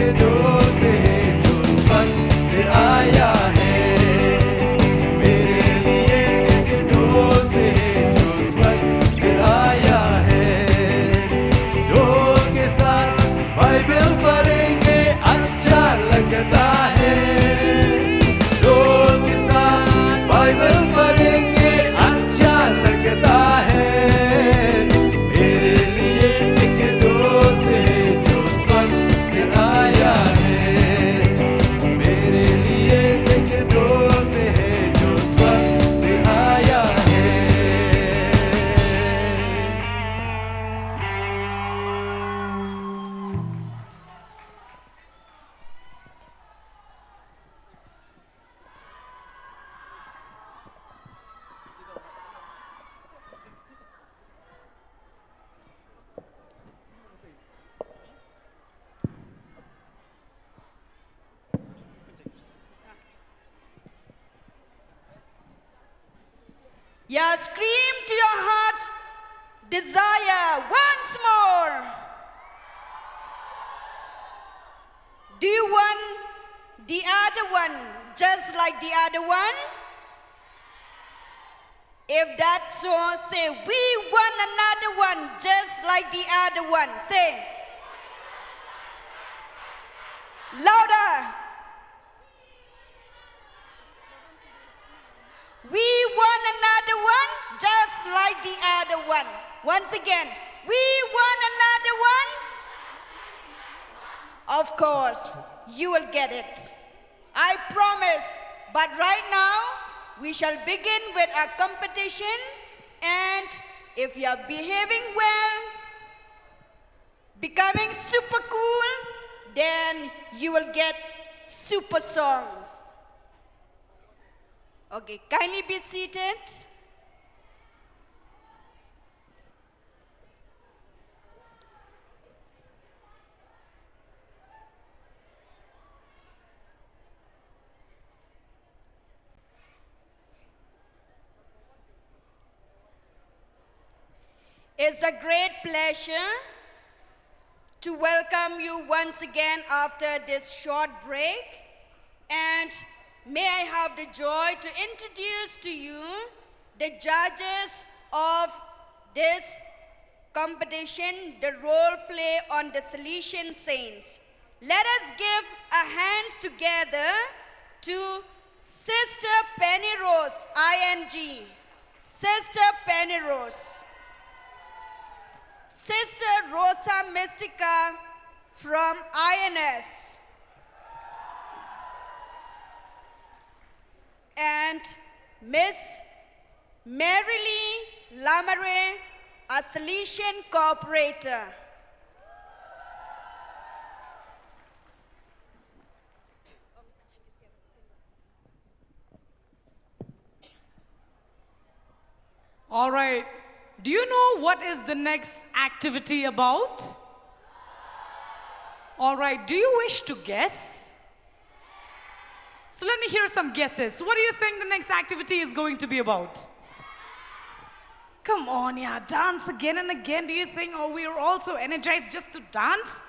दिनों से जो वक्त से आया है, मेरे लिए एक दिनों से जो वक्त से आया है। दोस्त के साथ बाइबल पढ़ेंगे अच्छा लगता है, दोस्त के साथ बाइबल पढ़ेंगे अच्छा लगता है। मेरे लिए एक दोस्त है जो वक्त से आया है, मेरे लिए एक दोस्त है जो वक्त से आया है। Yeah, scream to your heart's desire once more. Do you want the other one just like the other one? If that's so, say, we want another one just like the other one. Say, louder. We want another one just like the other one. Once again, we want another one. Of course, you will get it. I promise. But right now, we shall begin with our competition. And if you are behaving well, becoming super cool, then you will get super song. Okay, kindly be seated. It's a great pleasure to welcome you once again after this short break. And may I have the joy to introduce to you the judges of this competition, the role play on the Felicitation Saints. Let us give our hands together to Sister Penny Rose, ING. Sister Penny Rose. Sister Rosa Mystica from INS. And Miss Marilee Lamare, a Felicitation Cooperator. All right. Do you know what is the next activity about? All right. Do you wish to guess? So let me hear some guesses. What do you think the next activity is going to be about? Come on, yeah, dance again and again. Do you think, oh, we are also energized just to dance?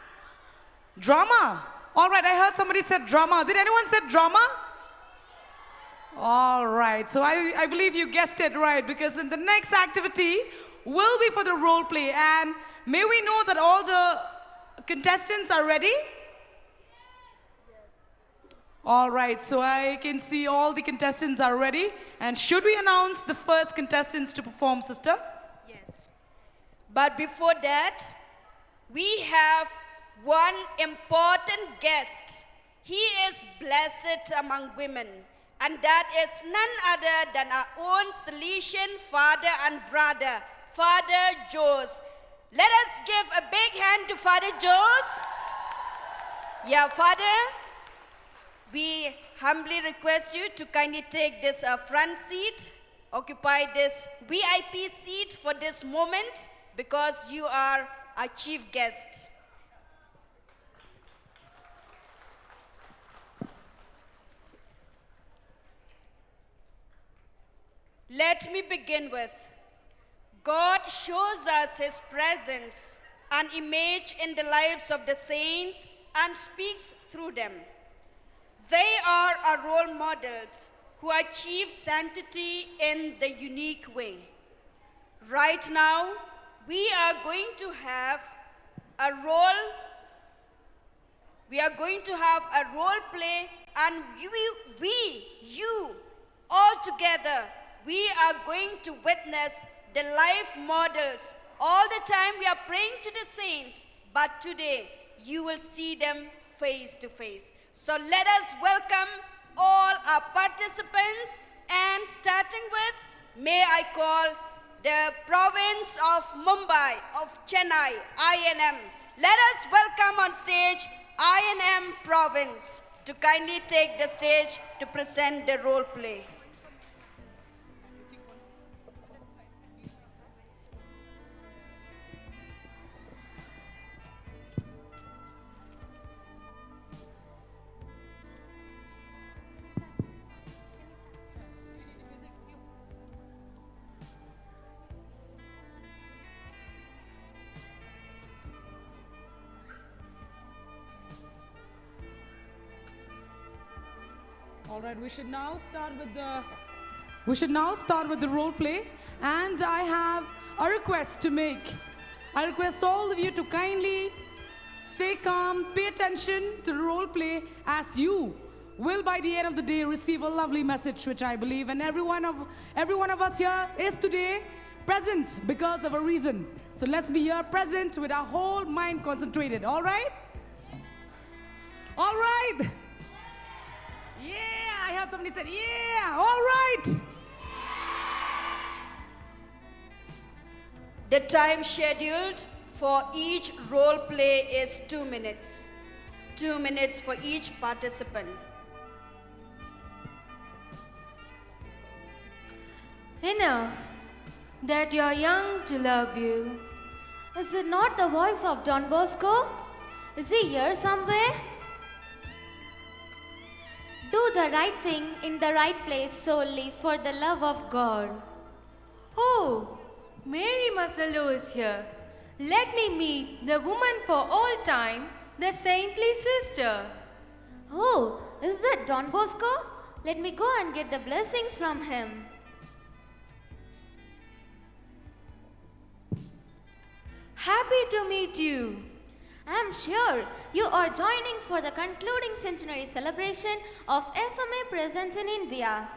Drama. All right, I heard somebody said drama. Did anyone say drama? All right, so I believe you guessed it right, because in the next activity will be for the role play. And may we know that all the contestants are ready? All right, so I can see all the contestants are ready. And should we announce the first contestants to perform, sister? Yes. But before that, we have one important guest. He is blessed among women. And that is none other than our own Felicitation father and brother, Father Jose. Let us give a big hand to Father Jose. Yeah, Father, we humbly request you to kindly take this front seat, occupy this VIP seat for this moment, because you are our chief guest. Let me begin with, God shows us His presence and image in the lives of the saints and speaks through them. They are our role models who achieve sanctity in the unique way. Right now, we are going to have a role play, and you, all together, we are going to witness the life models. All the time we are praying to the saints, but today you will see them face to face. So let us welcome all our participants, and starting with, may I call the province of Mumbai, of Chennai, INM. Let us welcome on stage INM province to kindly take the stage to present the role play. All right, we should now start with the role play, and I have a request to make. I request all of you to kindly stay calm, pay attention to the role play, as you will by the end of the day receive a lovely message, which I believe, and every one of us here is today present because of a reason. So let's be here present with our whole mind concentrated. All right? All right. Yeah, I heard somebody said, yeah, all right. The time scheduled for each role play is 2 minutes. 2 minutes for each participant. Enough that you're young to love you. Is it not the voice of Don Bosco? Is he here somewhere? Do the right thing in the right place solely for the love of God. Oh, Mary Masalo is here. Let me meet the woman for all time, the saintly sister. Oh, is that Don Bosco? Let me go and get the blessings from him. Happy to meet you. I'm sure you are joining for the concluding centenary celebration of FMA presence in India.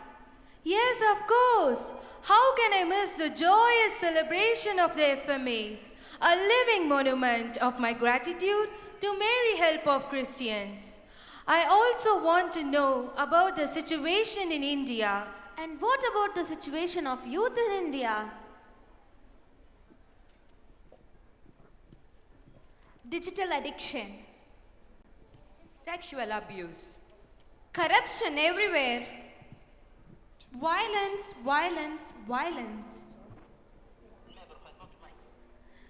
Yes, of course. How can I miss the joyous celebration of the FMAs, a living monument of my gratitude to Mary Help of Christians. I also want to know about the situation in India. And what about the situation of youth in India? Digital addiction, sexual abuse, corruption everywhere, Violence, violence, violence.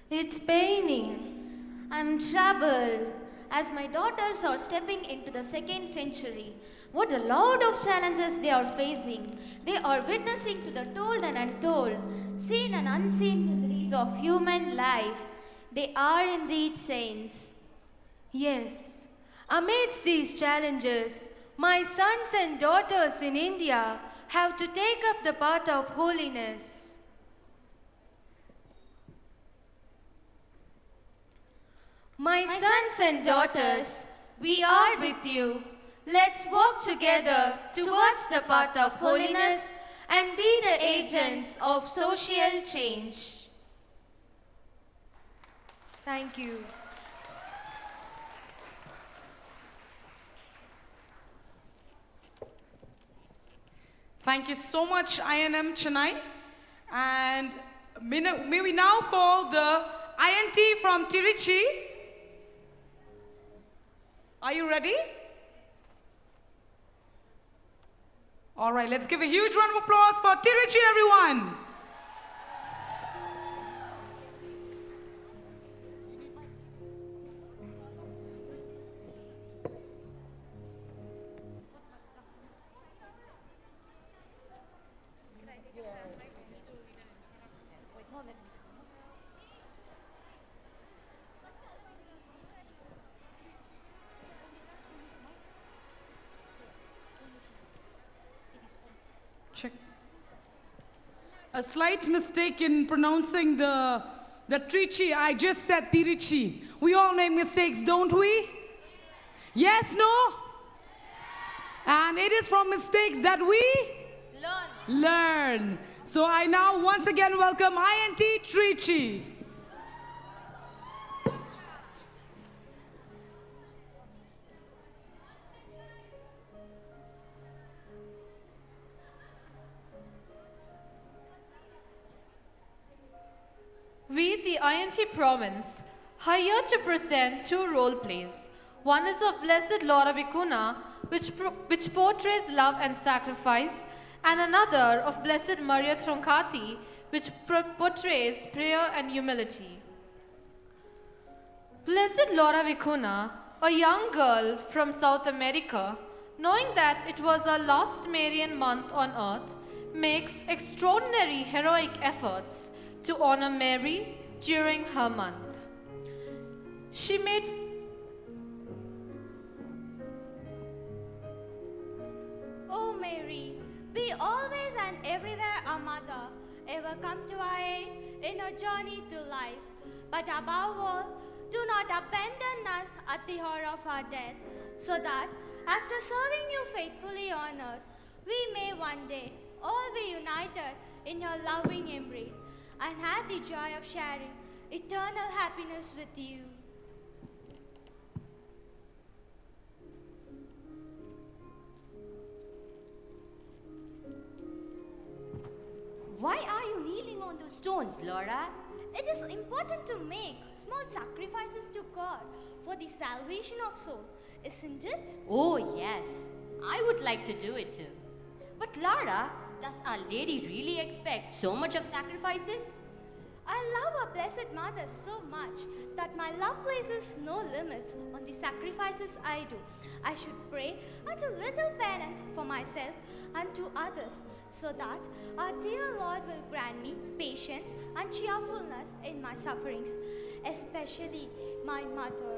It's paining. I'm troubled as my daughters are stepping into the 2nd century. What a lot of challenges they are facing. They are witnessing to the told and untold, seen and unseen miseries of human life. They are indeed saints. Yes, amidst these challenges, my sons and daughters in India have to take up the path of holiness. My sons and daughters, we are with you. Let's walk together towards the path of holiness and be the agents of social change. Thank you. Thank you so much, INM Chennai. And may we now call the INT from Tiruchi. Are you ready? All right, let's give a huge round of applause for Tiruchi, everyone. Check. A slight mistake in pronouncing the Trichy. I just said Tirichi. We all make mistakes, don't we? Yes, no? And it is from mistakes that we learn. So I now once again welcome INT Trichy. We, the INT province, are here to present two role plays. One is of Blessed Laura Vicuna, which portrays love and sacrifice, and another of Blessed Maria Troncati, which portrays prayer and humility. Blessed Laura Vicuna, a young girl from South America, knowing that it was her last Marian month on earth, makes extraordinary heroic efforts to honor Mary during her month. She made Oh Mary, be always and everywhere a mother, ever come to our aid in our journey through life. But above all, do not abandon us at the hour of our death, so that after serving you faithfully on earth, we may one day all be united in your loving embrace and have the joy of sharing eternal happiness with you. Why are you kneeling on those stones, Laura? It is important to make small sacrifices to God for the salvation of soul, isn't it? Oh, yes. I would like to do it too. But Laura, does Our Lady really expect so much of sacrifices? I love our Blessed Mother so much that my love places no limits on the sacrifices I do. I should pray and do little penance for myself and to others, so that our dear Lord will grant me patience and cheerfulness in my sufferings, especially my mother.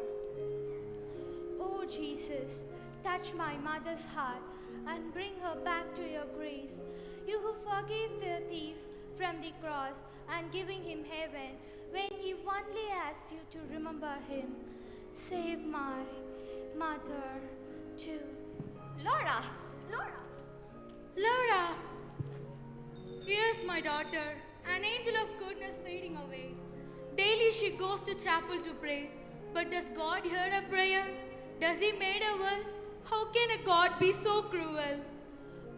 Oh Jesus, touch my mother's heart and bring her back to your grace. You who forgave the thief from the cross and giving him heaven when he only asked you to remember him, save my mother too. Laura! Laura! Here's my daughter, an angel of goodness fading away. Daily she goes to chapel to pray. But does God hear her prayer? Does he made her well? How can a God be so cruel?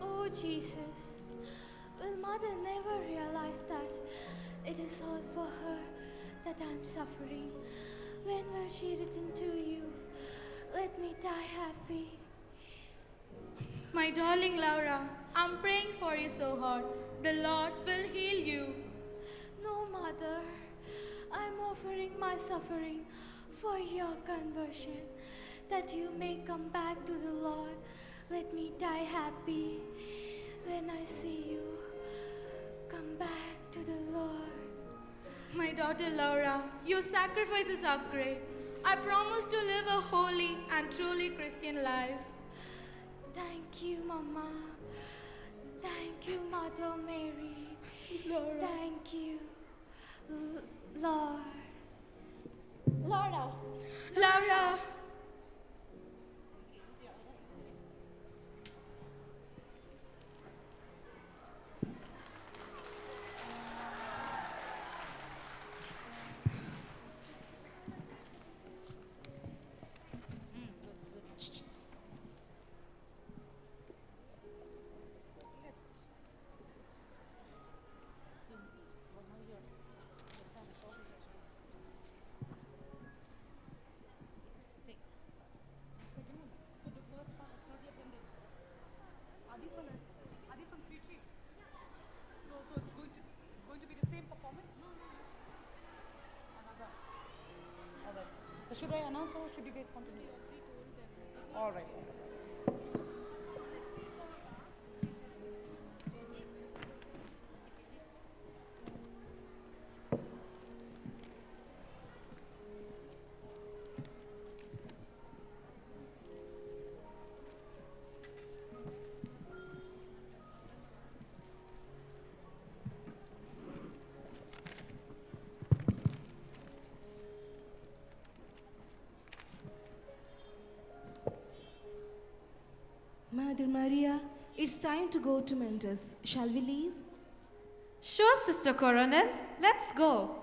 Oh Jesus, will Mother never realize that it is all for her that I'm suffering? When will she return to you? Let me die happy. My darling Laura, I'm praying for you so hard. The Lord will heal you. No, Mother, I'm offering my suffering for your conversion, that you may come back to the Lord. Let me die happy when I see you come back to the Lord. My daughter Laura, your sacrifices are great. I promise to live a holy and truly Christian life. Thank you, Mama. Thank you, Mother Mary. Laura. Thank you, Lord. Laura! Laura! Should I announce or should you guys continue? All right. Mother Maria, it's time to go to Mentos. Shall we leave? Sure, Sister Coronel. Let's go.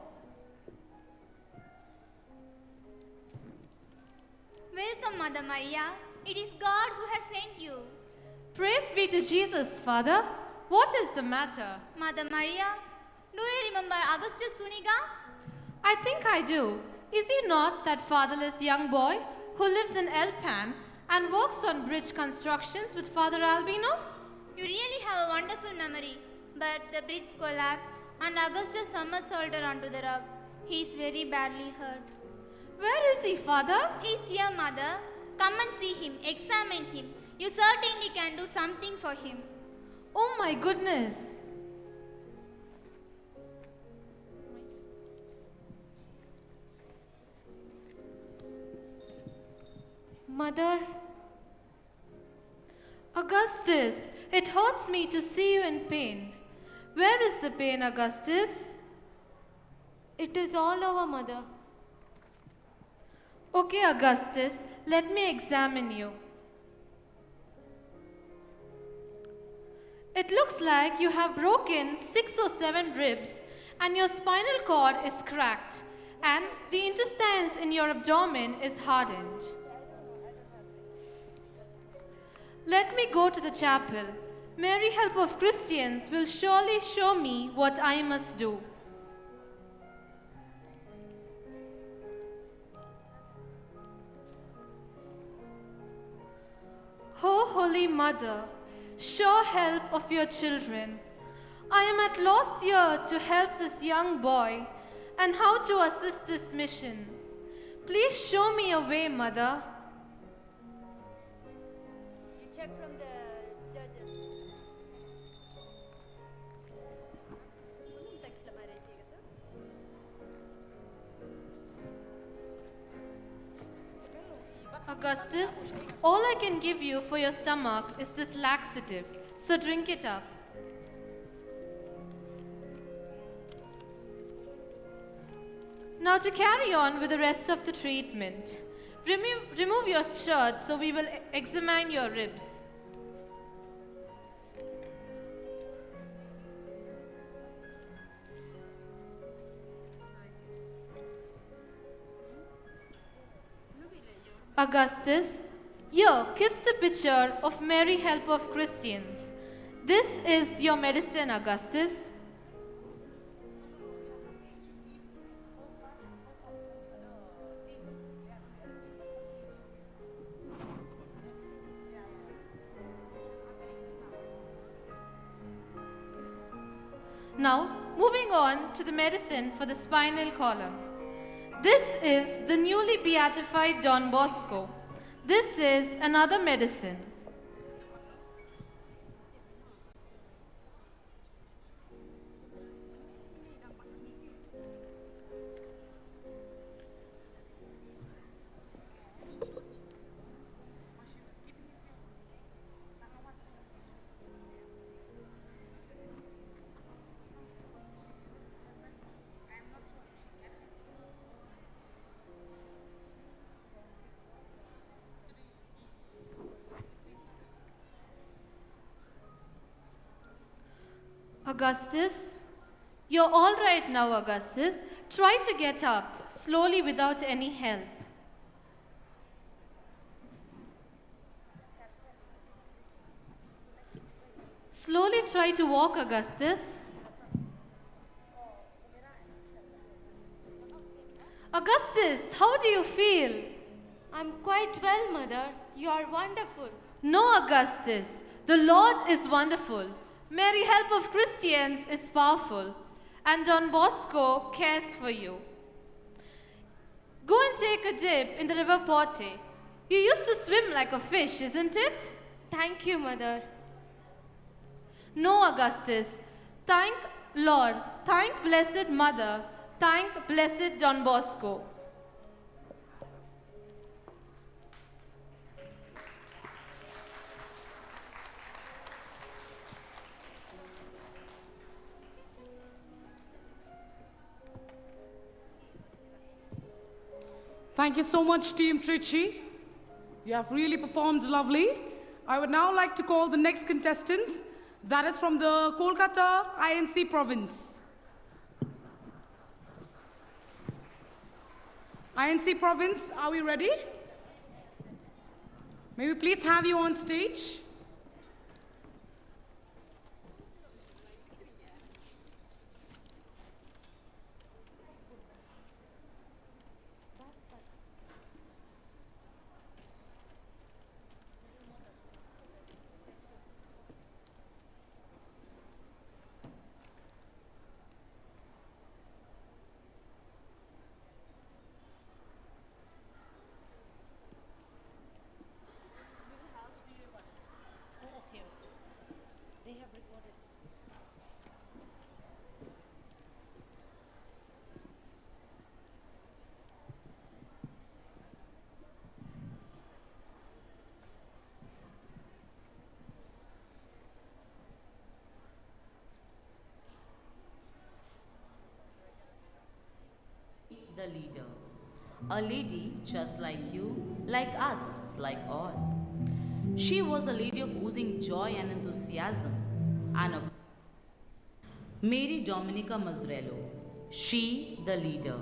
Welcome, Mother Maria. It is God who has sent you. Praise be to Jesus, Father. What is the matter? Mother Maria, do you remember Augustus Suniga? I think I do. Is he not that fatherless young boy who lives in El Pan and works on bridge constructions with Father Albino? You really have a wonderful memory. But the bridge collapsed and Augustus somersaulted onto the rock. He is very badly hurt. Where is he, Father? He is here, Mother. Come and see him, examine him. You certainly can do something for him. Oh my goodness. Mother, Augustus, it hurts me to see you in pain. Where is the pain, Augustus? it is all over, Mother. Okay, Augustus, let me examine you. It looks like you have broken 6 or 7 ribs and your spinal cord is cracked and the intestines in your abdomen is hardened. Let me go to the chapel. Mary, Help of Christians, will surely show me what I must do. O Holy Mother, sure help of your children, I am at loss here to help this young boy and how to assist this mission. Please show me a way, Mother. You check from the judges. Augustus, all I can give you for your stomach is this laxative, so drink it up. Now to carry on with the rest of the treatment, remove your shirt so we will examine your ribs. Augustus, here, kiss the picture of Mary, Help of Christians. This is your medicine, Augustus. Now, moving on to the medicine for the spinal column. This is the newly beatified Don Bosco. This is another medicine. Augustus, you're all right now, Augustus. Try to get up, slowly without any help. Slowly try to walk, Augustus. Augustus, how do you feel? I'm quite well, Mother. You are wonderful. No, Augustus, the Lord is wonderful. Mary, Help of Christians, is powerful, and Don Bosco cares for you. Go and take a dip in the river Porte. You used to swim like a fish, isn't it? Thank you, Mother. No, Augustus. Thank Lord, thank Blessed Mother, thank Blessed Don Bosco. Thank you so much, Team Trichy. You have really performed lovely. I would now like to call the next contestants. That is from the Kolkata INC province. INC province, are we ready? May we please have you on stage? The leader. A lady just like you, like us, like all. She was a lady of oozing joy and enthusiasm, and a Mary Dominica Mazzarello. She, the leader.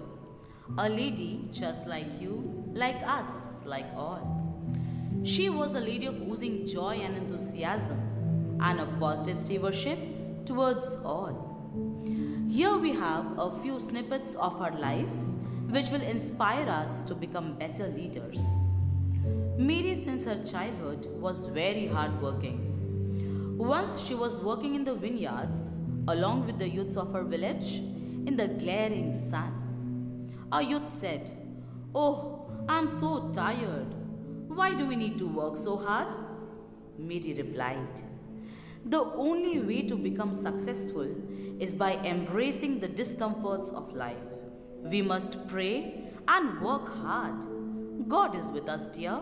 A lady just like you, like us, like all. She was a lady of oozing joy and enthusiasm, and a positive stewardship towards all. Here we have a few snippets of her life which will inspire us to become better leaders. Mary, since her childhood, was very hardworking. Once she was working in the vineyards along with the youths of her village in the glaring sun. A youth said, "Oh, I'm so tired. Why do we need to work so hard?" Mary replied, "The only way to become successful is by embracing the discomforts of life. We must pray and work hard. God is with us, dear."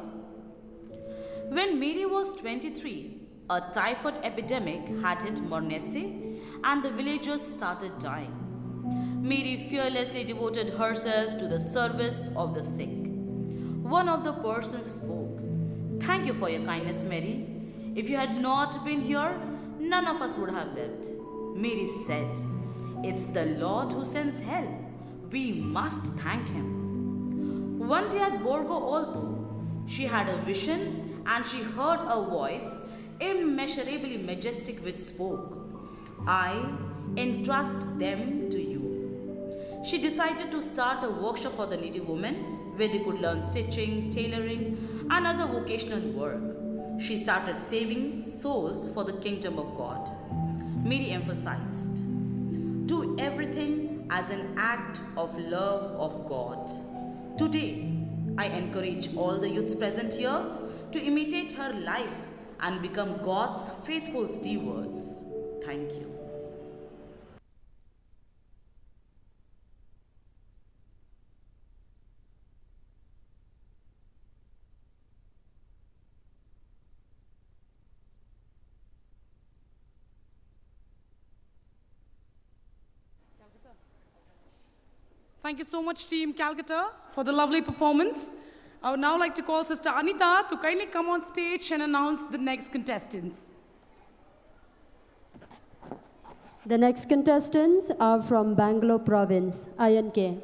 When Mary was 23, a typhoid epidemic had hit Mornese and the villagers started dying. Mary fearlessly devoted herself to the service of the sick. One of the persons spoke, "Thank you for your kindness, Mary. If you had not been here, none of us would have lived." Mary said, "It's the Lord who sends help. We must thank Him." One day at Borgo Alto, she had a vision and she heard a voice immeasurably majestic which spoke, "I entrust them to you." She decided to start a workshop for the needy women where they could learn stitching, tailoring, and other vocational work. She started saving souls for the kingdom of God. Mary emphasized, "Do everything as an act of love of God." Today, I encourage all the youths present here to imitate her life and become God's faithful stewards. Thank you. Thank you so much, Team Calcutta, for the lovely performance. I would now like to call Sister Anita to kindly come on stage and announce the next contestants. The next contestants are from Bangalore province, INK.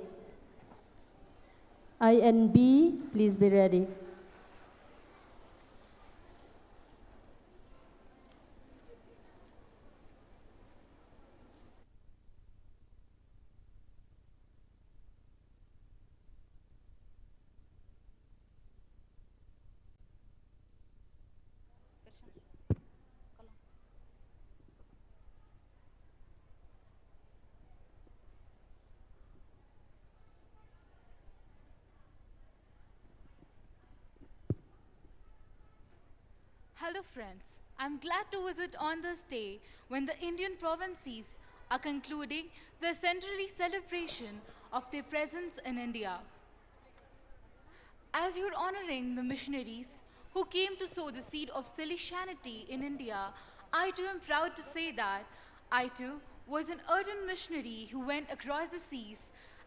INB, please be ready. Hello friends, I'm glad to visit on this day when the Indian provinces are concluding the centenary celebration of their presence in India. As you're honoring the missionaries who came to sow the seed of Felicitation in India, I too am proud to say that I too was an ardent missionary who went across the seas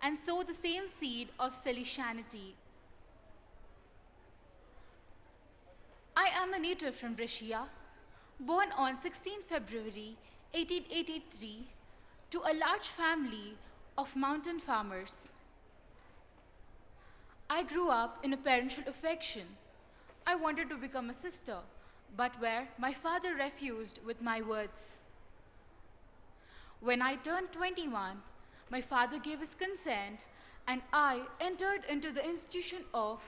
and sowed the same seed of Felicitation. I am a native from Brescia, born on 16 February 1883 to a large family of mountain farmers. I grew up in a parental affection. I wanted to become a sister, but where my father refused with my words. When I turned 21, my father gave his consent and I entered into the institution of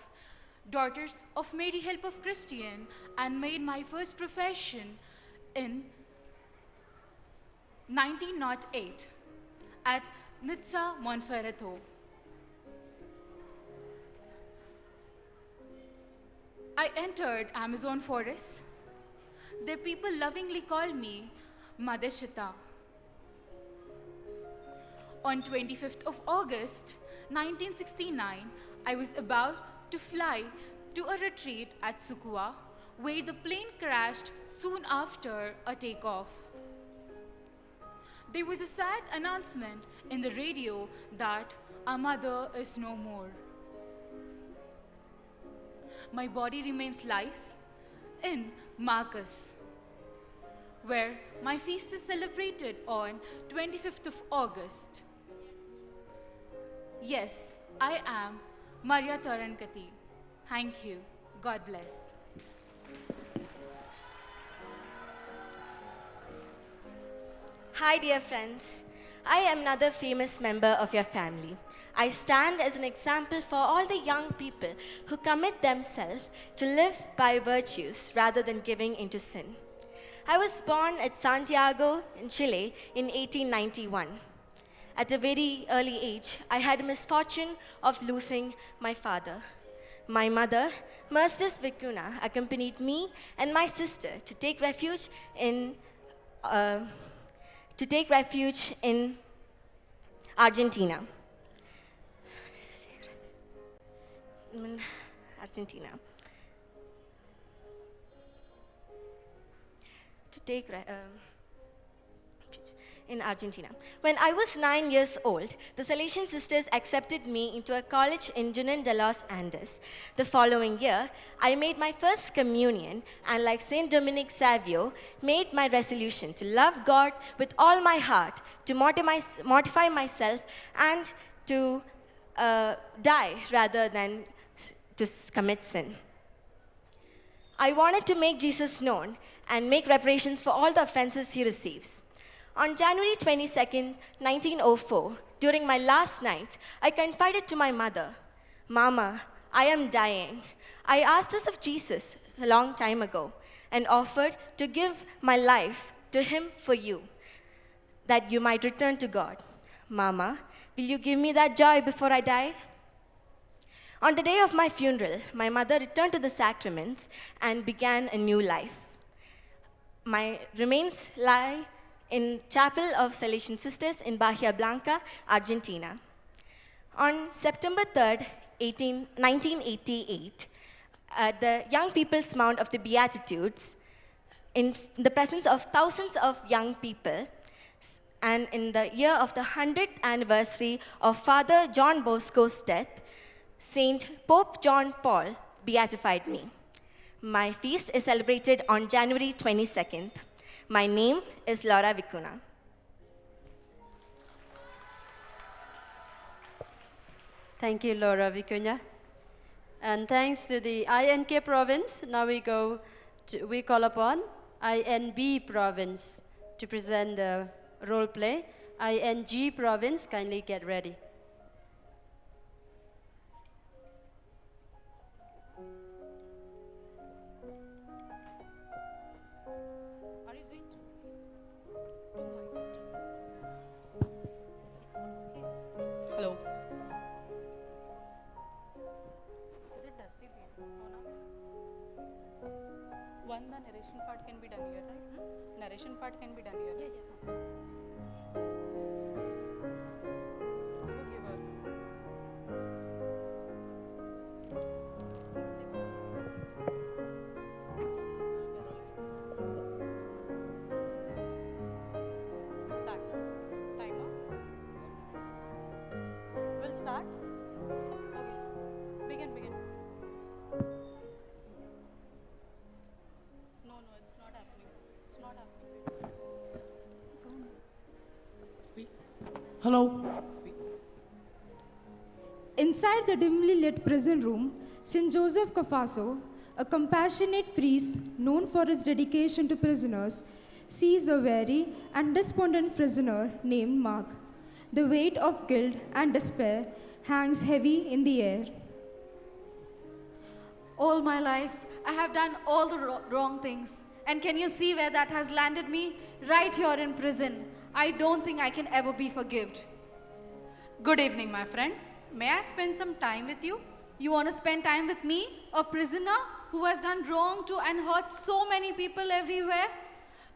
Daughters of Mary Help of Christian and made my first profession in 1908 at Nizza, Monferrato. I entered Amazon forest. Their people lovingly called me Madeshita. On 25th of August, 1969, I was about to fly to a retreat at Sukua, where the plane crashed soon after a takeoff. There was a sad announcement in the radio that our mother is no more. My body remains lies in Marcus, where my feast is celebrated on 25th of August. Yes, I am Maria Torankati. Thank you. God bless. Hi, dear friends. I am another famous member of your family. I stand as an example for all the young people who commit themselves to live by virtues rather than giving into sin. I was born at Santiago in Chile in 1891. At a very early age, I had the misfortune of losing my father. My mother, Mercedes Vicuna, accompanied me and my sister to take refuge in Argentina. In Argentina. When I was 9 years old, the Salesian sisters accepted me into a college in Junín de los Andes. The following year, I made my first communion and, like Saint Dominic Savio, made my resolution to love God with all my heart, to mortify myself, and to die rather than to commit sin. I wanted to make Jesus known and make reparations for all the offenses he receives. On January 22nd, 1904, during my last night, I confided to my mother, "Mama, I am dying. I asked this of Jesus a long time ago and offered to give my life to him for you, that you might return to God. Mama, will you give me that joy before I die?" On the day of my funeral, my mother returned to the sacraments and began a new life. My remains lie in Chapel of Salesian Sisters in Bahia Blanca, Argentina. On September 3rd, 1988, at the Young People's Mount of the Beatitudes, in the presence of thousands of young people, and in the year of the 100th anniversary of Father John Bosco's death, Saint Pope John Paul beatified me. My feast is celebrated on January 22nd. My name is Laura Vicuna. Thank you, Laura Vicuna. And thanks to the INK province, now we call upon INB province to present the role play. ING province, kindly get ready. Hello. Is it dusty? No, no. One, the narration part can be done here, right? Narration part can be done here. Yeah, yeah. Go give her. Start. Timer. We'll start. Okay. Begin. Hello. Inside the dimly lit prison room, St. Joseph Cafasso, a compassionate priest known for his dedication to prisoners, sees a weary and despondent prisoner named Mark. The weight of guilt and despair hangs heavy in the air. All my life, I have done all the wrong things. And can you see where that has landed me? Right here in prison. I don't think I can ever be forgiven. Good evening, my friend. May I spend some time with you? You want to spend time with me, a prisoner who has done wrong to and hurt so many people everywhere?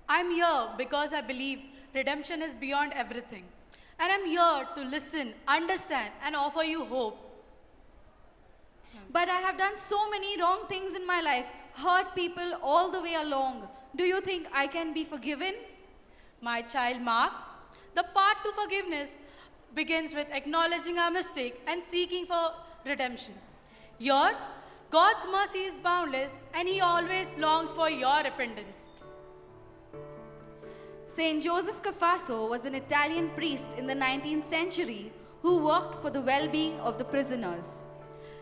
I'm here because I believe redemption is beyond everything. And I'm here to listen, understand, and offer you hope. But I have done so many wrong things in my life, hurt people all the way along. Do you think I can be forgiven? My child Mark, the path to forgiveness begins with acknowledging our mistake and seeking for redemption. Here, God's mercy is boundless and He always longs for your repentance. Saint Joseph Cafasso was an Italian priest in the 19th century who worked for the well-being of the prisoners.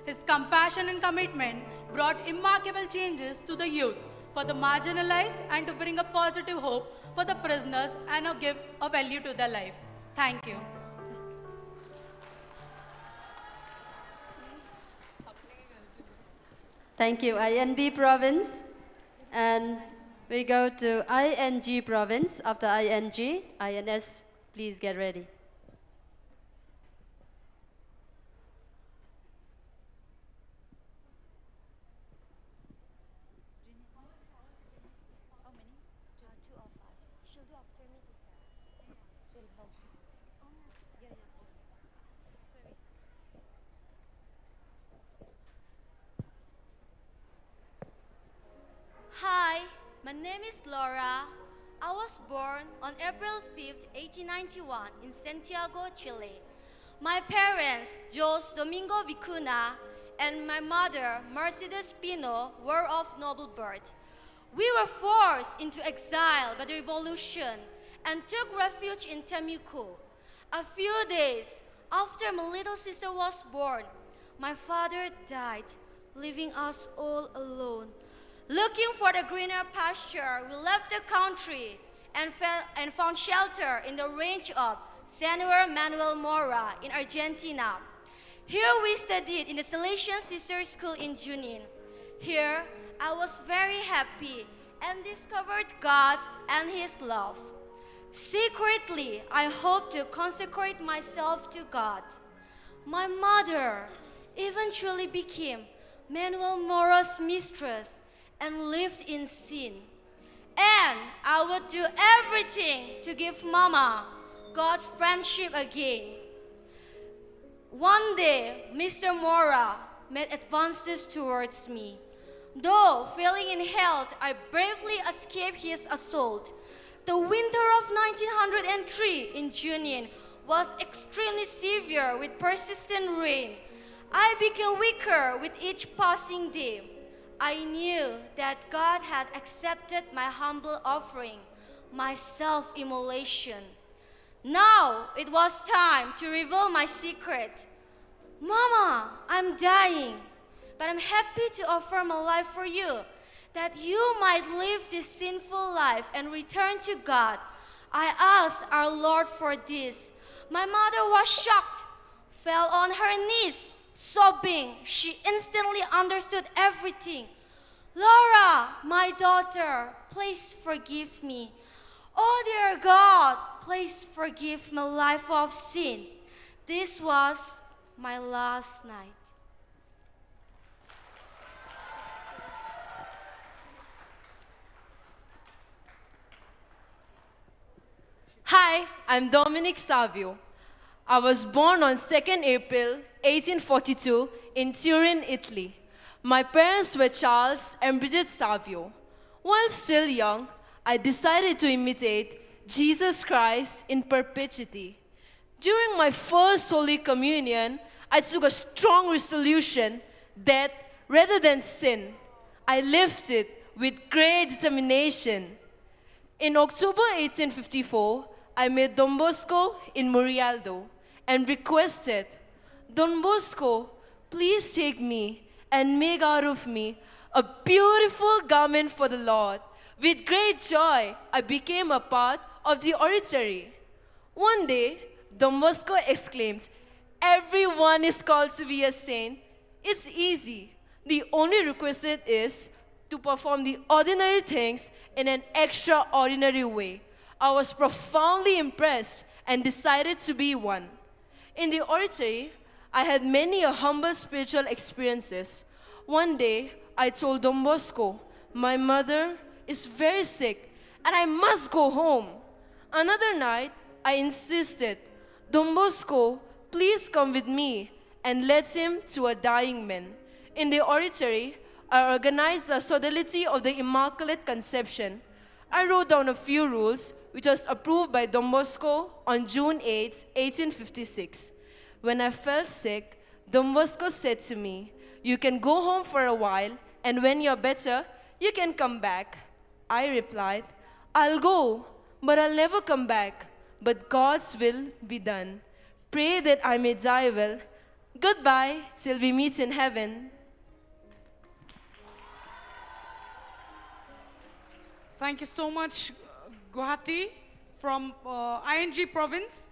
His compassion and commitment brought remarkable changes to the youth, for the marginalized, and to bring a positive hope for the prisoners and to give a value to their life. Thank you. Thank you, INB province. And we go to ING province. After ING, INS, please get ready. Hi, my name is Laura. I was born on April 5th, 1891 in Santiago, Chile. My parents, Jose Domingo Vicuna, and my mother, Mercedes Pino, were of noble birth. We were forced into exile by the revolution and took refuge in Temuco. A few days after my little sister was born, my father died, leaving us all alone. Looking for the greener pasture, we left the country and found shelter in the range of Senor Manuel Mora in Argentina. Here we studied in the Salesian Sister School in Junin. Here, I was very happy and discovered God and His love. Secretly, I hope to consecrate myself to God. My mother eventually became Manuel Mora's mistress and lived in sin. And I would do everything to give Mama God's friendship again. One day, Mr. Mora made advances towards me. Though failing in health, I bravely escaped his assault. The winter of 1903 in Junin was extremely severe with persistent rain. I became weaker with each passing day. I knew that God had accepted my humble offering, my self-immolation. Now it was time to reveal my secret. Mama, I'm dying, but I'm happy to offer my life for you, that you might live this sinful life and return to God. I asked our Lord for this. My mother was shocked, fell on her knees, sobbing. She instantly understood everything. Laura, my daughter, please forgive me. Oh dear God, please forgive my life of sin. This was my last night. Hi, I'm Dominic Savio. I was born on 2nd April 1842 in Turin, Italy. My parents were Charles and Bridget Savio. While still young, I decided to imitate Jesus Christ in perpetuity. During my first Holy Communion, I took a strong resolution that rather than sin, I lived it with great determination. In October 1854, I met Don Bosco in Murialdo and requested, Don Bosco, please take me and make out of me a beautiful garment for the Lord. With great joy, I became a part of the oratory. One day, Don Bosco exclaims, everyone is called to be a saint. It's easy. The only requisite is to perform the ordinary things in an extraordinary way. I was profoundly impressed and decided to be one. In the oratory, I had many humble spiritual experiences. One day, I told Don Bosco, my mother is very sick and I must go home. Another night, I insisted, Don Bosco, please come with me, and led him to a dying man. In the oratory, I organized the Sodality of the Immaculate Conception. I wrote down a few rules, which was approved by Don Bosco on June 8, 1856. When I fell sick, Don Bosco said to me, you can go home for a while, and when you're better, you can come back. I replied, I'll go, but I'll never come back. But God's will be done. Pray that I may die well. Goodbye till we meet in heaven. Thank you so much, Guwahati from ING province.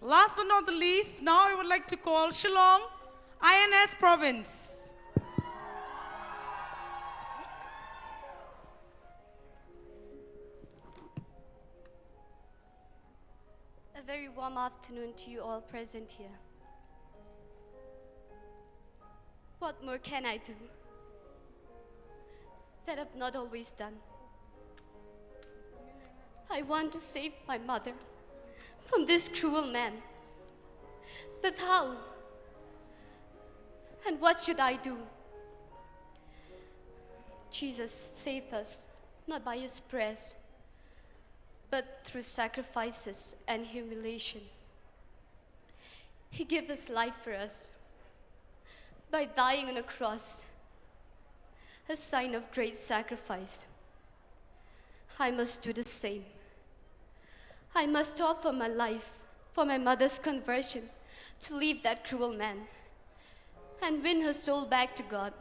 Last but not the least, now I would like to call Shillong, INS province. A very warm afternoon to you all present here. What more can I do that I've not always done? I want to save my mother from this cruel man. But how? And what should I do? Jesus saved us, not by his prayers, but through sacrifices and humiliation. He gave his life for us by dying on a cross, a sign of great sacrifice. I must do the same. I must offer my life for my mother's conversion, to leave that cruel man and win her soul back to God.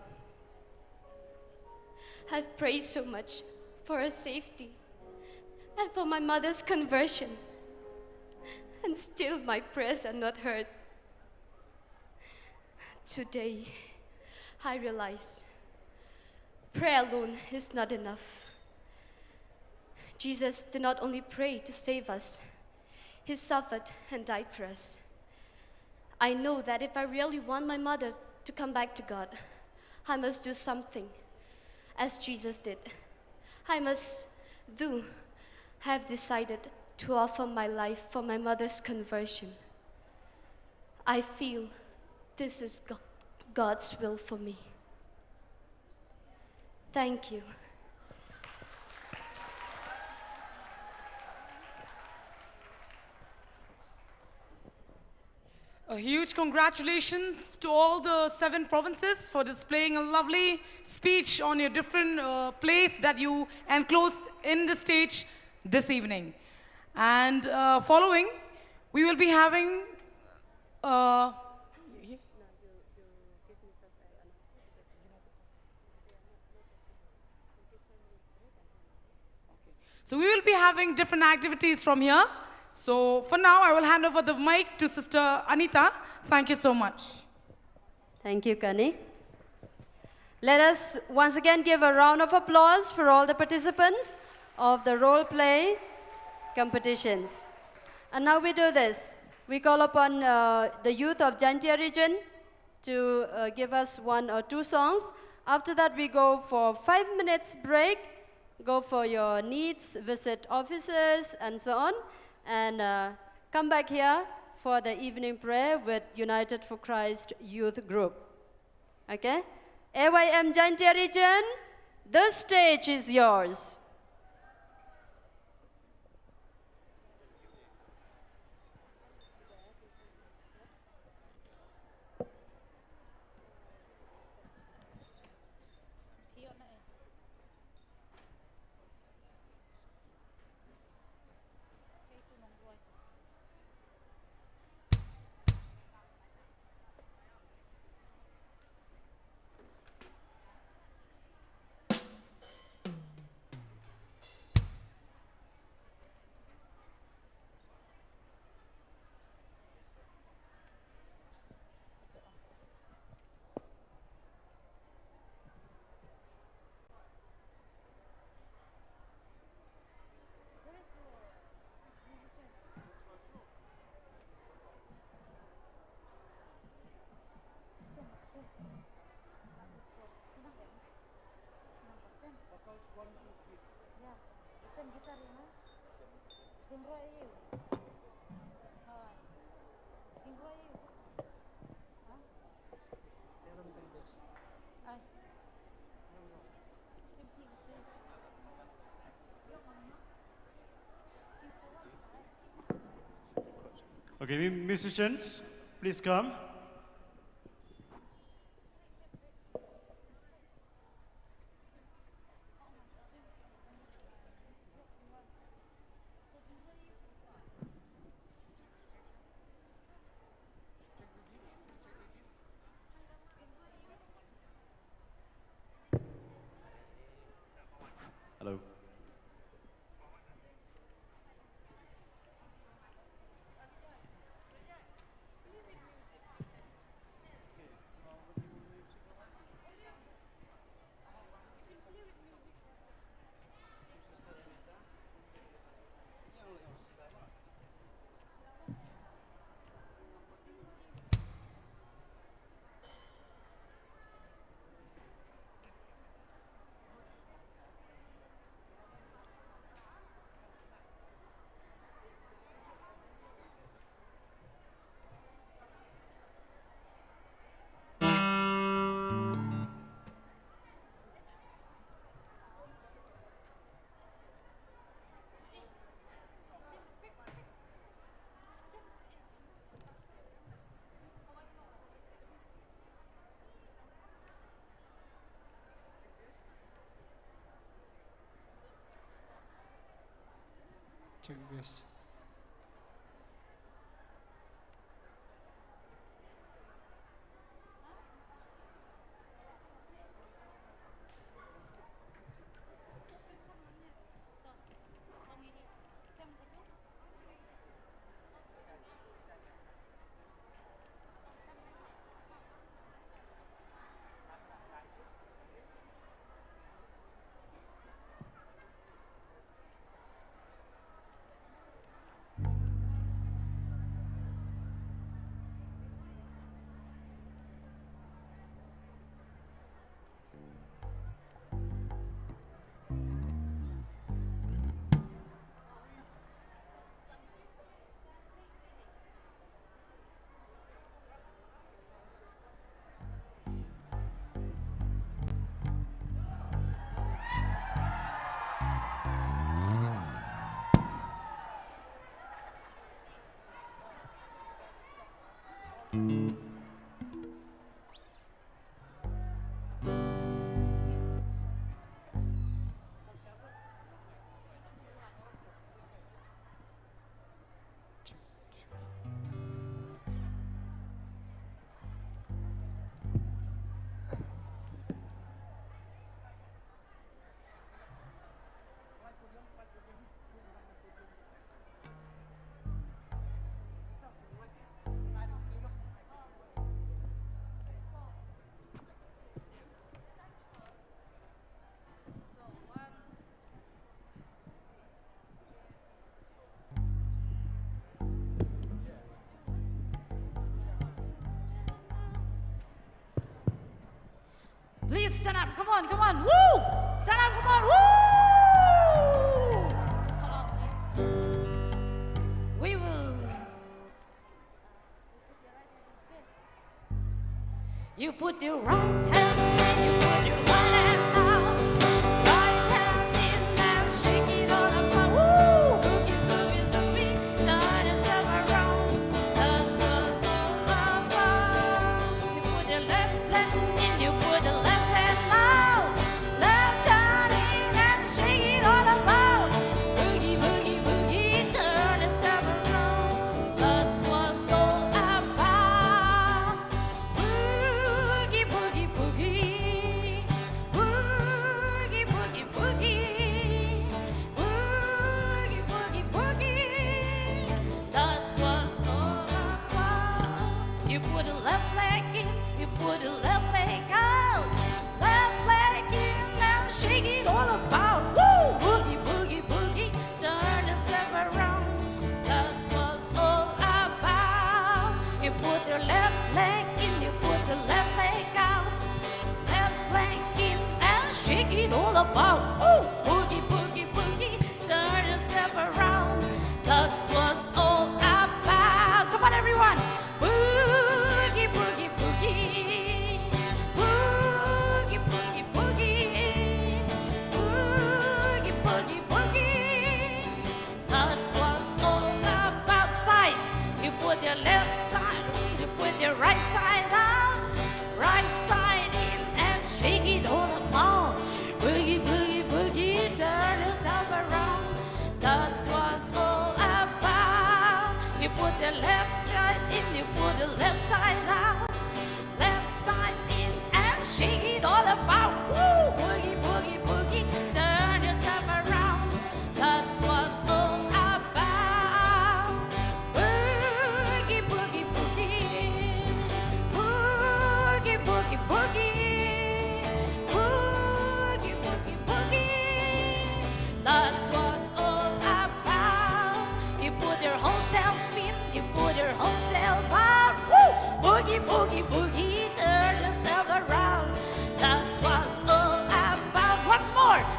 I've prayed so much for her safety and for my mother's conversion, and still my prayers are not heard. Today, I realize prayer alone is not enough. Jesus did not only pray to save us, he suffered and died for us. I know that if I really want my mother to come back to God, I must do something as Jesus did. I have decided to offer my life for my mother's conversion. I feel this is God's will for me. Thank you. A huge congratulations to all the 7 provinces for displaying a lovely speech on your different place that you enclosed in the stage this evening. And following, we will be having so we will be having different activities from here. So for now, I will hand over the mic to Sister Anita. Thank you so much. Thank you, Kani. Let us once again give a round of applause for all the participants of the role play competitions. And now we do this. We call upon the youth of Jantia region to give us 1 or 2 songs. After that, we go for 5 minutes break, go for your needs, visit officers, and so on. And come back here for the evening prayer with United for Christ Youth Group. Okay? AYM Jantia region, the stage is yours. Okay, musicians, please come. Hello. Check this. Please stand up. Come on, come on. Woo! Stand up, come on. Woo! We will. You put your right hand in, you put your right hand out. Right hand in and shake it all about. Woo! Boogie, zoogie, zoogie, turn yourself around. That's what it's all about. You put your left hand in, you put the left hand out. Left hand in and shake it all about. Boogie, boogie, boogie, turn yourself around. That's what it's all about. Boogie, boogie, boogie. Boogie, boogie, boogie. Boogie, boogie, boogie. That's what it's all about. You put the left leg in, you put the left leg out. Left leg in and shake it all about. Woo! Boogie, boogie, boogie, turn yourself around. That's what it's all about. You put your left leg in, you put the left leg out. Left leg in and shake it all about. Woo! Boogie, boogie, boogie, turn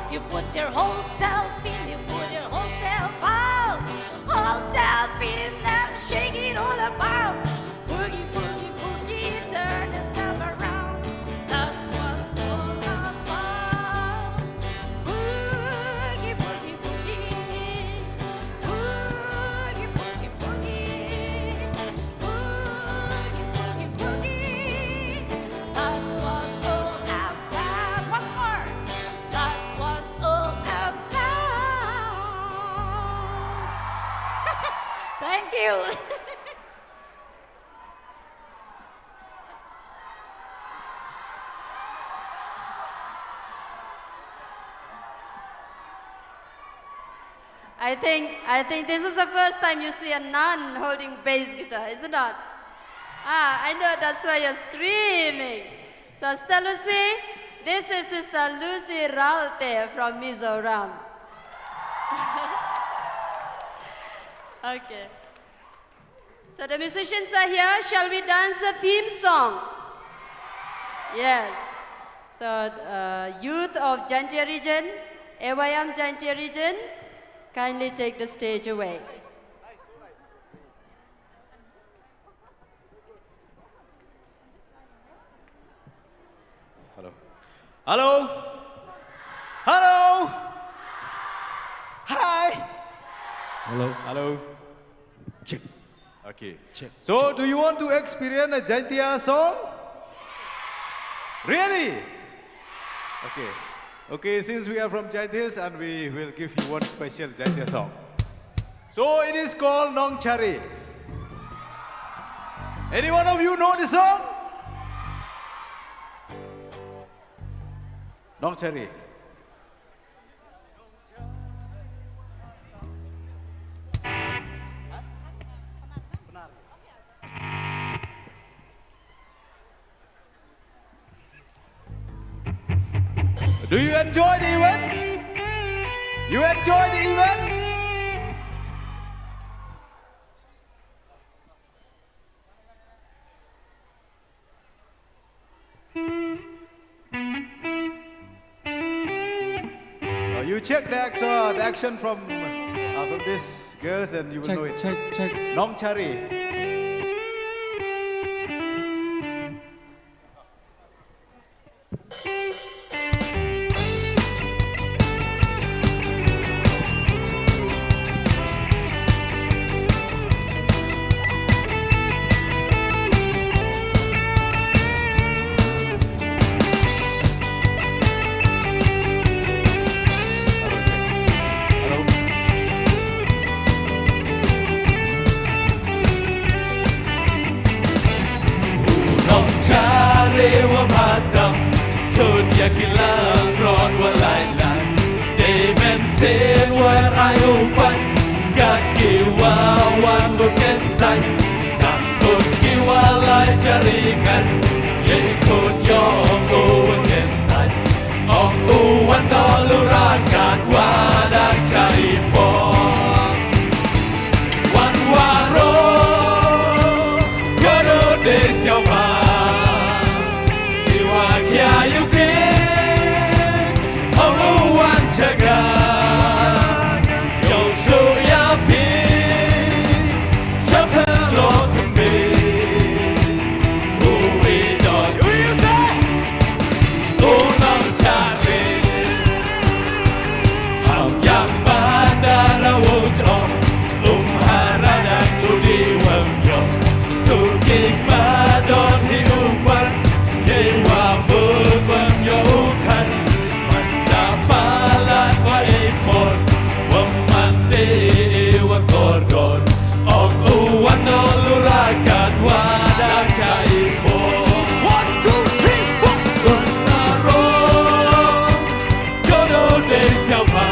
You put your whole self in, you put your whole self out. Whole self in and shake it all about. Boogie, boogie, boogie, turn yourself around. That was all about. Boogie, boogie, boogie. Boogie, boogie, boogie. Boogie, boogie, boogie. That was all about. Once more. That was all about. Thank you. I think this is the first time you see a nun holding bass guitar, is it not? I know that's why you're screaming. So, Sister Lucy, this is Sister Lucy Ralte from Mizoram. Okay. So the musicians are here. Shall we dance the theme song? Yes. So, youth of Jantia region, AYM Jantia region, kindly take the stage away. Hello. Hello. Hello. Hi. Hello. Hello. Check. Okay. Check. So, do you want to experience a Jaintia song? Really? Okay. Okay, since we are from Jaintias, and we will give you one special Jaintia song. So, it is called Nong Chari. Any one of you know the song? Nong Chari. Do you enjoy the event? You enjoy the event? You check the action from these girls and you will know it. Check. Nong Chari. Dewa Matam, Tunya Kilang, Ron Walailan, Demen Sen, where I open, Gakiwa, one book and time, Nakut Kiwa, like Jarigan, Yakut Yongo and time, Oh, one dollar, Rakat, Wadak Charipon, one waro, Yodo Des Yaman. Yeah, you can. Oh, one chaga. Yo, show ya pin. Chapel to me. Oh, we don't. Who you there? Oh, no, Charlie. I'm young, but I won't on. Harada to the world. So, kick my dog, he open. Dewa berpenyokan mendapalan waipon Dewa kordon Og uwan nolurakan wadak caipon 1, 2, 3, 4 Unarong Jodoh desiapa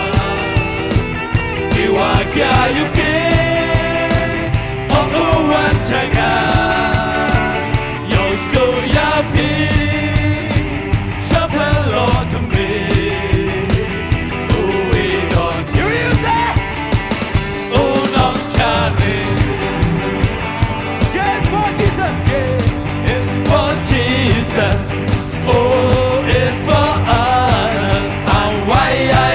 Kiwa kia yuke Og uwan jangan Yosko yapi Jesus, oh, it's for us. And why I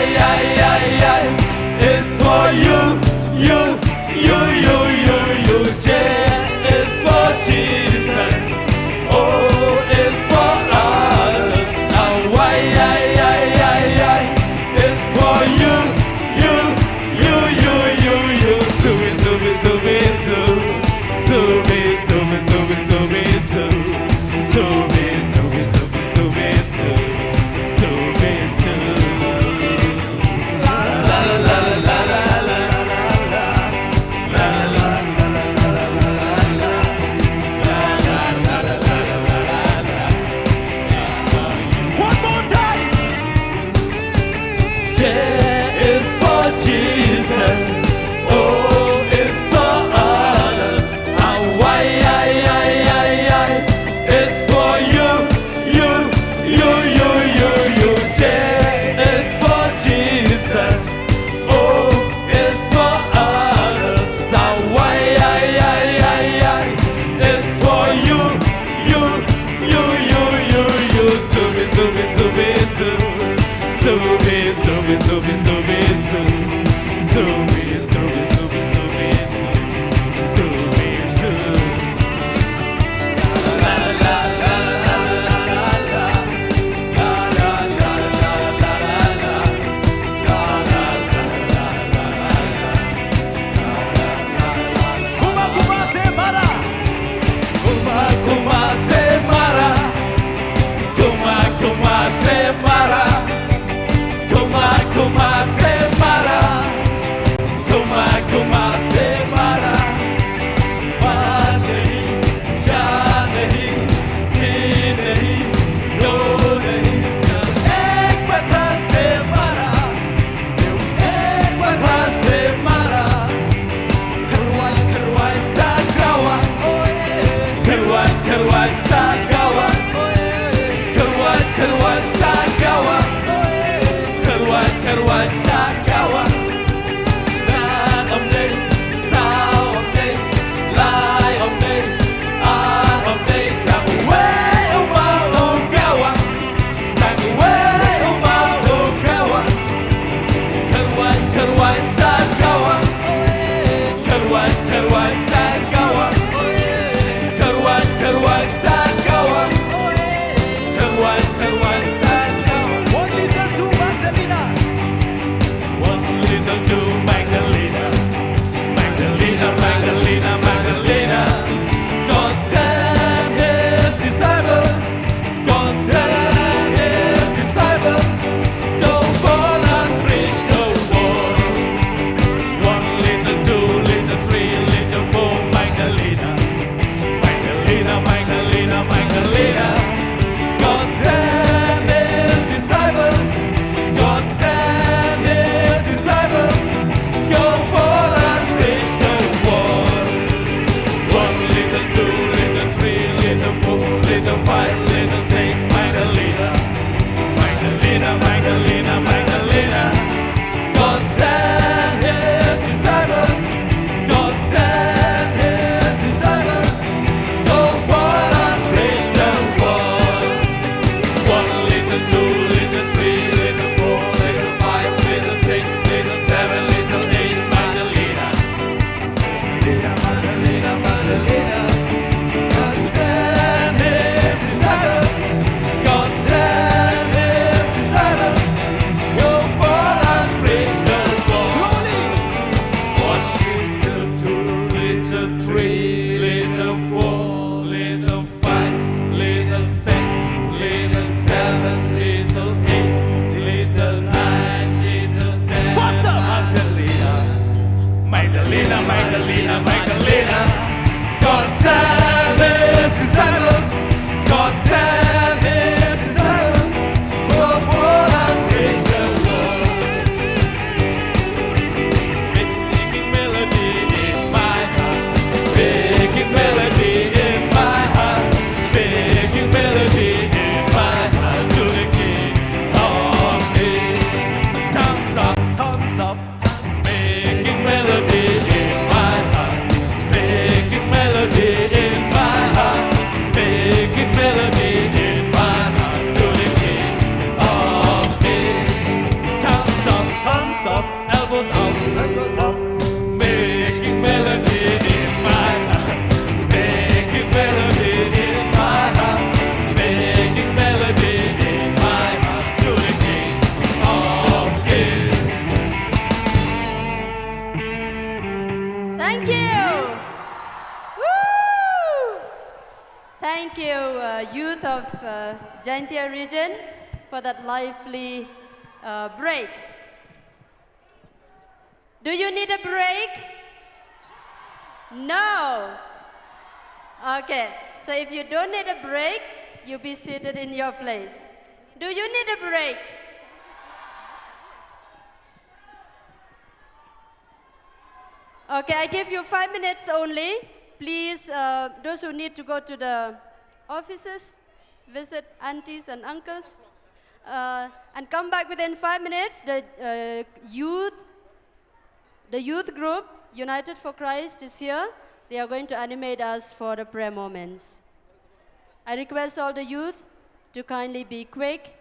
Thank you, youth of Jaintia region, for that lively break. Do you need a break? No. Okay, so if you don't need a break, you be seated in your place. Do you need a break? Okay, I give you 5 minutes only. Please, those who need to go to the offices, visit aunties and uncles, and come back within 5 minutes. The youth group, United for Christ, is here. They are going to animate us for the prayer moments. I request all the youth to kindly be quick.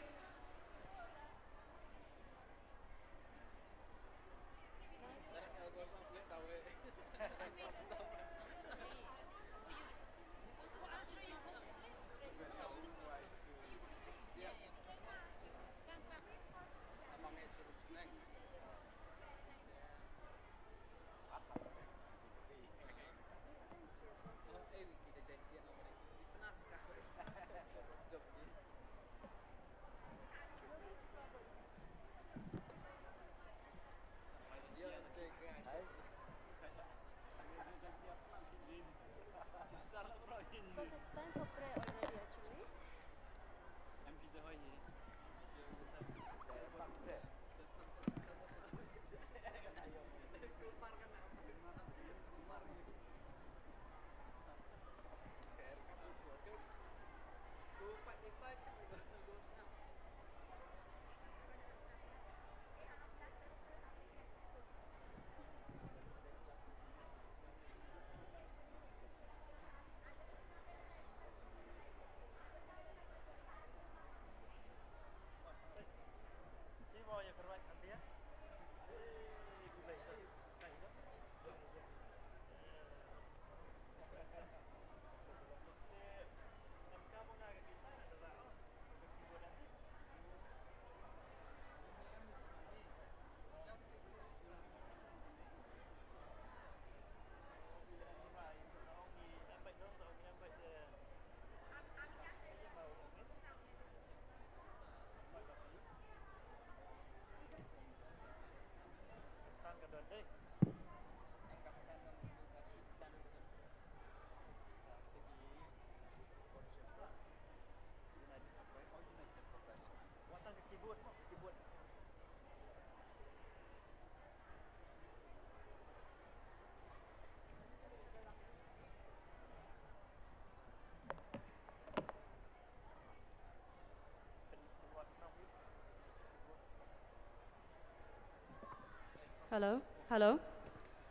Hello, hello.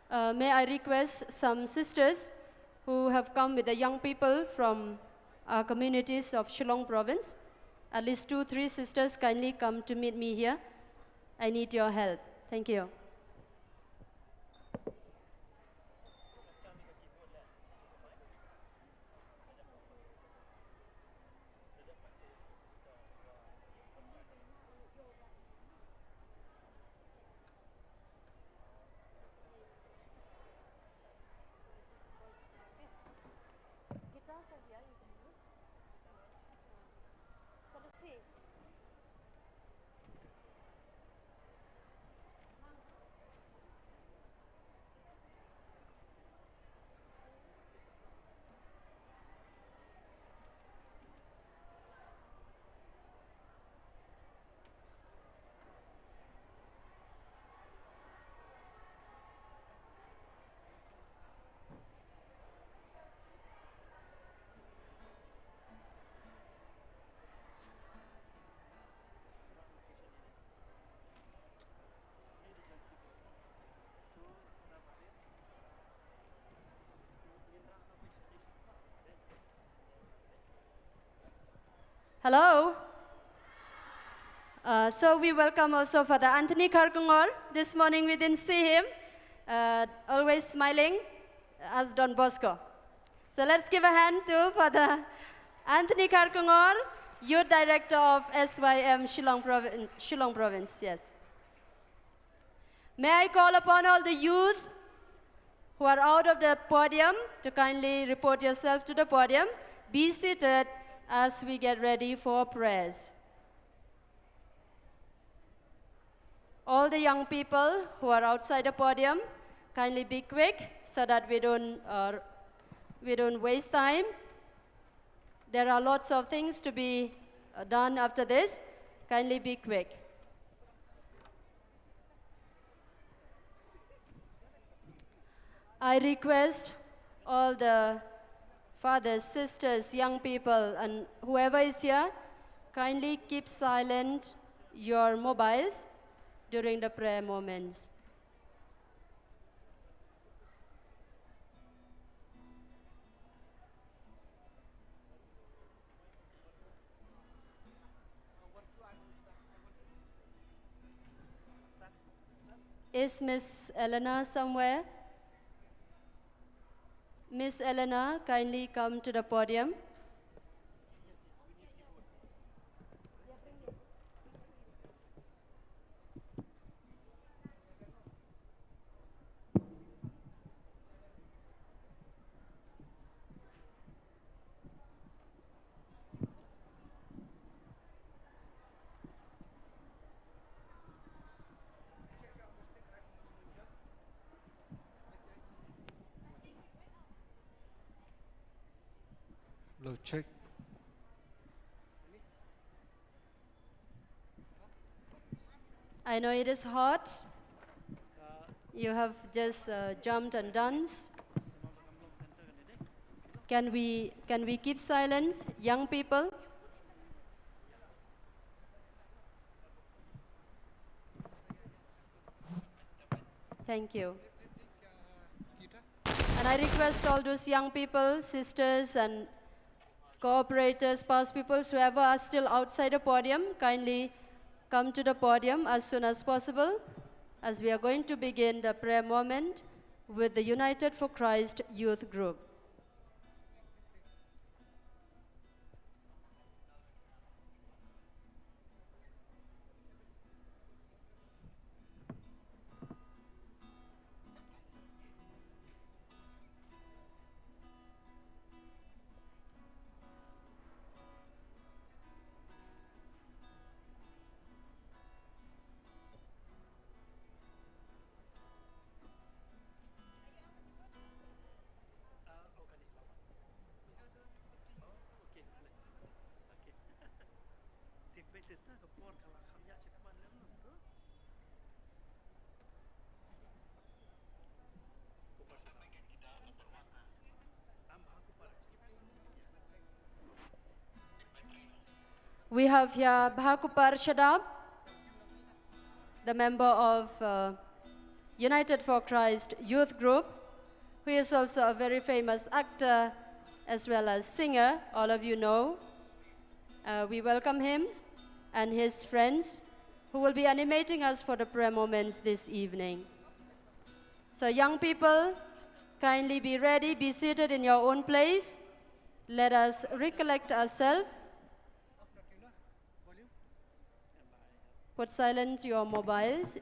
May I request some sisters who have come with the young people from our communities of Shillong province. At least 2-3 sisters kindly come to meet me here. I need your help. Thank you. Hello. So we welcome also Father Anthony Karkungor. This morning we didn't see him, always smiling as Don Bosco. So let's give a hand to Father Anthony Karkungor, Youth Director of SYM Shillong Province. Yes. May I call upon all the youth who are out of the podium to kindly report yourself to the podium. Be seated as we get ready for prayers. All the young people who are outside the podium, kindly be quick so that we don't waste time. There are lots of things to be done after this. Kindly be quick. I request all the fathers, sisters, young people, and whoever is here, kindly keep silent your mobiles during the prayer moments. Is Miss Elena somewhere? Miss Elena, kindly come to the podium. Hello, check. I know it is hot. You have just jumped and danced. Can we keep silence, young people? Thank you. And I request all those young people, sisters and cooperators, past people, whoever are still outside the podium, kindly come to the podium as soon as possible, as we are going to begin the prayer moment with the United for Christ youth group. We have here Bhakupar Shadab, the member of United for Christ youth group, who is also a very famous actor as well as singer, all of you know. We welcome him and his friends who will be animating us for the prayer moments this evening. So young people, kindly be ready, be seated in your own place. Let us recollect ourselves. Put silent your mobiles.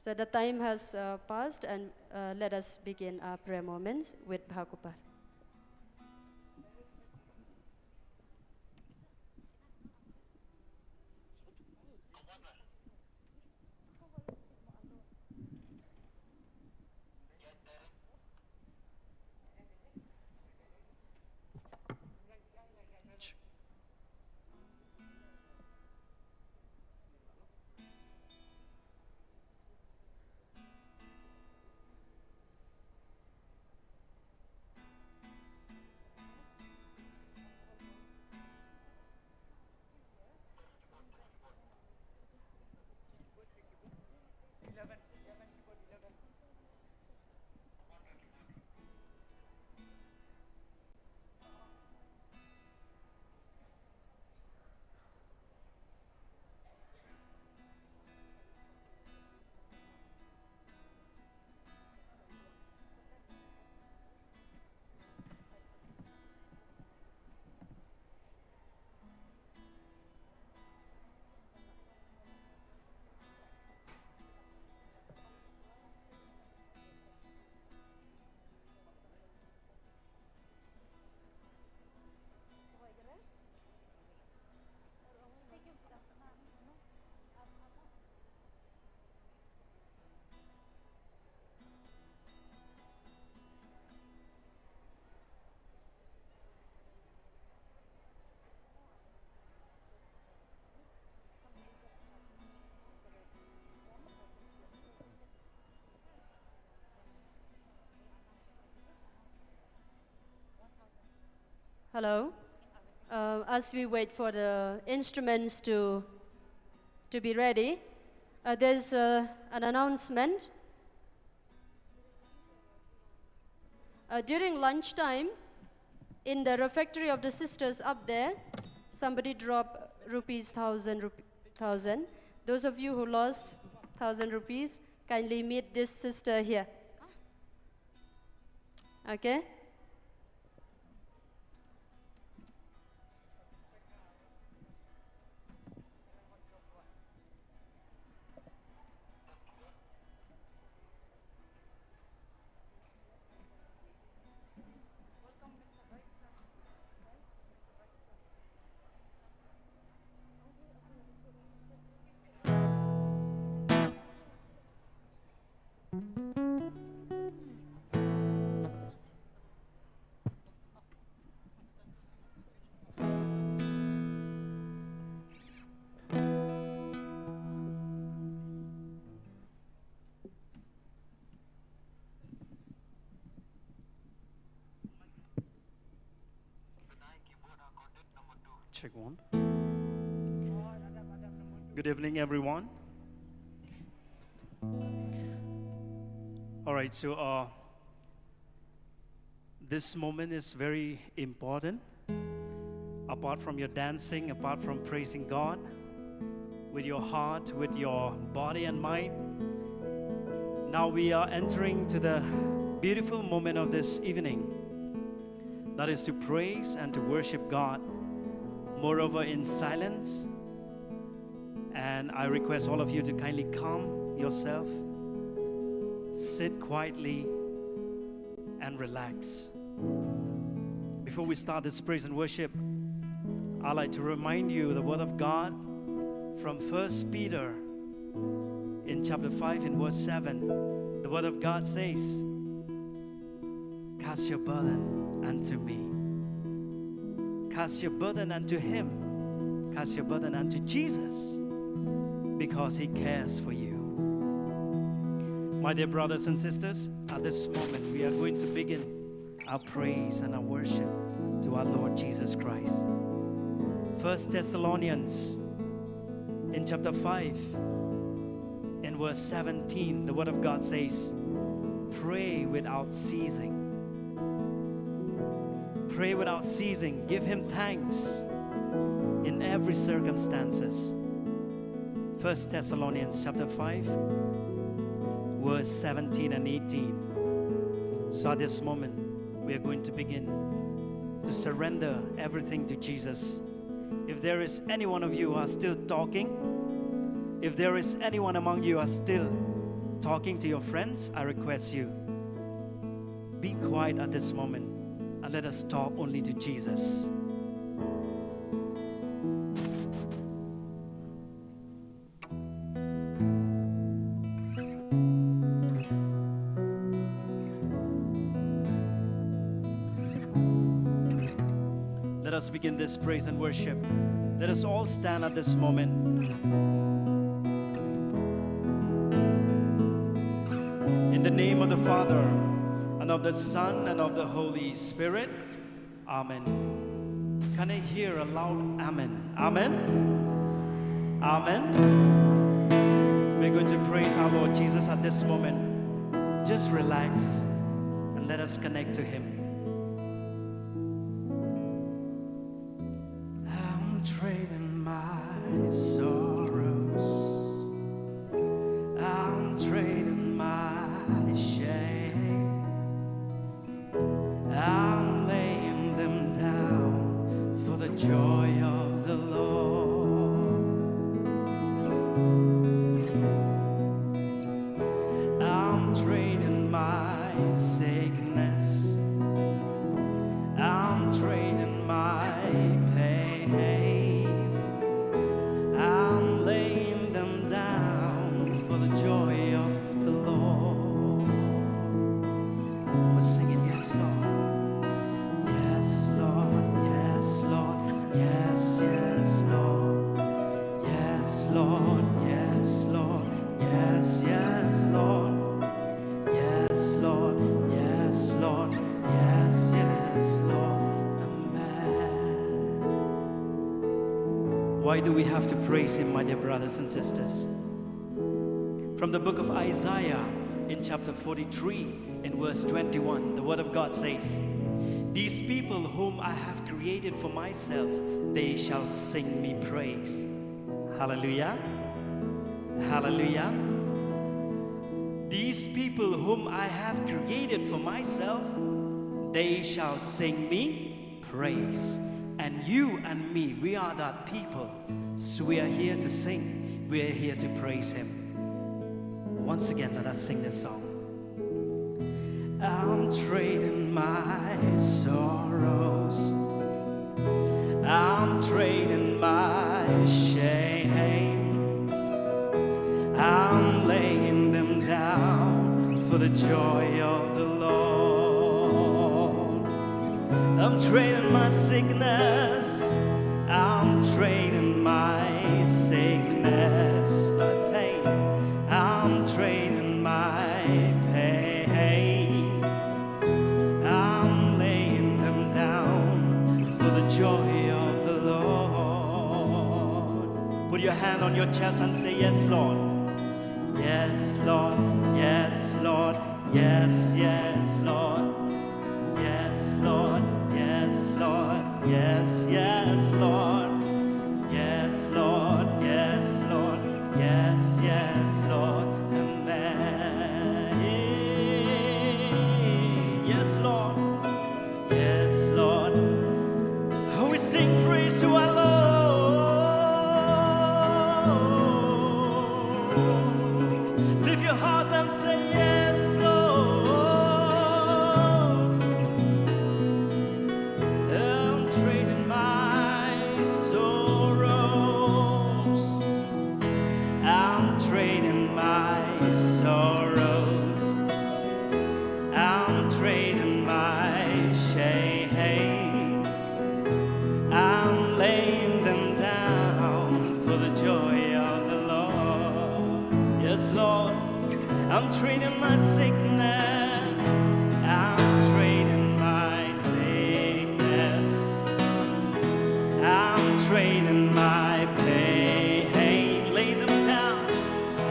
So the time has passed, and let us begin our prayer moments with Bhakupar. Hello. As we wait for the instruments to be ready, there's an announcement. During lunchtime, in the refectory of the sisters up there, somebody dropped rupees 1,000. Those of you who lost 1,000 rupees, kindly meet this sister here. Okay? Check one. Good evening, everyone. All right, so this moment is very important. Apart from your dancing, apart from praising God, with your heart, with your body and mind, now we are entering to the beautiful moment of this evening. That is to praise and to worship God. Moreover, in silence. And I request all of you to kindly calm yourself, sit quietly, and relax. Before we start this praise and worship, I'd like to remind you the word of God from 1 Peter in chapter 5 in verse 7. The word of God says, "Cast your burden unto me. Cast your burden unto Him. Cast your burden unto Jesus, because He cares for you." My dear brothers and sisters, at this moment we are going to begin our praise and our worship to our Lord Jesus Christ. 1 Thessalonians in chapter 5, in verse 17, the Word of God says, pray without ceasing. Pray without ceasing. Give Him thanks in every circumstances. 1 Thessalonians chapter 5, verse 17 and 18. So at this moment, we are going to begin to surrender everything to Jesus. If there is any one of you who are still talking, if there is anyone among you who are still talking to your friends, I request you, be quiet at this moment and let us talk only to Jesus. Let us begin this praise and worship. Let us all stand at this moment. In the name of the Father, and of the Son, and of the Holy Spirit. Amen. Can I hear a loud amen? Amen. Amen. We're going to praise our Lord Jesus at this moment. Just relax and let us connect to Him. I'm trading my sorrows. I'm trading my shame. I'm laying them down for the joy of the Lord. I'm trading my sickness. I'm trading my pain. I'm laying them down for the joy of the Lord. We're singing, yes, Lord. Yes, Lord. Yes, Lord. Yes, yes, Lord. Yes, Lord. Yes, Lord. Yes, yes, Lord. Yes, Lord. Yes, Lord. Yes, yes, Lord. Amen. Why do we have to praise Him, my dear brothers and sisters? From the book of Isaiah in chapter 43 in verse 21, the Word of God says, these people whom I have created for myself, they shall sing me praise. Hallelujah. Hallelujah. These people whom I have created for myself, they shall sing me praise. And you and me, we are that people. So we are here to sing. We are here to praise Him. Once again, let us sing this song. I'm trading my sorrows. I'm trading my shame. I'm laying them down for the joy of the Lord. I'm trading my sickness. I'm trading my sickness, my pain. I'm trading my pain. I'm laying them down for the joy of the Lord. Put your hand on your chest and say, yes, Lord. Yes, Lord. Yes, Lord. Yes, yes, Lord. Yes, Lord. Yes, Lord. Yes, yes, Lord. Yes, Lord. Yes, Lord. Yes, yes, Lord. Amen. Yes, Lord. Yes, Lord. We sing praise to our Lord. Lift your hearts and say, yes, Lord. I'm trading my sorrows. I'm trading my sorrows. I'm trading my shame. I'm laying them down for the joy of the Lord. Yes, Lord. I'm trading my sickness. I'm trading my sickness. I'm trading my pain. Lay them down.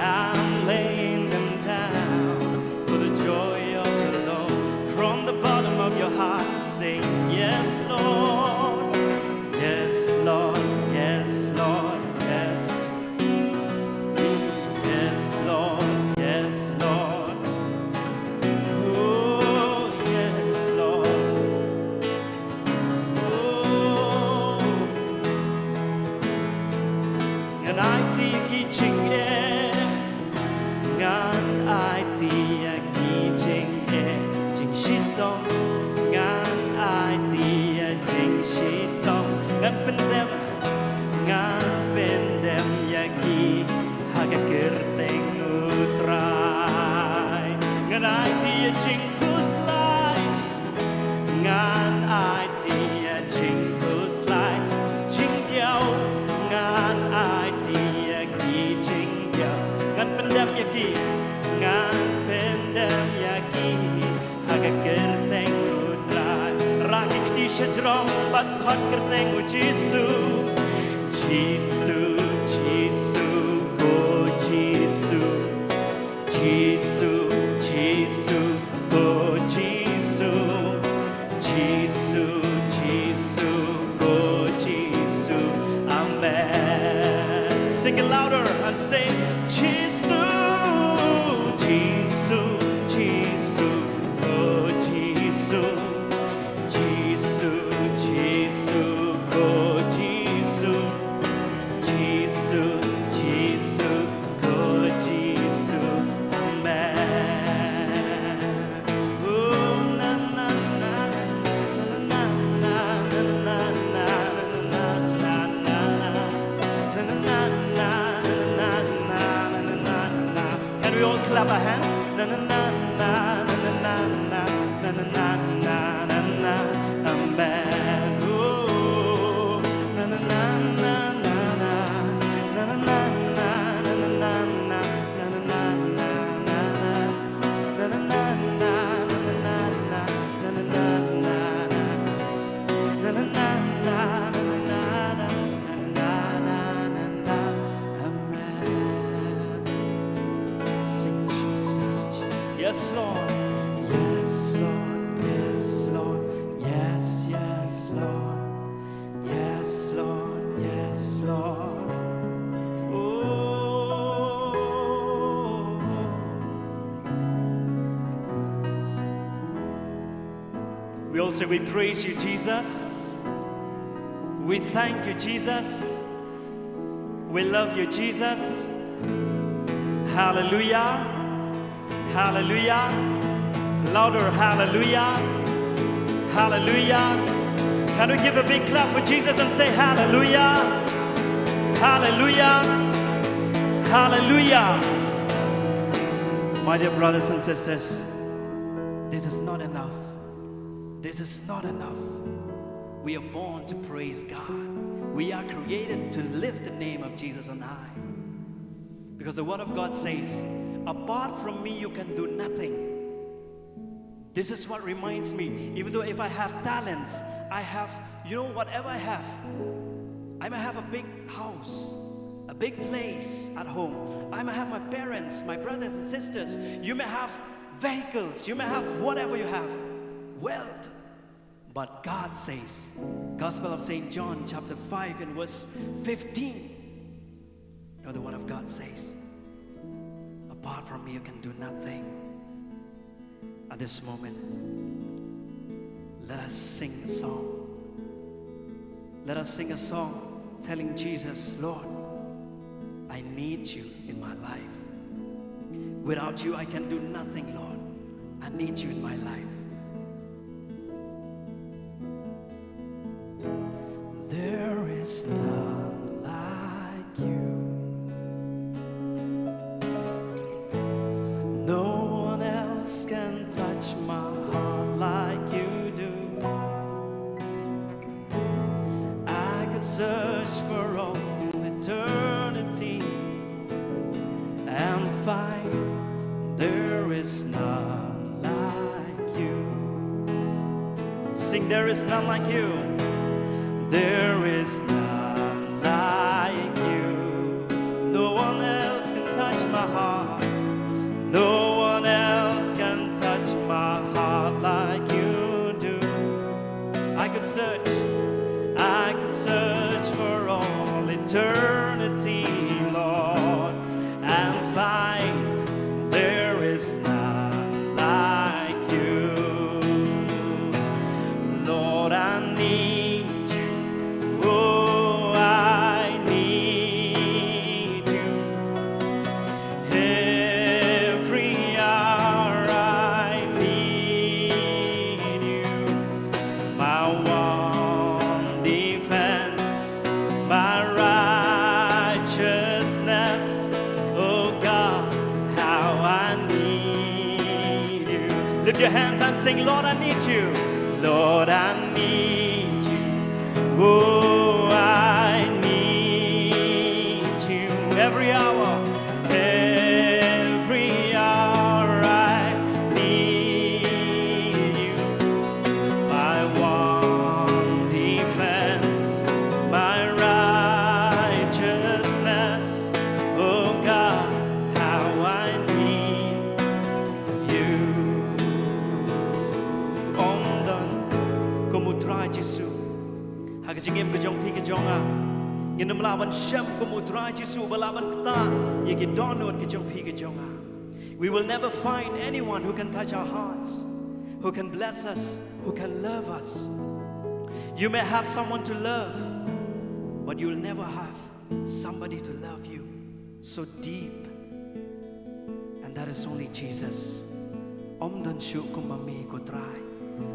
I'm laying them down for the joy of the Lord. From the bottom of your heart, say yes, Lord. Yes, Lord. Yes, Lord. Yes. Yes, Lord. Yes, Lord. Oh, yes, Lord. Oh. And I take it ngan ai tia ki jing e jing shi tong ngan ai tia jing shi tong ngan pen dem ya ki haga kerteng utrai ngan ai tia jing kus lai ngan ai tia jing kus lai jing diao ngan ai tia ki jing diao ngan pen dem ya ki ngan pendem yaki haga kerteng utrai rakik ti shajrom bat khot kerteng u Jisu Jisu Jisu oh Jisu Jisu Jisu oh Jisu Jisu Jisu oh Jisu amen sing it louder and say Jisu Jesus, Jesus, oh Jesus, Jesus, Jesus, oh Jesus, Jesus, Jesus, oh Jesus, amen. Oh na na na na na na na na na na na. Can we all clap our hands? Na na na na na na na na na na na na amen. Oh na na na na na na na na na na na na na na Yes, Lord. Yes, Lord. Yes, Lord. Yes, yes, Lord. Yes, Lord. Yes, Lord. Oh. We all say, we praise you, Jesus. We thank you, Jesus. We love you, Jesus. Hallelujah. Hallelujah. Louder, hallelujah. Hallelujah. Can we give a big clap for Jesus and say hallelujah? Hallelujah. Hallelujah. My dear brothers and sisters, this is not enough. This is not enough. We are born to praise God. We are created to lift the name of Jesus on high. Because the Word of God says, apart from me, you can do nothing. This is what reminds me, even though if I have talents, I have, whatever I have. I may have a big house, a big place at home. I may have my parents, my brothers and sisters. You may have vehicles, you may have whatever you have, wealth. But God says, Gospel of St. John chapter 5 and verse 15, the Word of God says, apart from me, you can do nothing. At this moment, let us sing a song. Let us sing a song telling Jesus, Lord, I need you in my life. Without you, I can do nothing, Lord. I need you in my life. There is none like you. No one else can touch my heart like you do. I could search for all eternity and find there is none like you. Sing, there is none like you. There is none like you. No one else can touch my heart. No one else can touch my heart like you do. I could search for all eternity, Lord, and find there is none like you. Lord, I need you. Oh, I need you. Every hour I need you. My one defense, my righteousness. Oh God, how I need you. Lift your hands and sing, Lord, I need you. Lord, I need you. Oh, I need you. Every hour I need you. My one defense, my righteousness. Oh God, how I need you. Ông đơn có một trai Giêsu, hãy cái em cái trong phi cái trong à, nhìn nằm la ban shem có một trai Giêsu bala ban kta, ye cái đón nốt cái trong phi cái trong à. We will never find anyone who can touch our hearts, who can bless us, who can love us. You may have someone to love, but you'll never have somebody to love you so deep, and that is only Jesus. Om dan shu kumami ko try.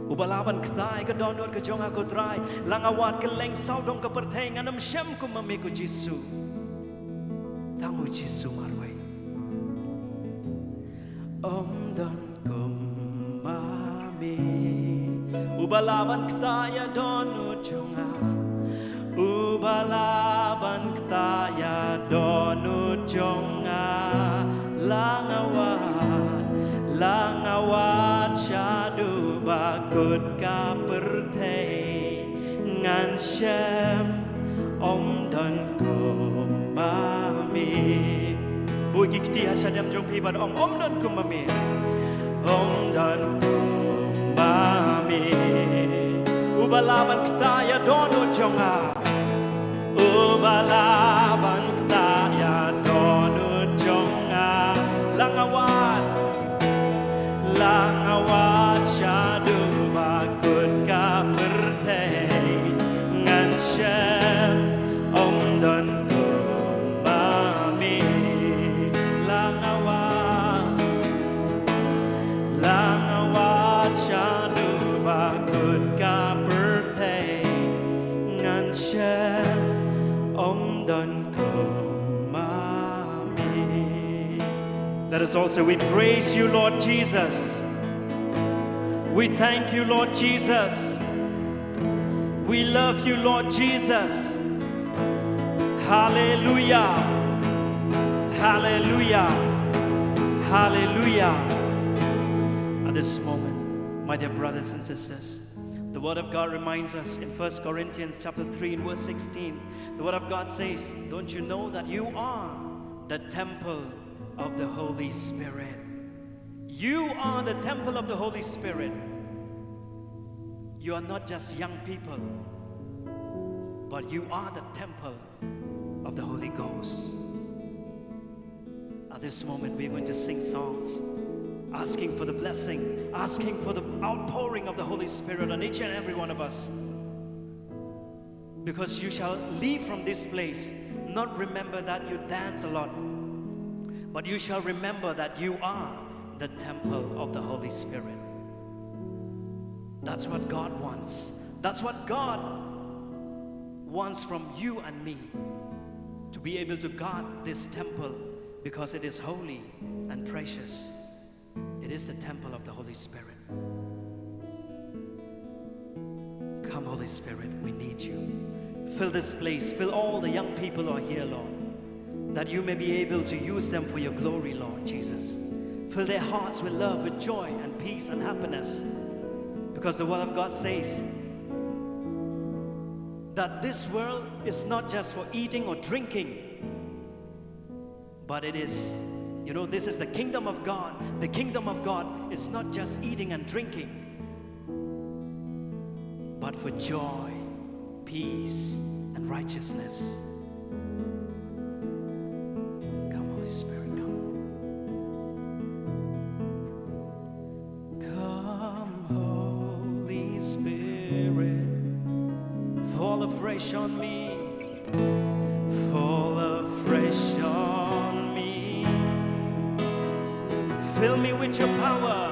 Ubalaban ktai ka donor ka jonga ko try. Langawat ka leng sao dong ka pertay nganam shem kumami ko Jesu. Tangu Jesu marway. Om dan kumami. Ubalaban ktai donu jonga. Ubalaban ktai donu jonga. Langawat syadu bakut ka pertay ngan syem om dan kumami. Bui kikti hasadam jong pi bad om dan kumami. Om dan kumami. Ubalaban ktaya dono jonga. Ubalaban ktaya dono jonga. Langawat syadu bakut ka pertay ngan syem om dan kumami. Langawat syadu bakut ka pertay ngan syem om dan kumami. Let us also, we praise you, Lord Jesus. We thank you, Lord Jesus. We love you, Lord Jesus. Hallelujah. Hallelujah. Hallelujah. At this moment, my dear brothers and sisters, the Word of God reminds us in 1 Corinthians chapter 3 and verse 16. The Word of God says, don't you know that you are the temple of the Holy Spirit? You are the temple of the Holy Spirit. You are not just young people, but you are the temple of the Holy Ghost. At this moment, we're going to sing songs, asking for the blessing, asking for the outpouring of the Holy Spirit on each and every one of us. Because you shall leave from this place, not remember that you dance a lot, but you shall remember that you are the temple of the Holy Spirit. That's what God wants. That's what God wants from you and me, to be able to guard this temple, because it is holy and precious. It is the temple of the Holy Spirit. Come, Holy Spirit, we need you. Fill this place, fill all the young people who are here, Lord, that you may be able to use them for your glory, Lord Jesus. Fill their hearts with love, with joy and peace and happiness. Because the Word of God says that this world is not just for eating or drinking, but it is, this is the kingdom of God. The kingdom of God is not just eating and drinking, but for joy, peace, and righteousness. Come, Holy Spirit, come. Come, Holy Spirit, fall afresh on me, fall afresh on me. Fill me with your power,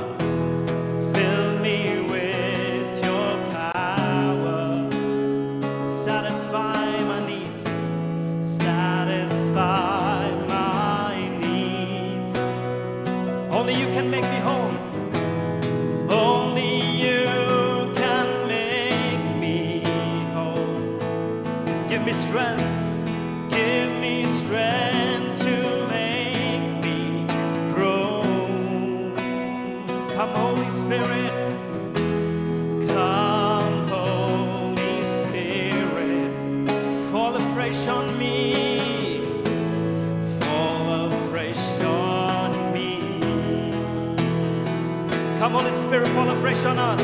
fill me with your power. Satisfy my needs, satisfy my needs. Only you can make me whole. Only you can make me whole. Give me strength, give me strength to make me grow. Come, Holy Spirit. Come, Holy Spirit. Fall afresh on me. Fall afresh on me. Come, Holy Spirit, fall afresh on us.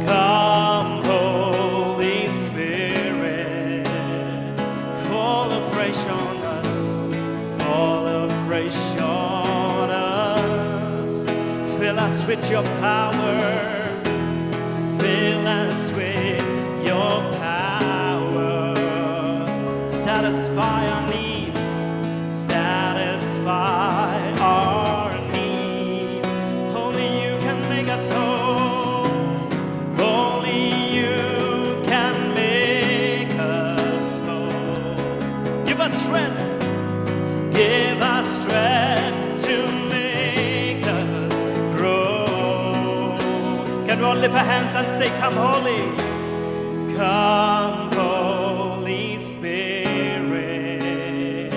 Come, Holy Spirit. Fall afresh on us. Fall afresh on us. Fill us with your power. Fill us with your power. Satisfy our needs. Satisfy our needs. Only you can make us whole. Only you can make us whole. Give us strength. Give us strength to make us grow. Can we all lift our hands and say, come, Holy. Come, Holy Spirit.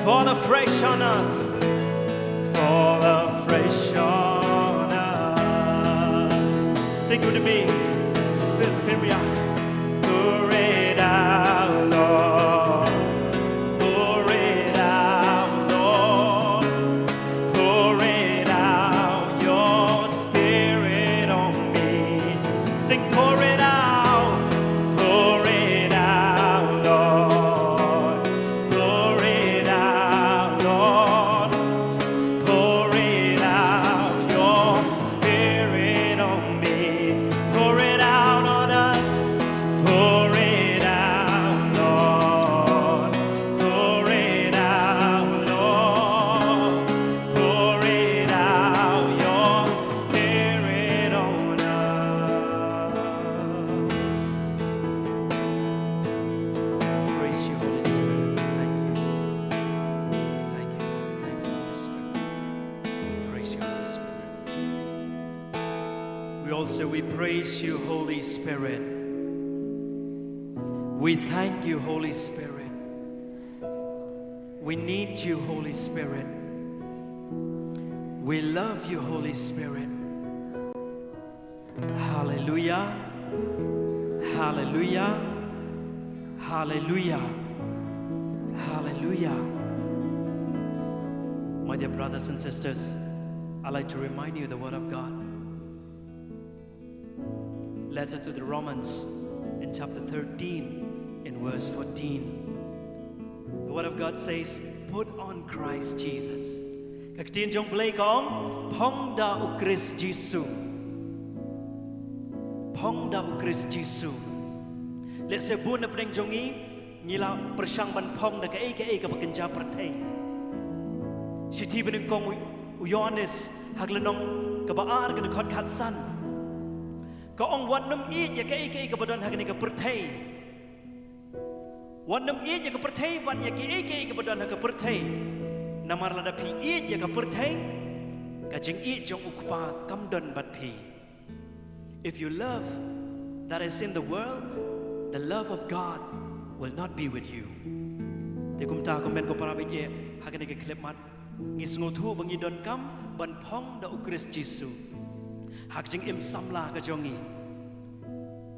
Fall afresh on us. Fall afresh on us. Sing with me. Fill me up. Pour it out, Lord. Pour it out, Lord. Pour it out, your Spirit on me. Sing, pour it out. Pour it out, Lord. Pour it out, Lord. Pour it out, your Spirit on me. Pour it out on us. Pour it out, Lord. Pour it out, Lord. Pour it out, your Spirit on us. Praise you, Holy Spirit. Thank you. Thank you. Thank you, Holy Spirit. Praise you, Holy Spirit. We also, we praise you, Holy Spirit. We thank you, Holy Spirit. We need you, Holy Spirit. We love you, Holy Spirit. Hallelujah. Hallelujah. Hallelujah. Hallelujah. My dear brothers and sisters, I'd like to remind you the Word of God. Letter to the Romans in chapter 13 in verse 14. The Word of God says, put on Christ Jesus. Các tiên trong play con phong da u Christ Jesus. Phong da u Christ Jesus. Let se buôn na preng jongi ngila persang ban phong da ka ka bakenja perthei. Sithi ben kong u Yohanes haglenong ka baar ka khot khat san. Ka ong wat nam i ya ka badon hagni ka perthei. Wat nam i ya ka perthei wat ya ka badon hag ka perthei. Namar lada pi i ya ka perthei. Ka jing i jong ukpa kam don bat pi. If you love that is in the world, the love of God will not be with you. Te kum ta komen ko para be ye hagani ke klep mat ngis ngotu bangi don kam ban phong da ukris Jesu hak jing im samla ka jongi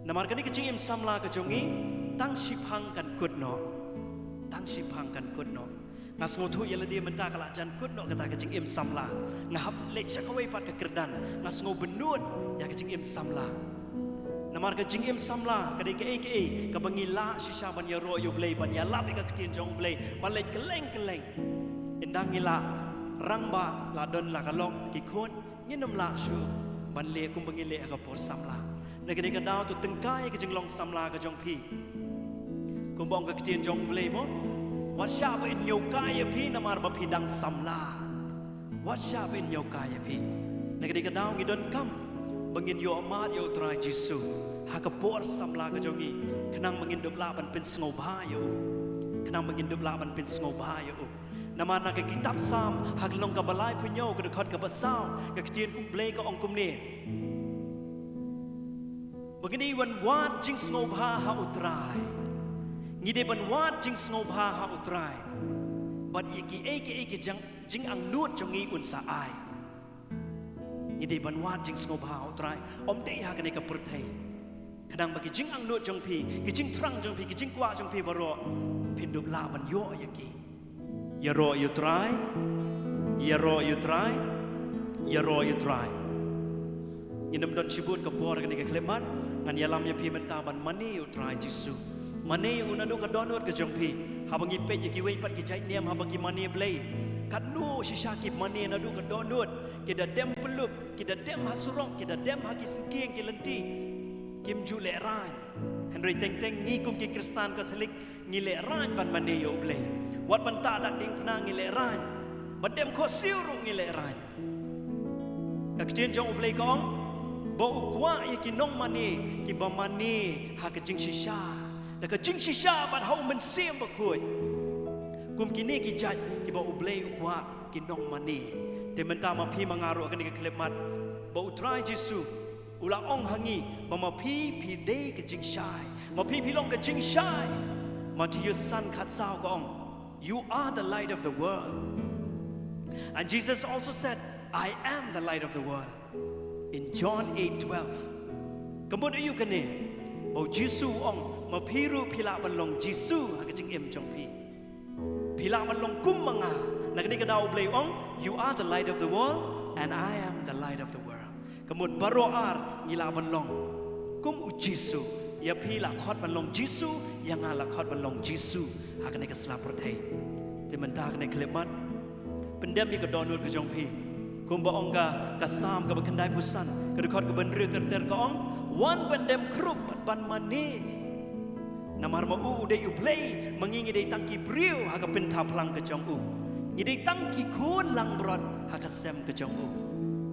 namar kani ka jing im samla ka jongi tang shipang kan kutno tang shipang kan kutno ngas ngotu yala dia menta kala jan kutno kata ka jing im samla ngahap lek syakawai pat ka kerdan ngas ngo benut ya ka jing im samla namar ka jing im samla ka de ka ka bangila shisha ban ya ro yo blay ban ya lap ka ktien jong blay ban lek keleng indang ngila rangba la don la kalok ki khon nginom la shu ban le kum bangile ka por samla nagade ka daw to tengkai ka jing long samla ka jong phi kum bong ka ktien jong blay mo wat sha ba in yo kaya phi namar ba phi dang samla wat sha ba in yo kaya phi nagade ka daw ngi don kam bangin yo amat yo try Jesu ha ka por samla ka jongi kenang mangin dop la ban pin sngo ba yo kenang mangin dop la ban pin sngo ba yo nama nak kitab sam hak long ka balai punyo ka dekat ka basau ka ktien kum blay ka ong kum ni begini wan wat jing sngo ba ha utrai ngide ban wat jing sngo ba ha utrai bat iki jing ang nut jongi un sa ai ngide ban wat jing sngo ba utrai om dei ha ka ne ka perthai kadang bagi jing ang nut jong pi ki jing trang jong pi ki jing kwa jong pi baro pindup la ban yo yaki ya ro you try ya ro you try ya ro you try inam don shibut ka por ka ne ka kleman ngan yalam ya pi menta ban mani you try Jesu mani unadu ka donut ka jong pi habangi pe yaki wei pat ki jai niam habangi mani blay kanu shisha ki mani nadu ka donut kita dem pelup kita dem hasurok kita dem haki sengking ki lenti kim ju le ran Henry teng ngi kum ki Kristan Katolik ngi le ran ban mani yo blay wat ban ta dak ding pna ngi le ran ban dem ko siru ngi le ran ka ktien jong blay kong bo ukwa ki nong mani ki ba mani ha ka jing shisha da ka jing shisha ban hau men sim ba khoi kum kini ki jaj ki ba ublay ukwa ki nong mani te menta ma phi mangaro ka ni ka klemat ba utrai Jesu ula ong hangi ba ma phi de ka jing shai ma phi long ka jing shai ma ti yu san khat sao ka ong you are the light of the world and Jesus also said I am the light of the world in John 8:12 kamut ayu ka ni ba Jesu ong ma phi ru phila ban long Jesu ha ka jing em jong phi phila ban long kum manga na ka ni ka daw blay ong you are the light of the world and I am the light of the world kamut baroar ngila ban long kum u Jesu ya phila khot ban long Jesu ya nga la khot ban long Jesu ha ka ni ka sla prothai te man ta ka ni klemat pendem ni ka donut ka jong phi kum ba ong ka sam ka bakandai pusan ka khot ka ban ru ter ka ong wan pendem krup ban mani namar ma u de u blay mangingi de tangki briu ha ka pinta plang ka jong u ngi de tangki khun lang brot ha ka sem ka jong u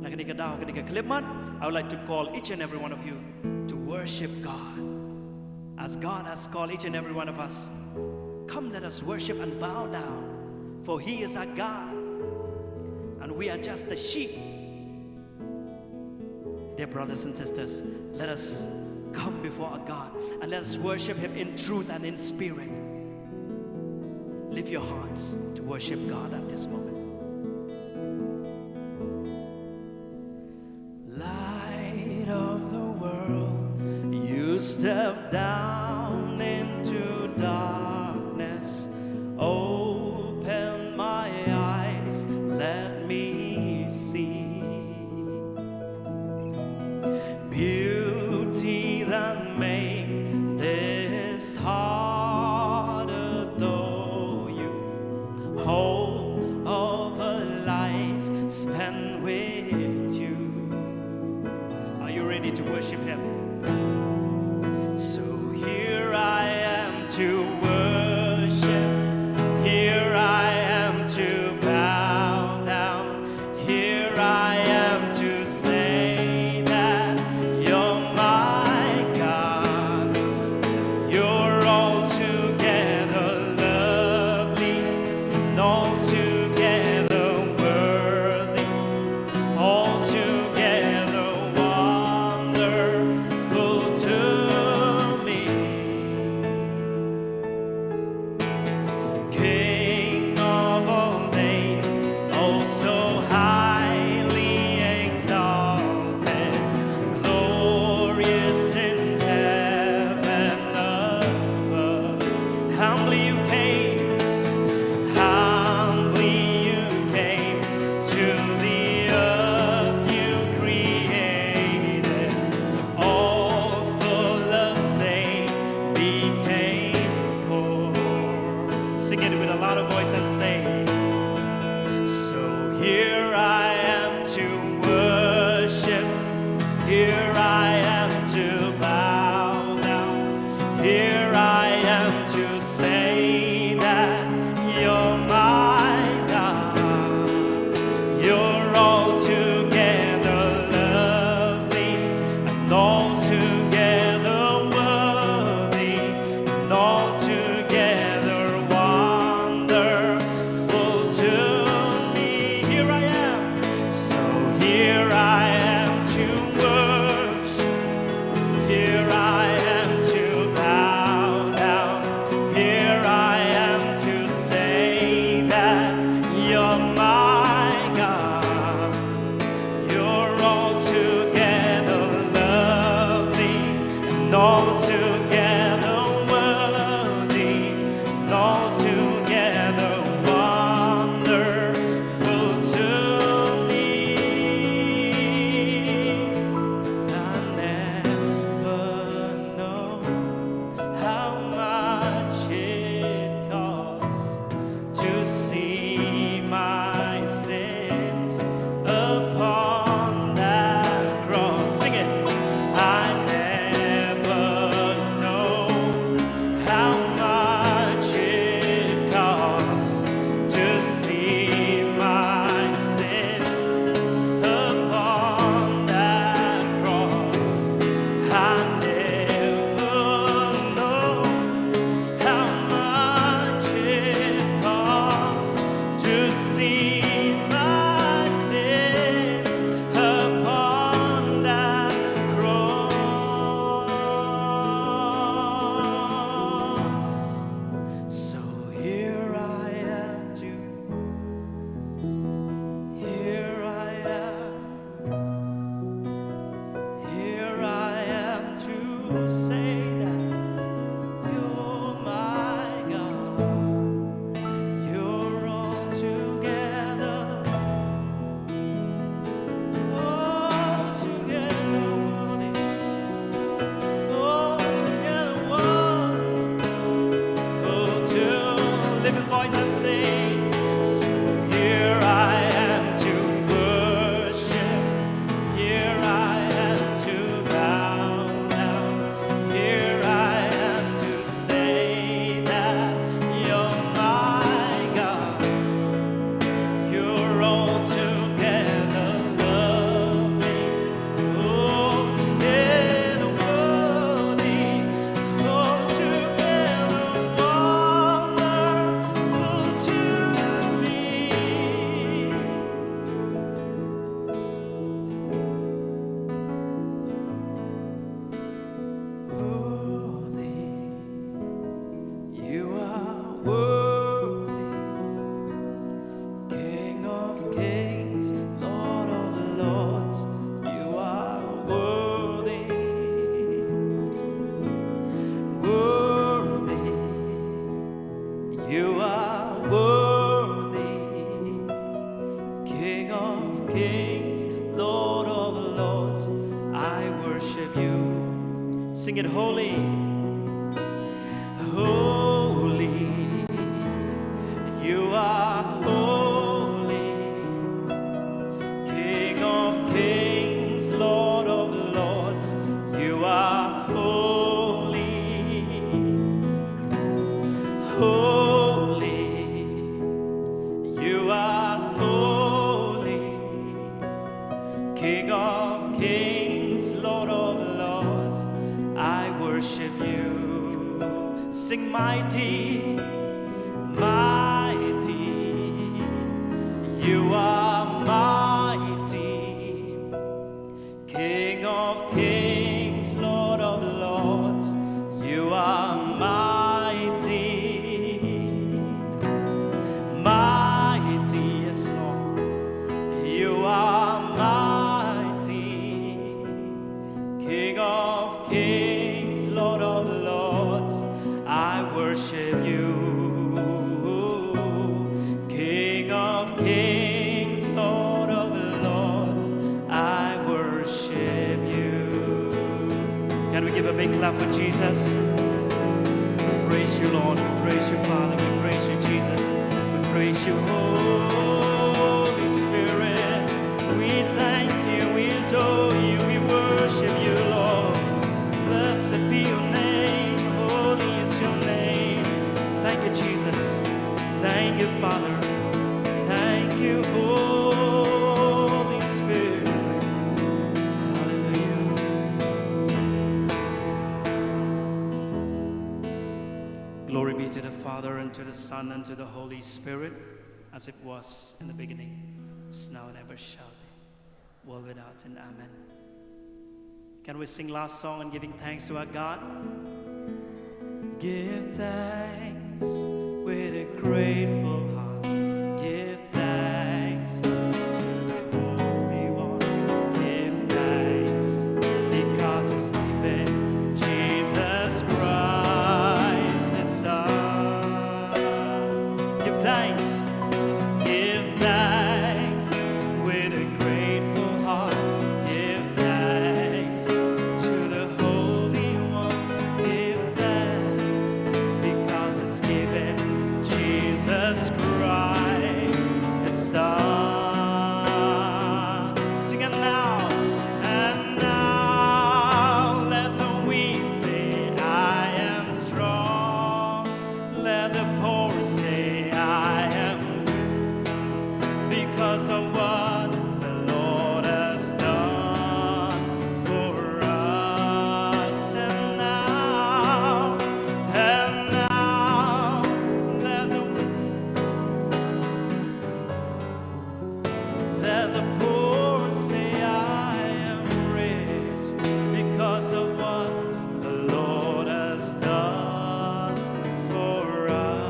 na ka ni ka daw ka ni ka klemat I would like to call each and every one of you to worship God as God has called each and every one of us. Come, let us worship and bow down, for He is our God, and we are just the sheep. Dear brothers and sisters, let us come before our God and let us worship Him in truth and in spirit. Lift your hearts to worship God at this moment. Light of the world, you step down into darkness. Open my eyes, let me see beauty that made this heart adore you. Hope of a life spent with you. Are you ready to worship Him? So here I am to worship. Here I am to bow down. Here I am to say that you're my God. You're altogether lovely and altogether worthy, altogether wonderful to Here I am to bow down. Here I am to say that you're my God. You're altogether lovely and altogether worthy and altogether wonderful to me. Here I am, so here I am to worship. Here I am to bow down. Here I am to say that you're my God. You're altogether lovely and altogether worthy and altogether wonderful to me. 'Cause I never know how much it costs to see my sins upon that cross. Sing it. I never know how much it costs to see my sins upon that cross. I never know how much it costs to see my sins upon that cross. So here I am to, here I am to say that you're my God. You're altogether worthy, altogether wonderful to lift a voice and sing. So here I am to worship. Here I am to bow down. Here I am to say that you're my God. You're altogether lovely, altogether worthy, altogether wonderful to me. Worthy, you are worthy, King of kings, Lord of lords, you are worthy, worthy, you are worthy, King of kings, Lord of lords, I worship you. Sing it, holy, holy, you are holy, King of kings, Lord of lords, you are holy, holy, you are holy, King of kings, Lord of lords, I worship you. Sing mighty, mighty, you are mighty, King of kings, Lord of lords, you are mighty, mighty, yes Lord, you are mighty, King of kings, Lord of lords, I worship you. King of kings, Lord of lords, I worship you. Can we give a big clap for Jesus? Praise you, Lord. We praise you, Father. We praise you, Jesus. We praise you, Holy Spirit. We thank you. We adore you. We worship Father, and to the Son, and to the Holy Spirit, as it was in the beginning, is now, and ever shall be, world without end. Amen. Can we sing last song on giving thanks to our God? Give thanks with a grateful heart. Give thanks to the Holy One. Give thanks because He's given Jesus Christ His Son. Give thanks. Give thanks with a grateful heart. Give thanks to the Holy One. Give thanks because He's given Jesus Christ His Son. Sing it now. And now let the weak say, I am strong. Let the poor say, I am because of what the Lord has done for us. And now, let the poor say, I am rich because of what the Lord has done for us.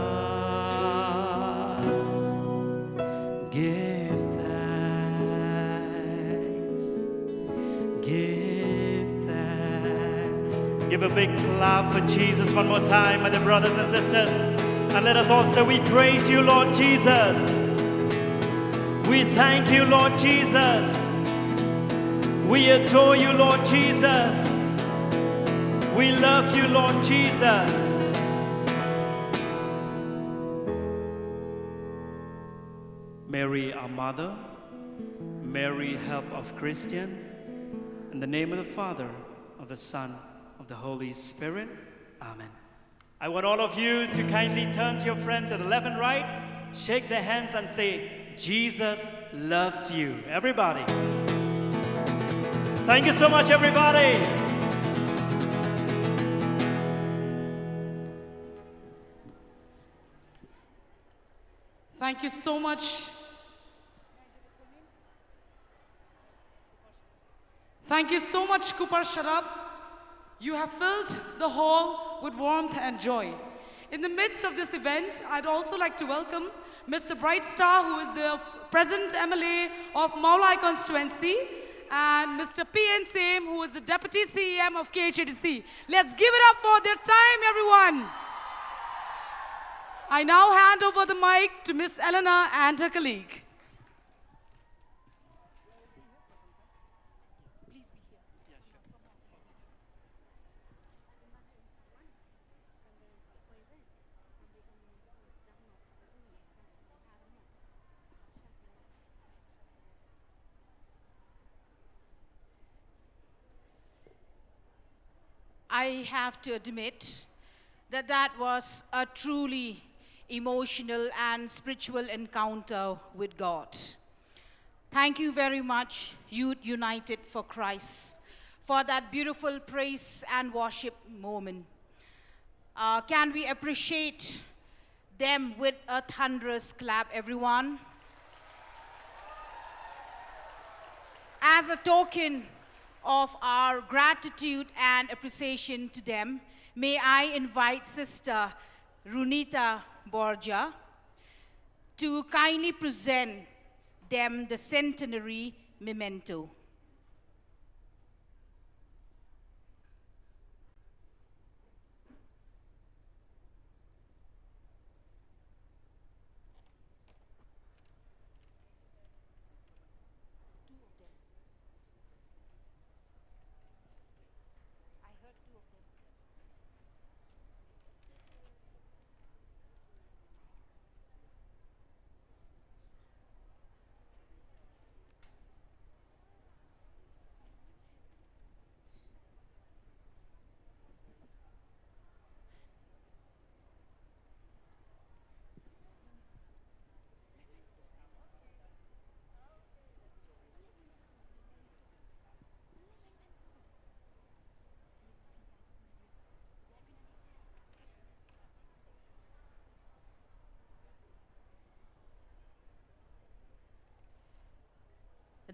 Give thanks. Give thanks. Give a big clap for Jesus one more time, my dear brothers and sisters. And let us all say, we praise you, Lord Jesus. We thank you, Lord Jesus. We adore you, Lord Jesus. We love you, Lord Jesus. Mary, our mother, Mary, help of Christian, in the name of the Father, of the Son, of the Holy Spirit. Amen. I want all of you to kindly turn to your friend to the left and right, shake their hands and say, Jesus loves you. Everybody. Thank you so much, everybody. Thank you so much. Thank you so much, Kupar Sharab. You have filled the hall with warmth and joy. In the midst of this event, I'd also like to welcome Mr. Bright Star, who is the present MLA of Maulai constituency, and Mr. P.N. Same, who is the Deputy CEM of KHADC. Let's give it up for their time, everyone. I now hand over the mic to Miss Elena and her colleague. I have to admit that that was a truly emotional and spiritual encounter with God. Thank you very much, Youth United for Christ, for that beautiful praise and worship moment. Can we appreciate them with a thunderous clap, everyone? As a token of our gratitude and appreciation to them, may I invite Sister Runita Borja to kindly present them the Centenary memento.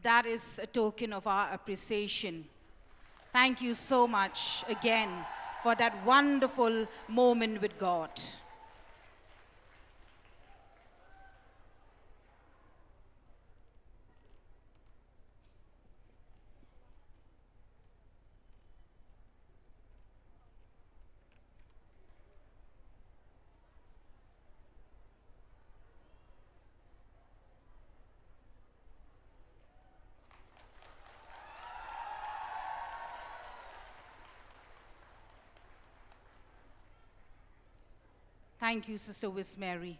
that is a token of our appreciation. Thank you so much again for that wonderful moment with God. Thank you, Sister Mary.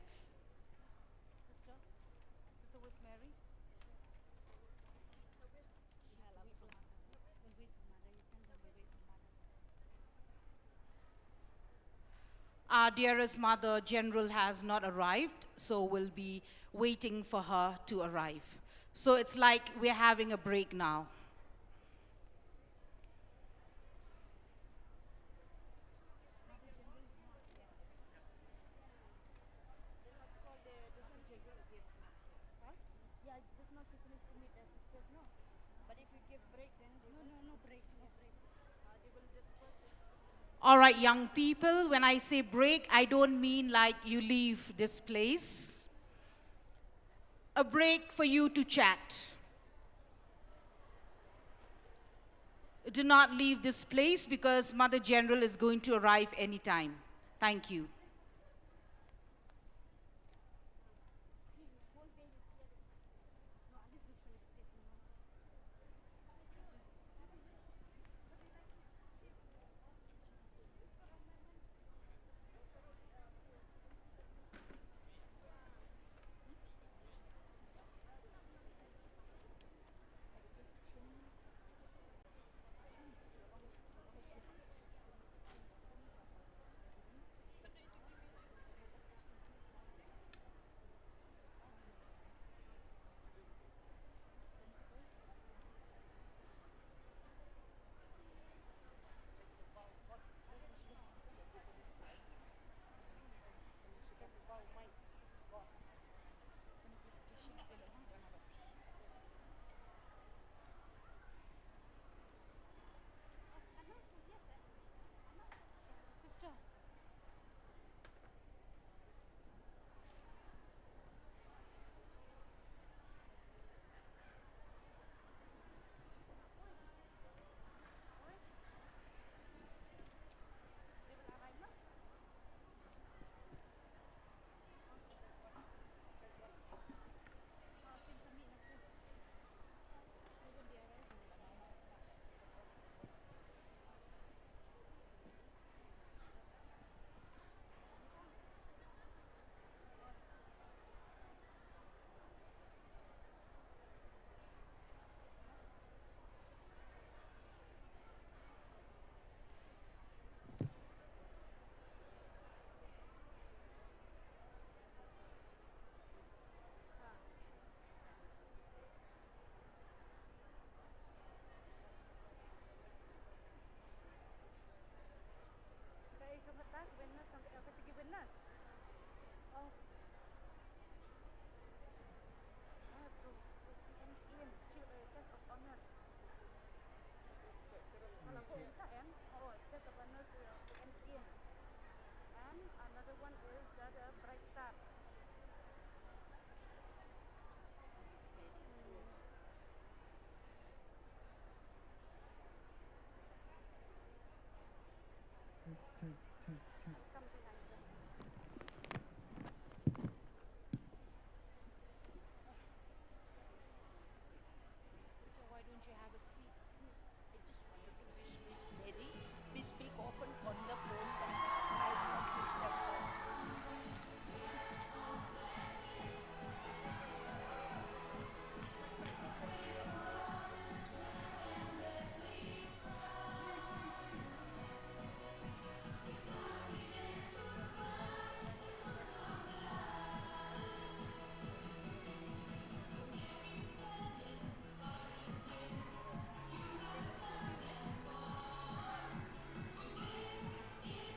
Our dearest Mother General has not arrived, so we'll be waiting for her to arrive. So it's like we're having a break now. All right, young people, when I say break, I don't mean like you leave this place. A break for you to chat. Do not leave this place because Mother General is going to arrive anytime. Thank you.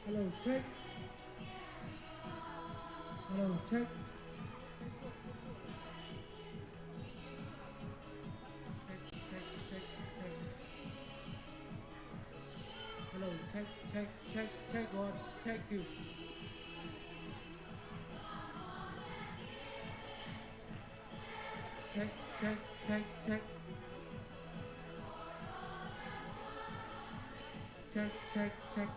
Hello, check. Hello, check. check God, check you. Check, check, check, check. Check, check, check.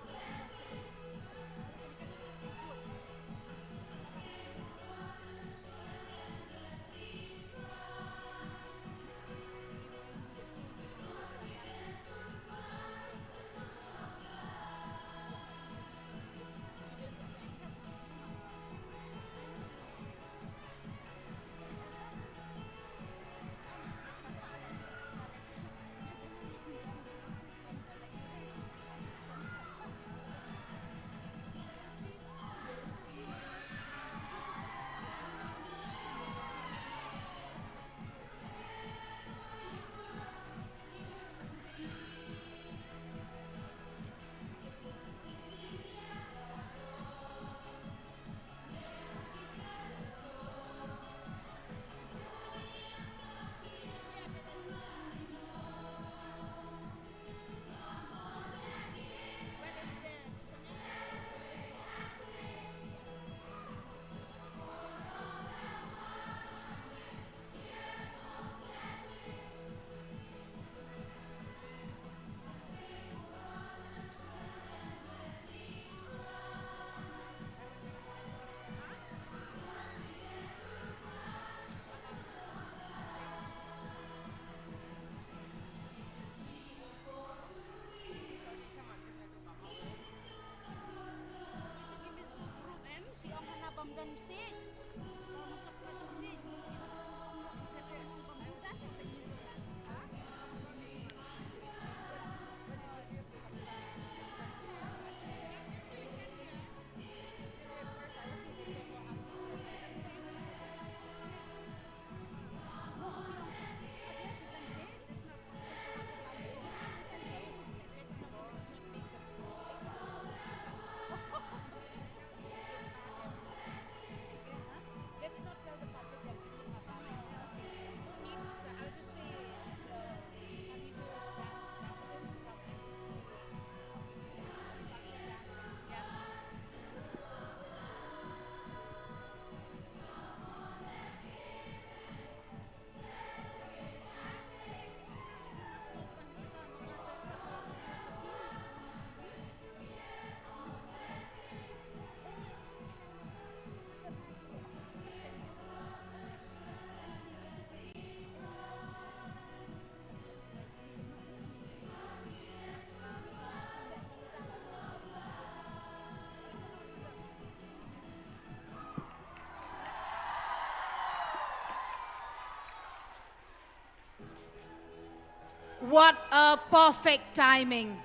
What a perfect timing.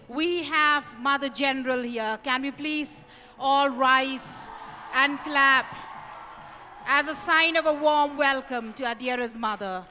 We have Mother General here. Can we please all rise and clap as a sign of a warm welcome to our dearest mother.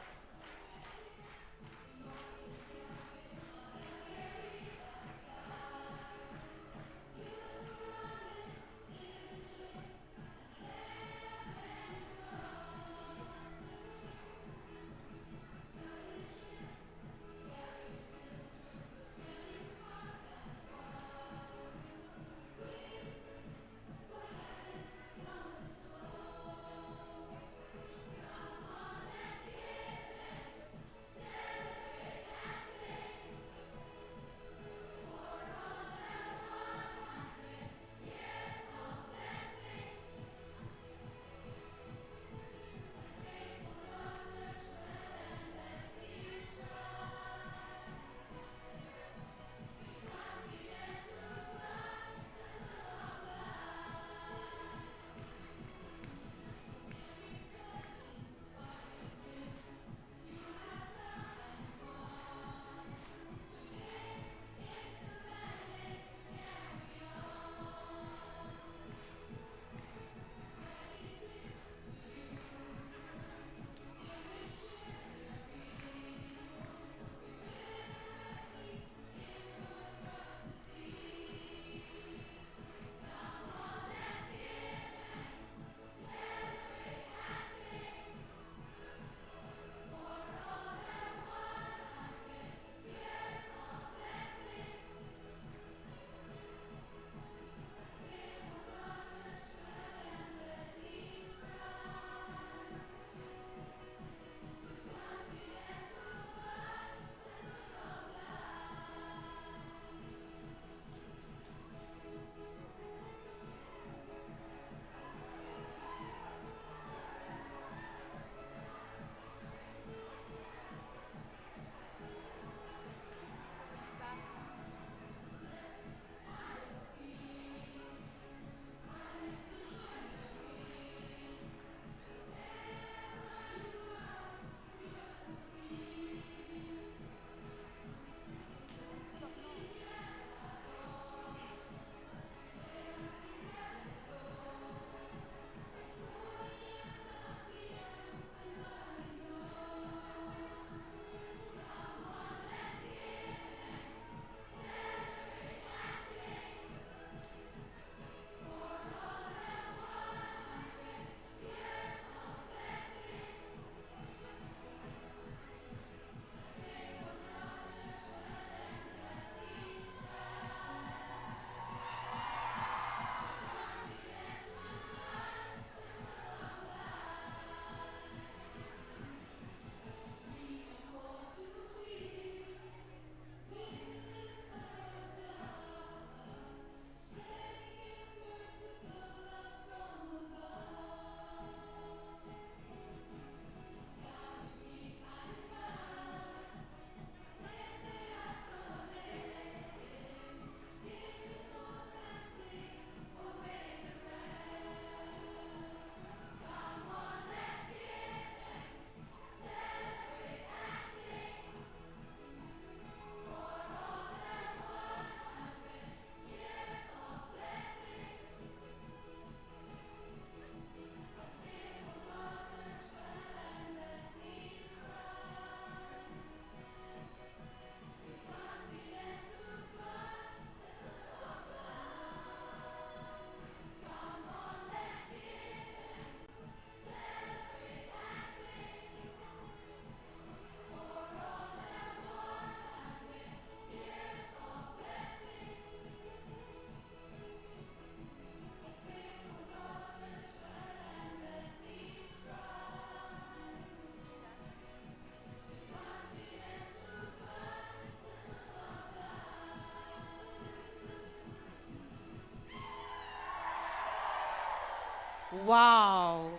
Wow.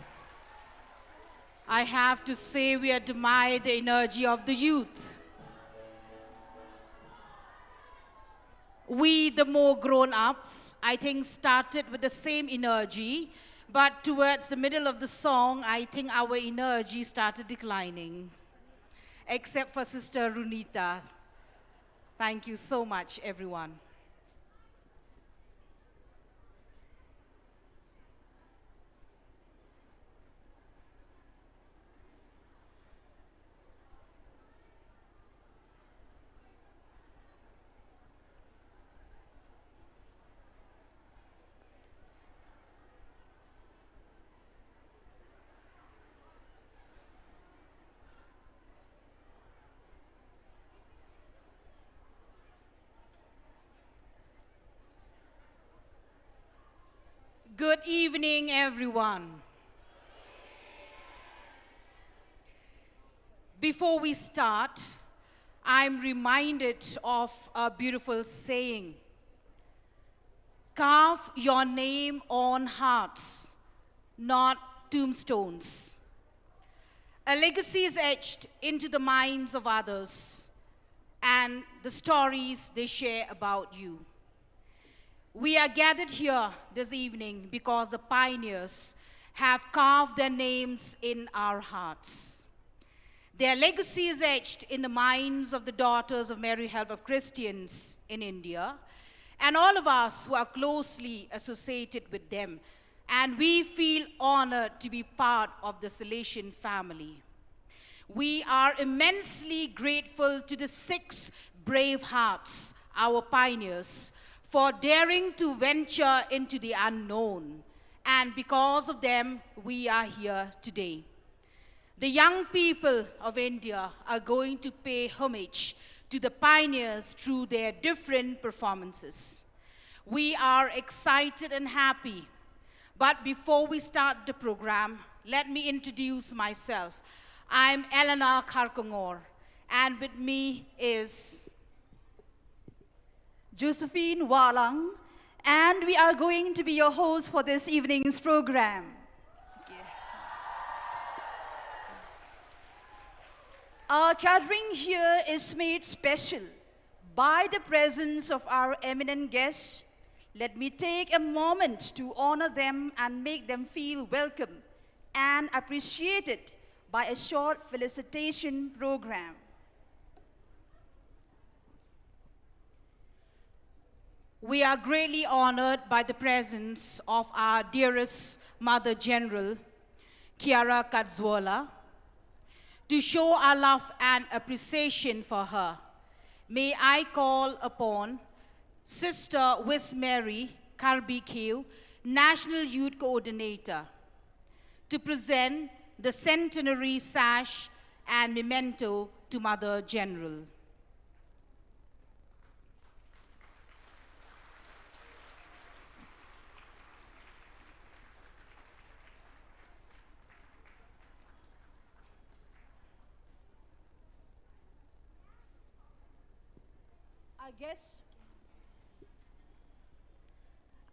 I have to say we admire the energy of the youth. We, the more grown-ups, I think started with the same energy, but towards the middle of the song, I think our energy started declining. Except for Sister Runita. Thank you so much, everyone. Good evening, everyone. Before we start, I'm reminded of a beautiful saying. Carve your name on hearts, not tombstones. A legacy is etched into the minds of others and the stories they share about you. We are gathered here this evening because the pioneers have carved their names in our hearts. Their legacy is etched in the minds of the daughters of Mary Help of Christians in India, and all of us who are closely associated with them. And we feel honored to be part of the Salesian family. We are immensely grateful to the 6 brave hearts, our pioneers, for daring to venture into the unknown. And because of them, we are here today. The young people of India are going to pay homage to the pioneers through their different performances. We are excited and happy. But before we start the program, let me introduce myself. I'm Eleanor Karkongor, and with me is Josephine Walang, and we are going to be your host for this evening's program. Our gathering here is made special by the presence of our eminent guests. Let me take a moment to honor them and make them feel welcome and appreciated by a short felicitation program. We are greatly honored by the presence of our dearest Mother General, Kiara Kadzwola. To show our love and appreciation for her, may I call upon Sister Mary Karbi, National Youth Coordinator, to present the Centenary sash and memento to Mother General.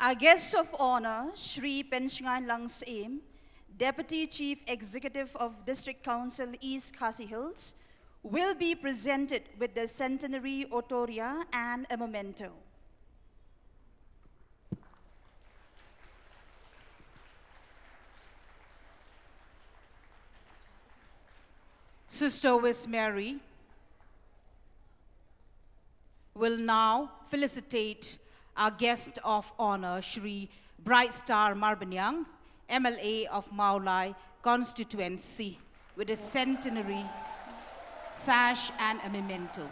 Our guest of honor, Shri Penshngan Langseem, Deputy Chief Executive of District Council East Khasi Hills, will be presented with the Centenary Autoria and a memento. Sister Mary will now felicitate our guest of honor, Shri Bright Star Marbanyang, MLA of Maulai constituency, with a centenary sash and a memento.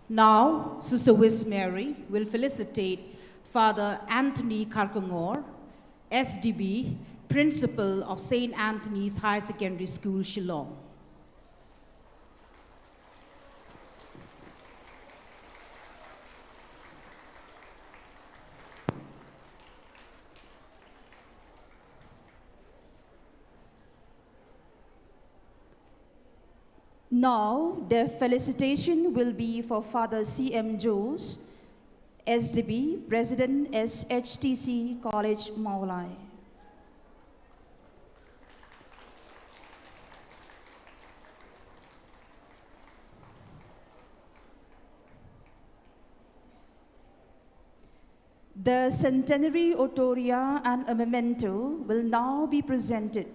Now, Sister Mary will felicitate Father Anthony Karkongor, SDB, Principal of St. Anthony's High Secondary School, Shillong. Now, the felicitation will be for Father C.M. Jose, SDB, President SHTC College, MEGHALAYA. The Centenary Otoria and a memento will now be presented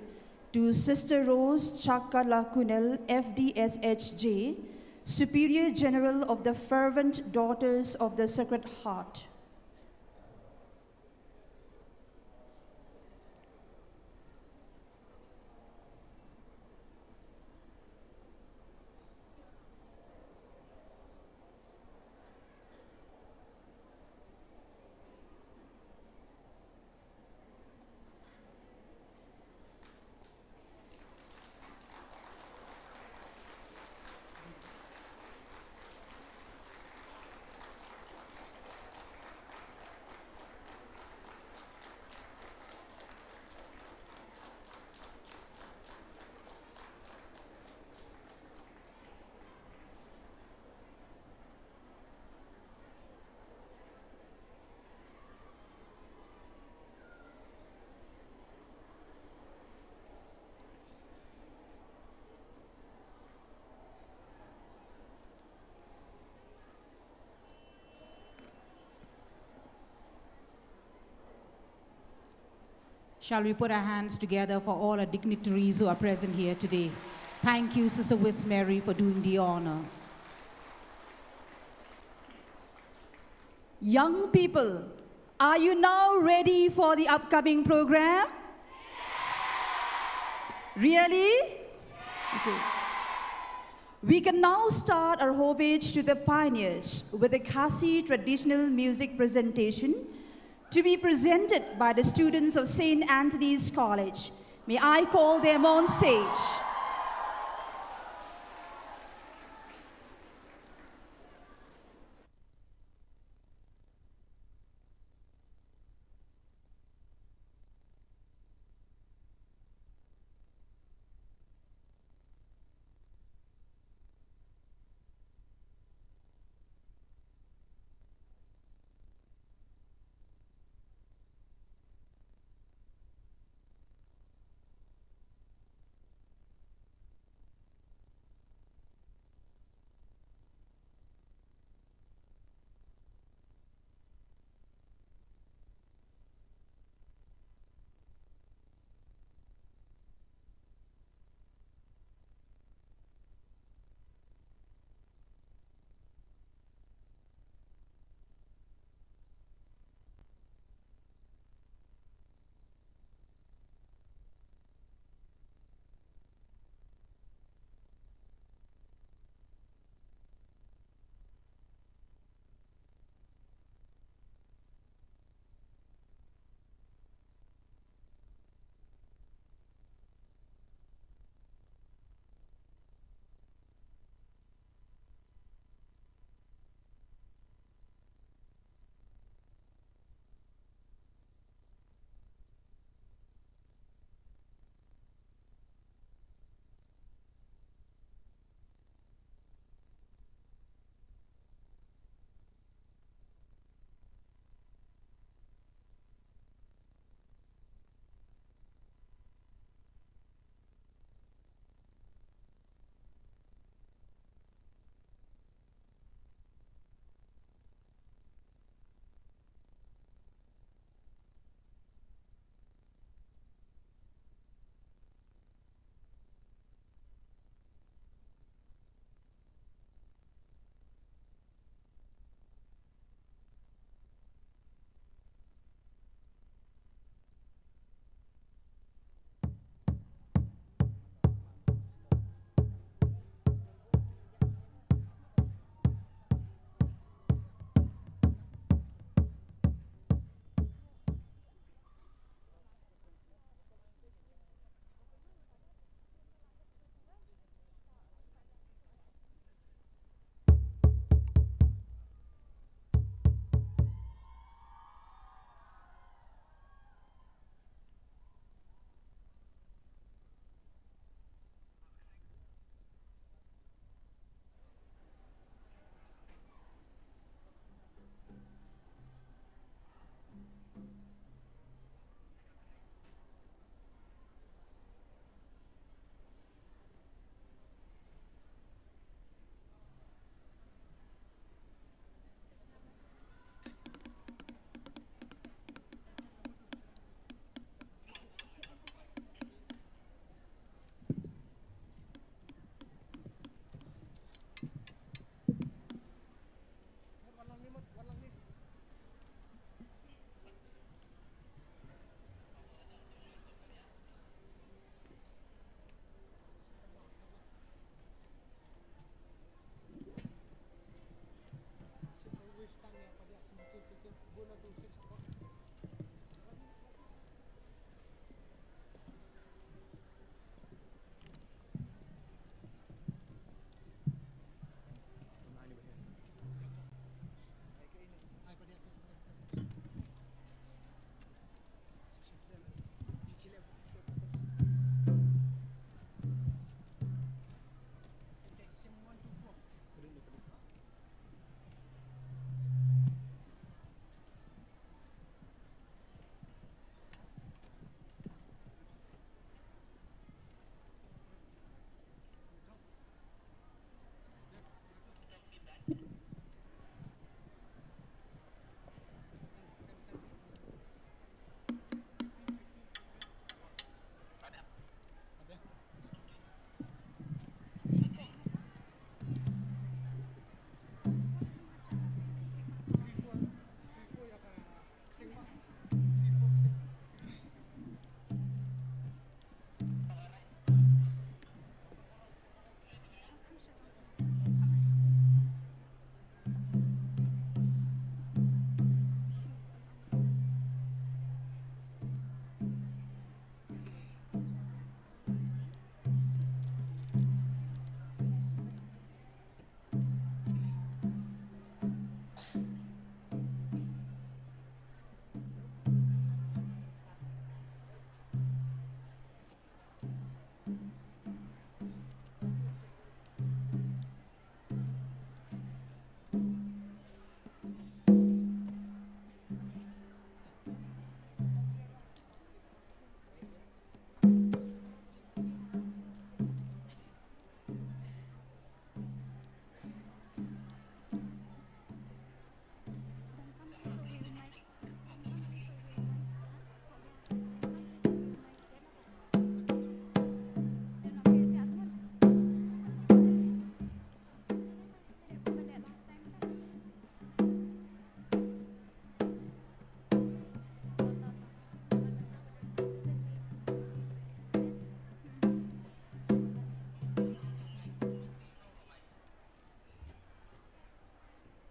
to Sister Rose Chakalakunel, FDSHJ, Superior General of the Fervent Daughters of the Sacred Heart. Shall we put our hands together for all our dignitaries who are present here today? Thank you, Sister Mary, for doing the honor. Young people, are you now ready for the upcoming program? Really? Okay. We can now start our homage to the pioneers with a Khasi traditional music presentation to be presented by the students of St. Anthony's College. May I call them on stage?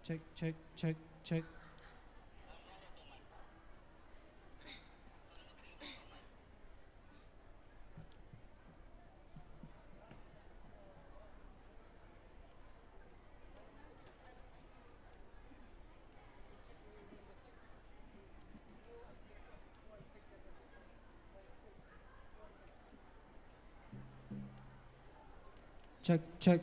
Check, check, check, check. Check, check.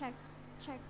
check, check.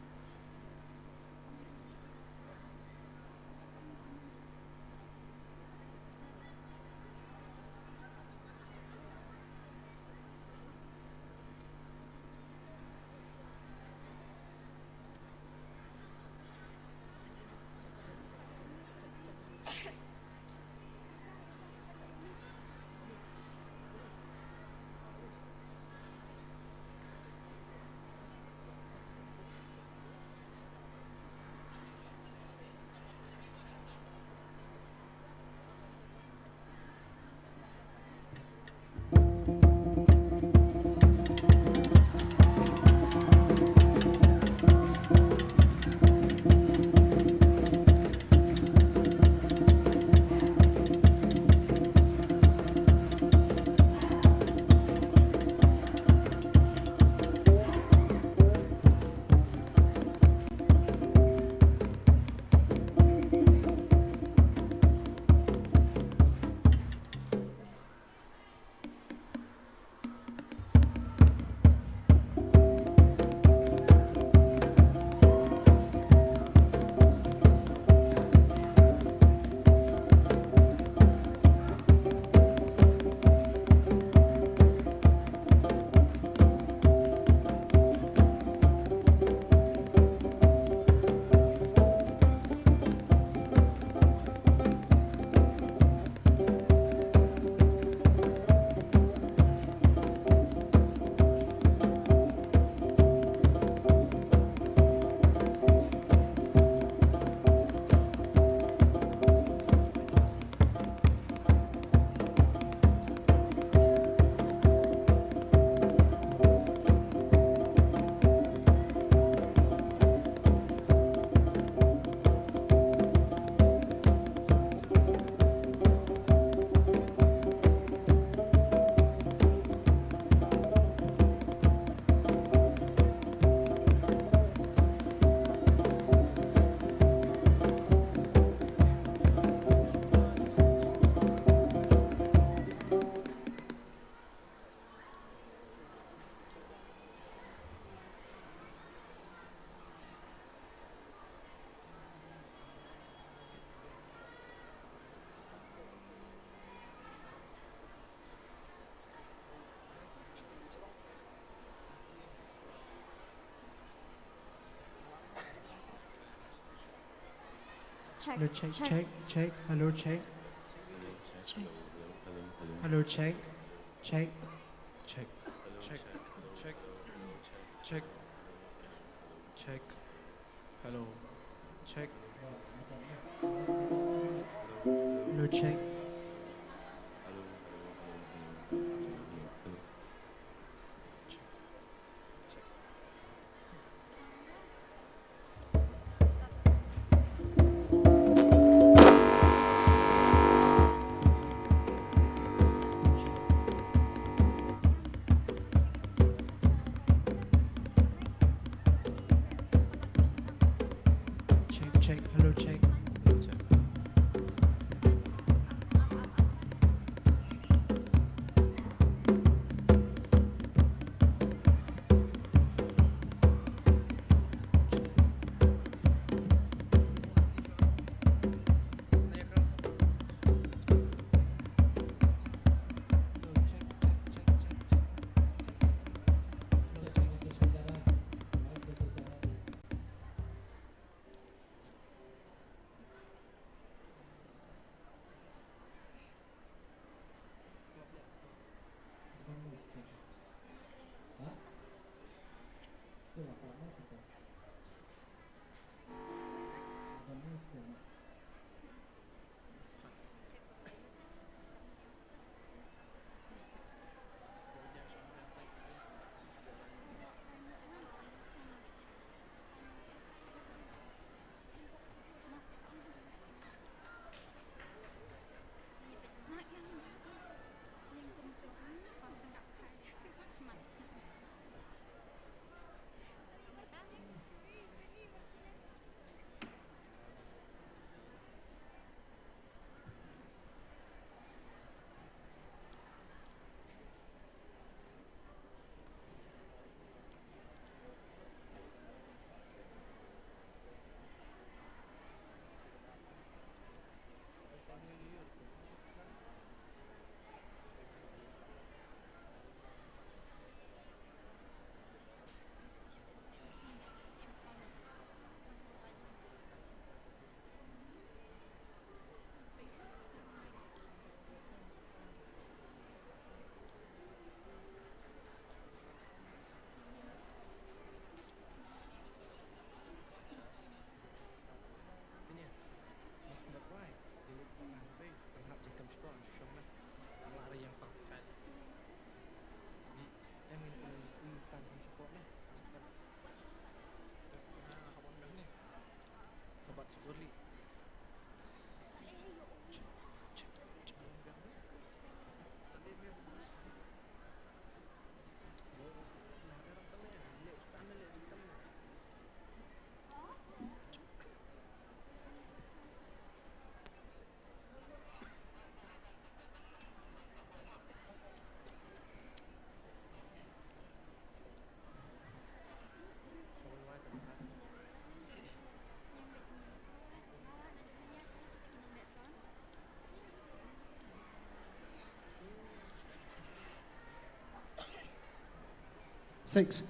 Check, Hello, check, check, check. Hello, check. Check. Hello, check. Check. Check. Check. Check. Check. Check. Hello. Check. Hello, check. Check, check, hello, check. 6.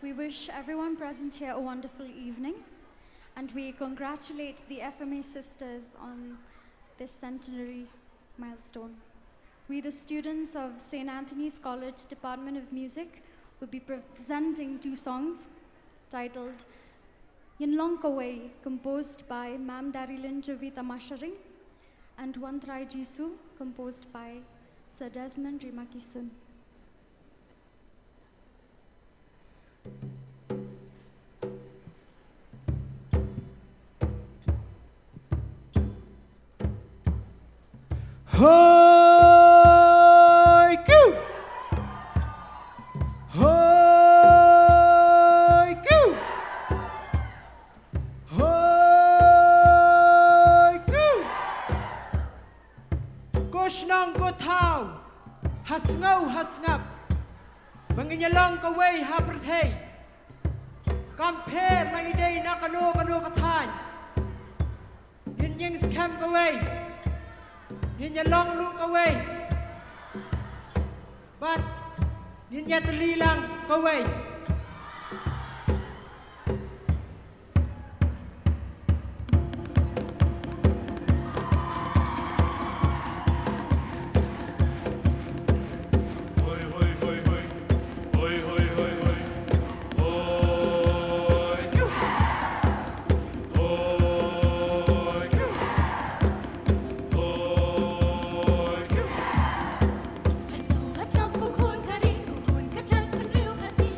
We wish everyone present here a wonderful evening, and we congratulate the FMA sisters on this centenary milestone. We, the students of St. Anthony's College Department of Music, will be presenting 2 songs titled Yinlong Kawai, composed by Mam Darilyn Jovita Masharing, and Wantrai Jisu, composed by Sir Desmond Rimakisun. Hoi koo! Hoi koo! Hoi koo! Koshnang ko thao, hasngau hasngap, manginyalong kaway hapratay, compare lang iday na kano katan, yin scam kaway. Nhìn nhà long luôn câu quay, but nhìn nhà tự li lang câu quay. Asam pukul kari, pukul kacang penriu kasih.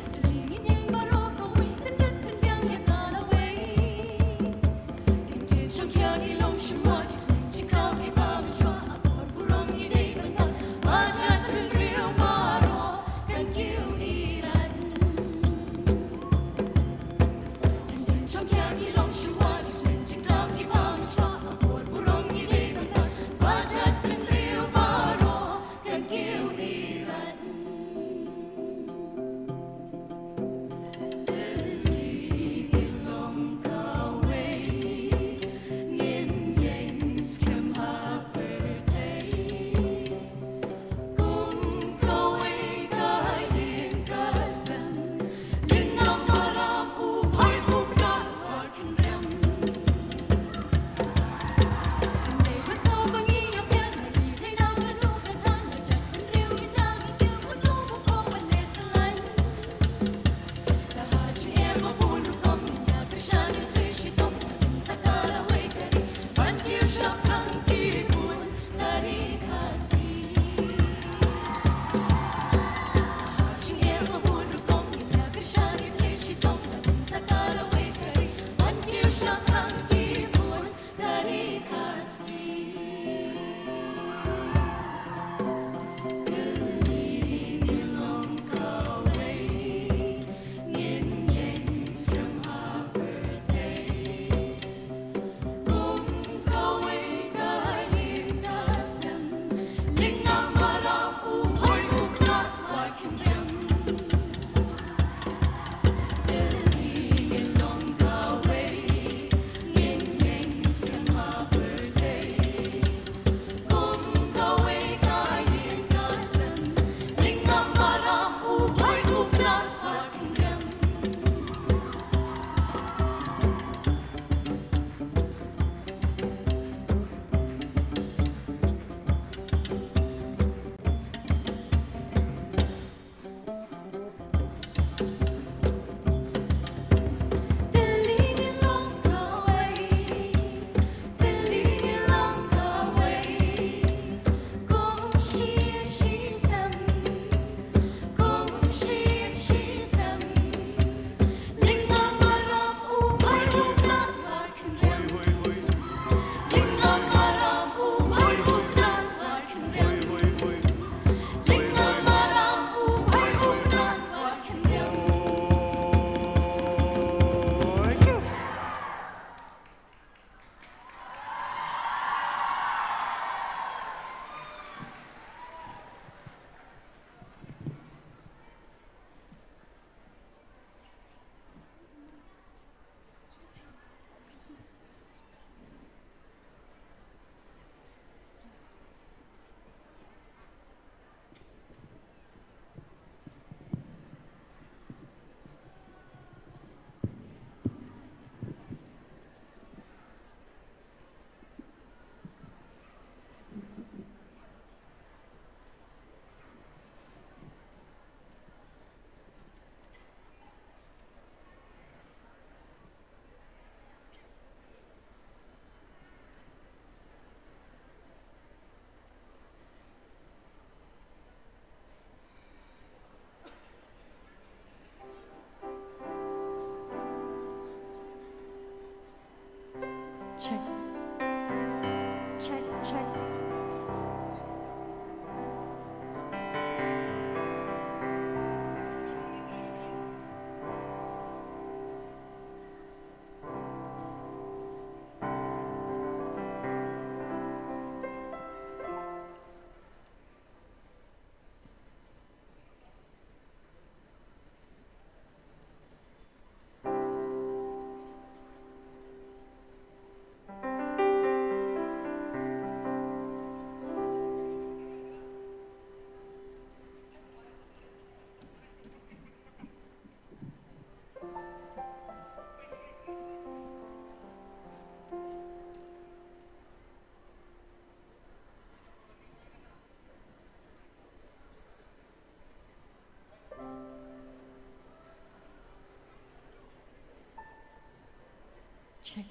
Check.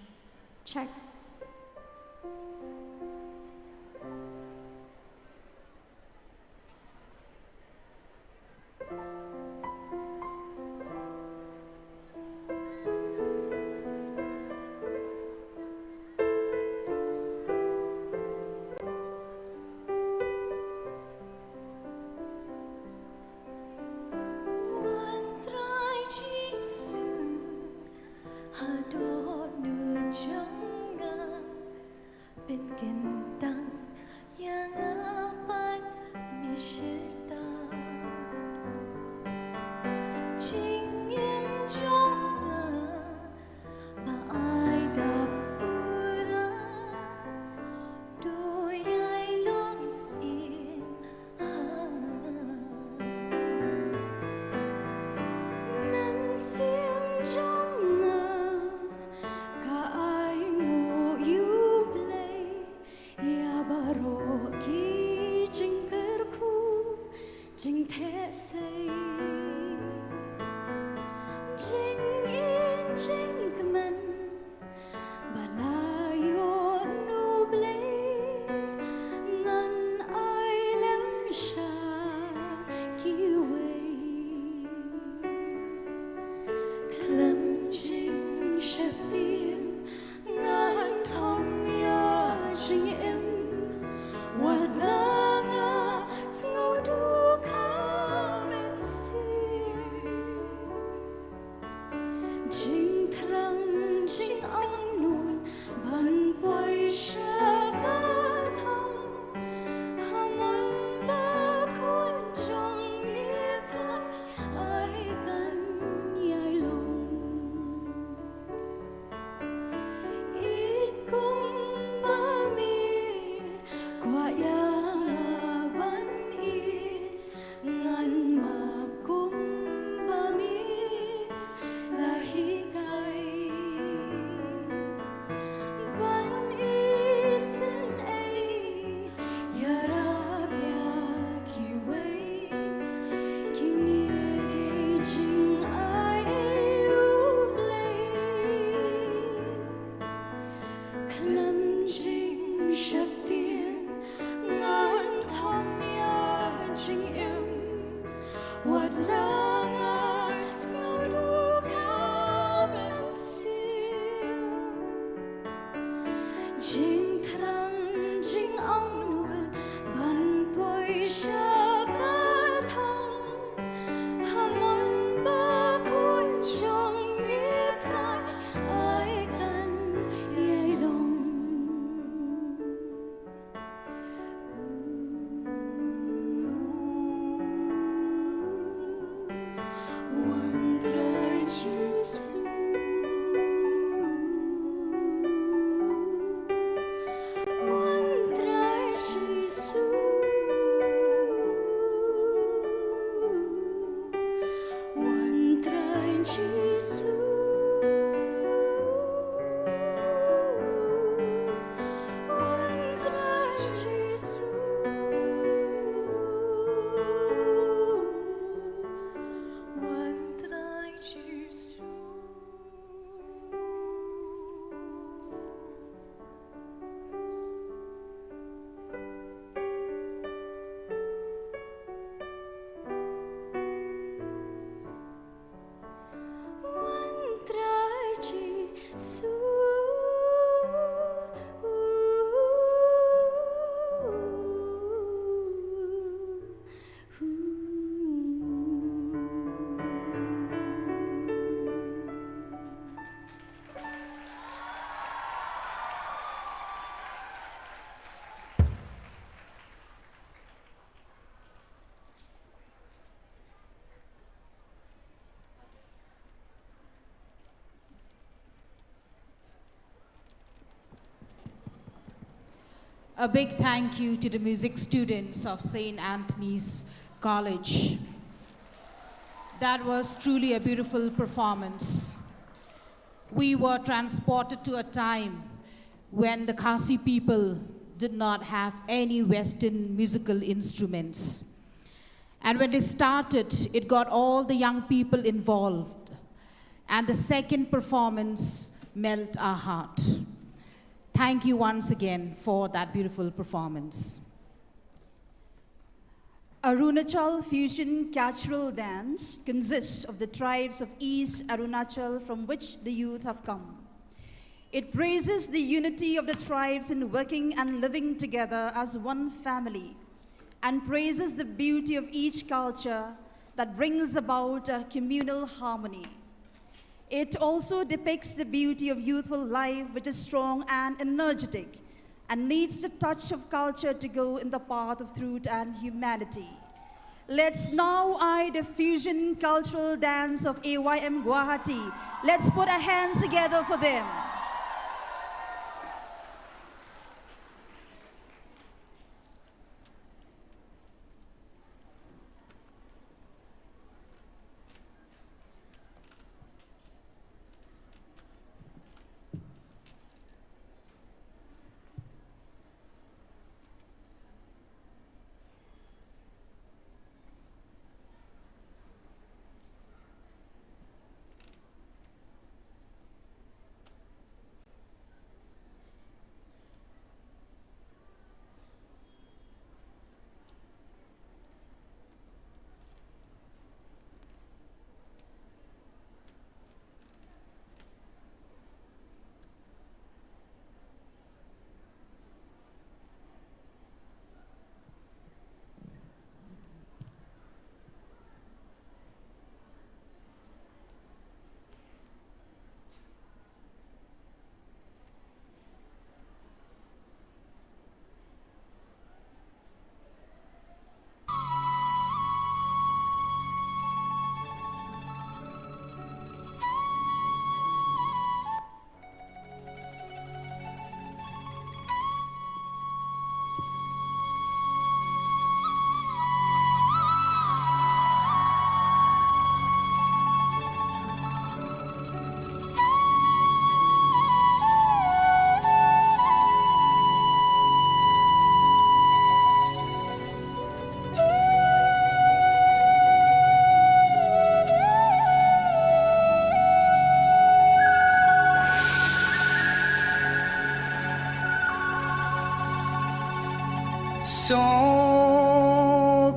Check. A big thank you to the music students of St. Anthony's College. That was truly a beautiful performance. We were transported to a time when the Khasi people did not have any Western musical instruments. And when they started, it got all the young people involved. And the second performance melt our heart. Thank you once again for that beautiful performance. Arunachal Fusion Cultural Dance consists of the tribes of East Arunachal from which the youth have come. It praises the unity of the tribes in working and living together as one family, and praises the beauty of each culture that brings about a communal harmony. It also depicts the beauty of youthful life, which is strong and energetic, and needs the touch of culture to go in the path of truth and humanity. Let's now eye the fusion cultural dance of AYM Guwahati. Let's put our hands together for them.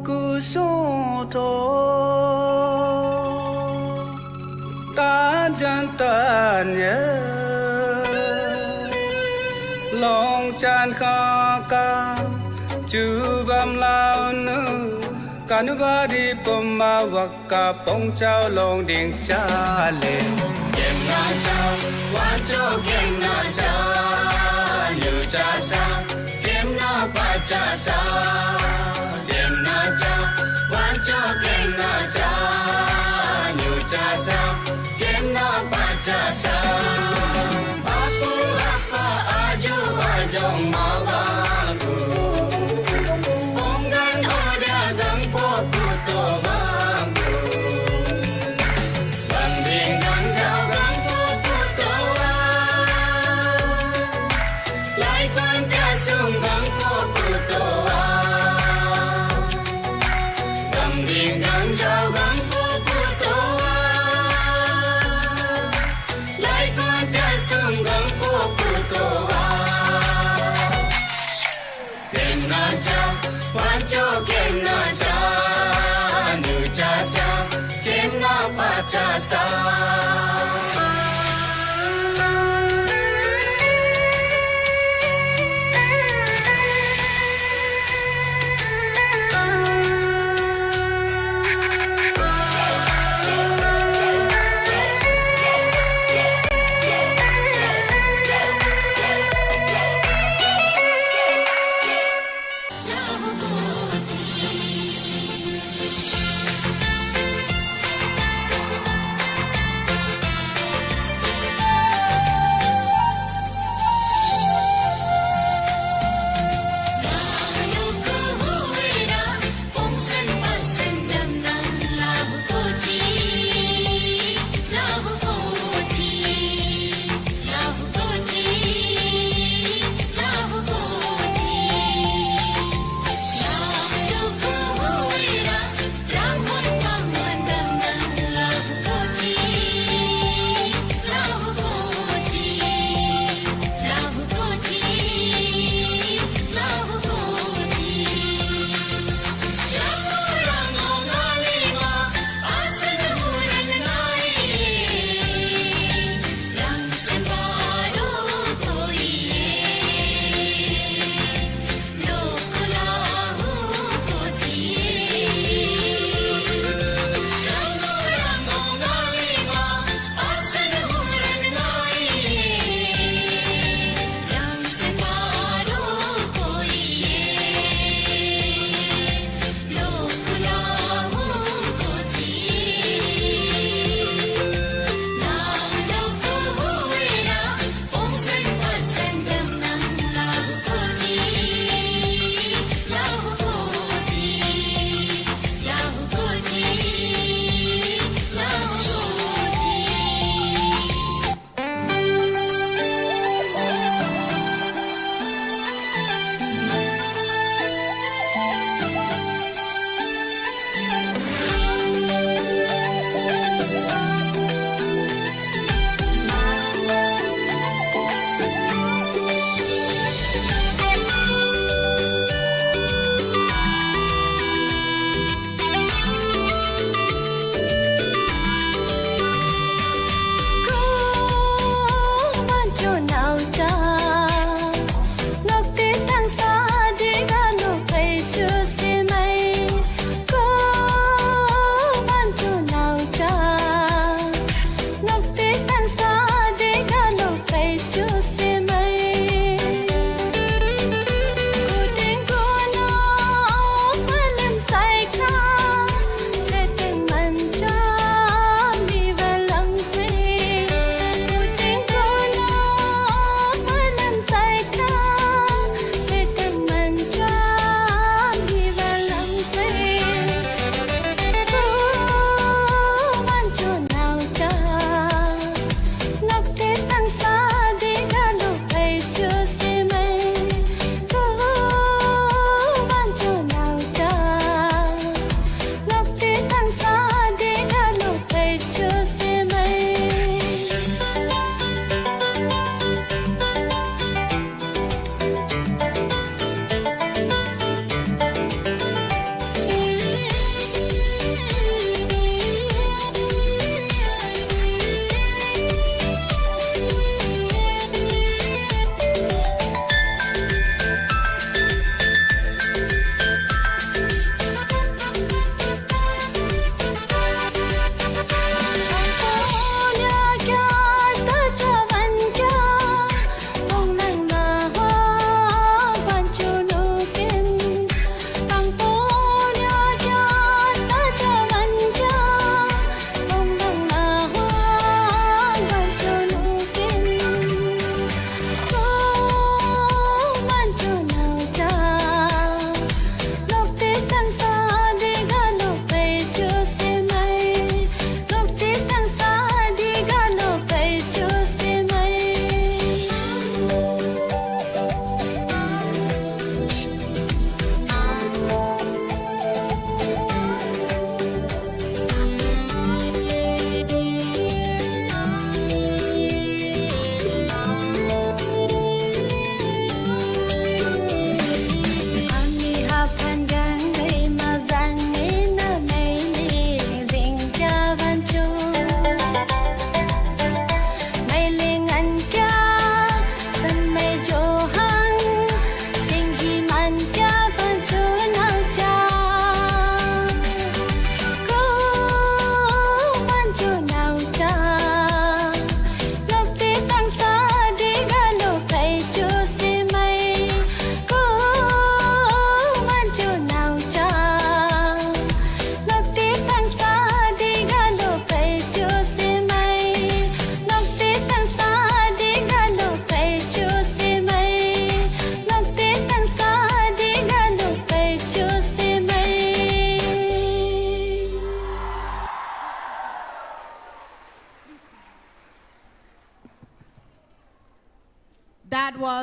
Ku soto ta jantan ye long chan kha ka chu bam lao nu kanubari poma wakka pong chao long ding cha le kem na chao wan cho kem na cha yu cha sa kem na pa cha sa kem na cha wan cho kem na cha yu cha sa kem na pa cha sa aku apa aju ajong mawangu onggan oda gang po puto mangu banding gang jao gang po puto lai quan ta sung gang po puto banding gang jao gang po puto lai quan ta sung gang po puto kem na cha wan cho kem na cha nu cha sa kem na pa cha sa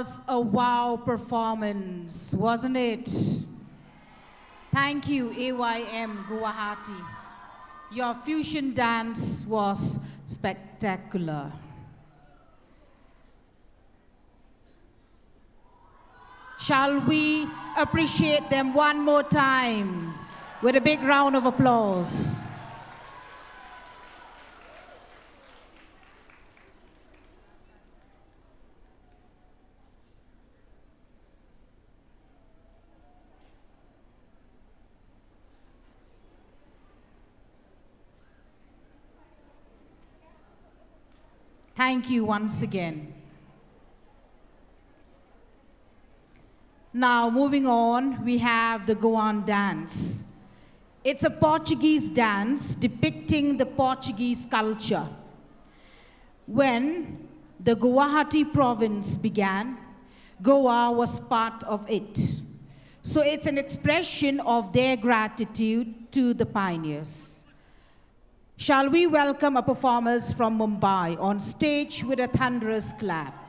was a wow performance, wasn't it? Thank you, AYM Guwahati. Your fusion dance was spectacular. Shall we appreciate them one more time with a big round of applause? Thank you once again. Now, moving on, we have the Goan dance. It's a Portuguese dance depicting the Portuguese culture. When the Guwahati province began, Goa was part of it. So it's an expression of their gratitude to the pioneers. Shall we welcome our performers from Mumbai on stage with a thunderous clap?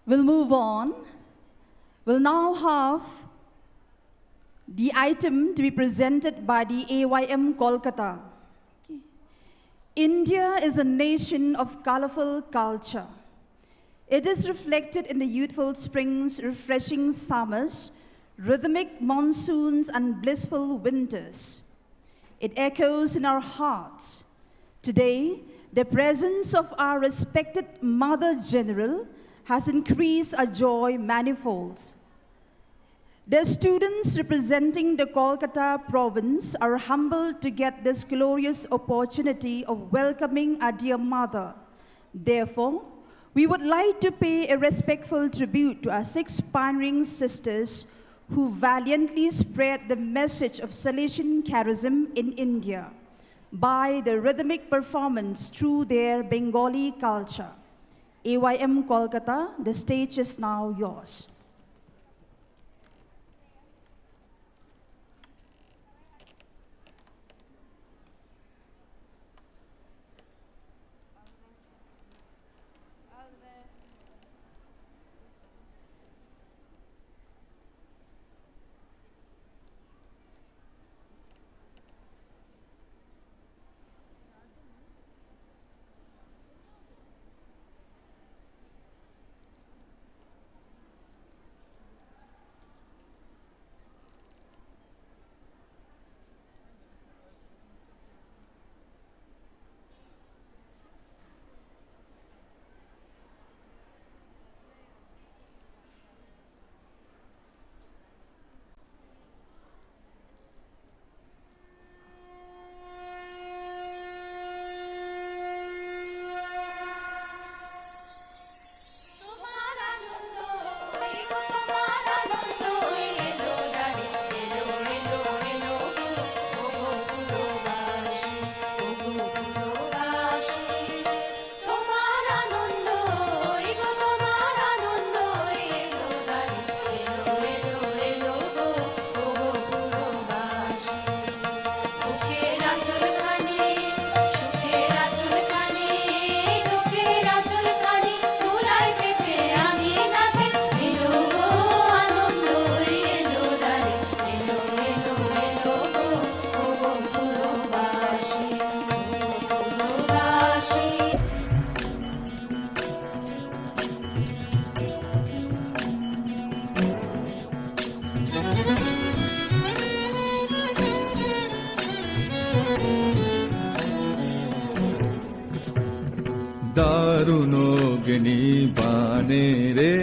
We'll move on. We'll now have the item to be presented by the AYM Kolkata. Okay. India is a nation of colorful culture. It is reflected in the youthful springs, refreshing summers, rhythmic monsoons, and blissful winters. It echoes in our hearts. Today, the presence of our respected Mother General has increased our joy manifold. The students representing the Kolkata province are humbled to get this glorious opportunity of welcoming our dear mother. Therefore, we would like to pay a respectful tribute to our 6 pioneering sisters who valiantly spread the message of Salesian charism in India by the rhythmic performance through their Bengali culture. AYM Kolkata, the stage is now yours. দারুণ অগ্নি বানে রে,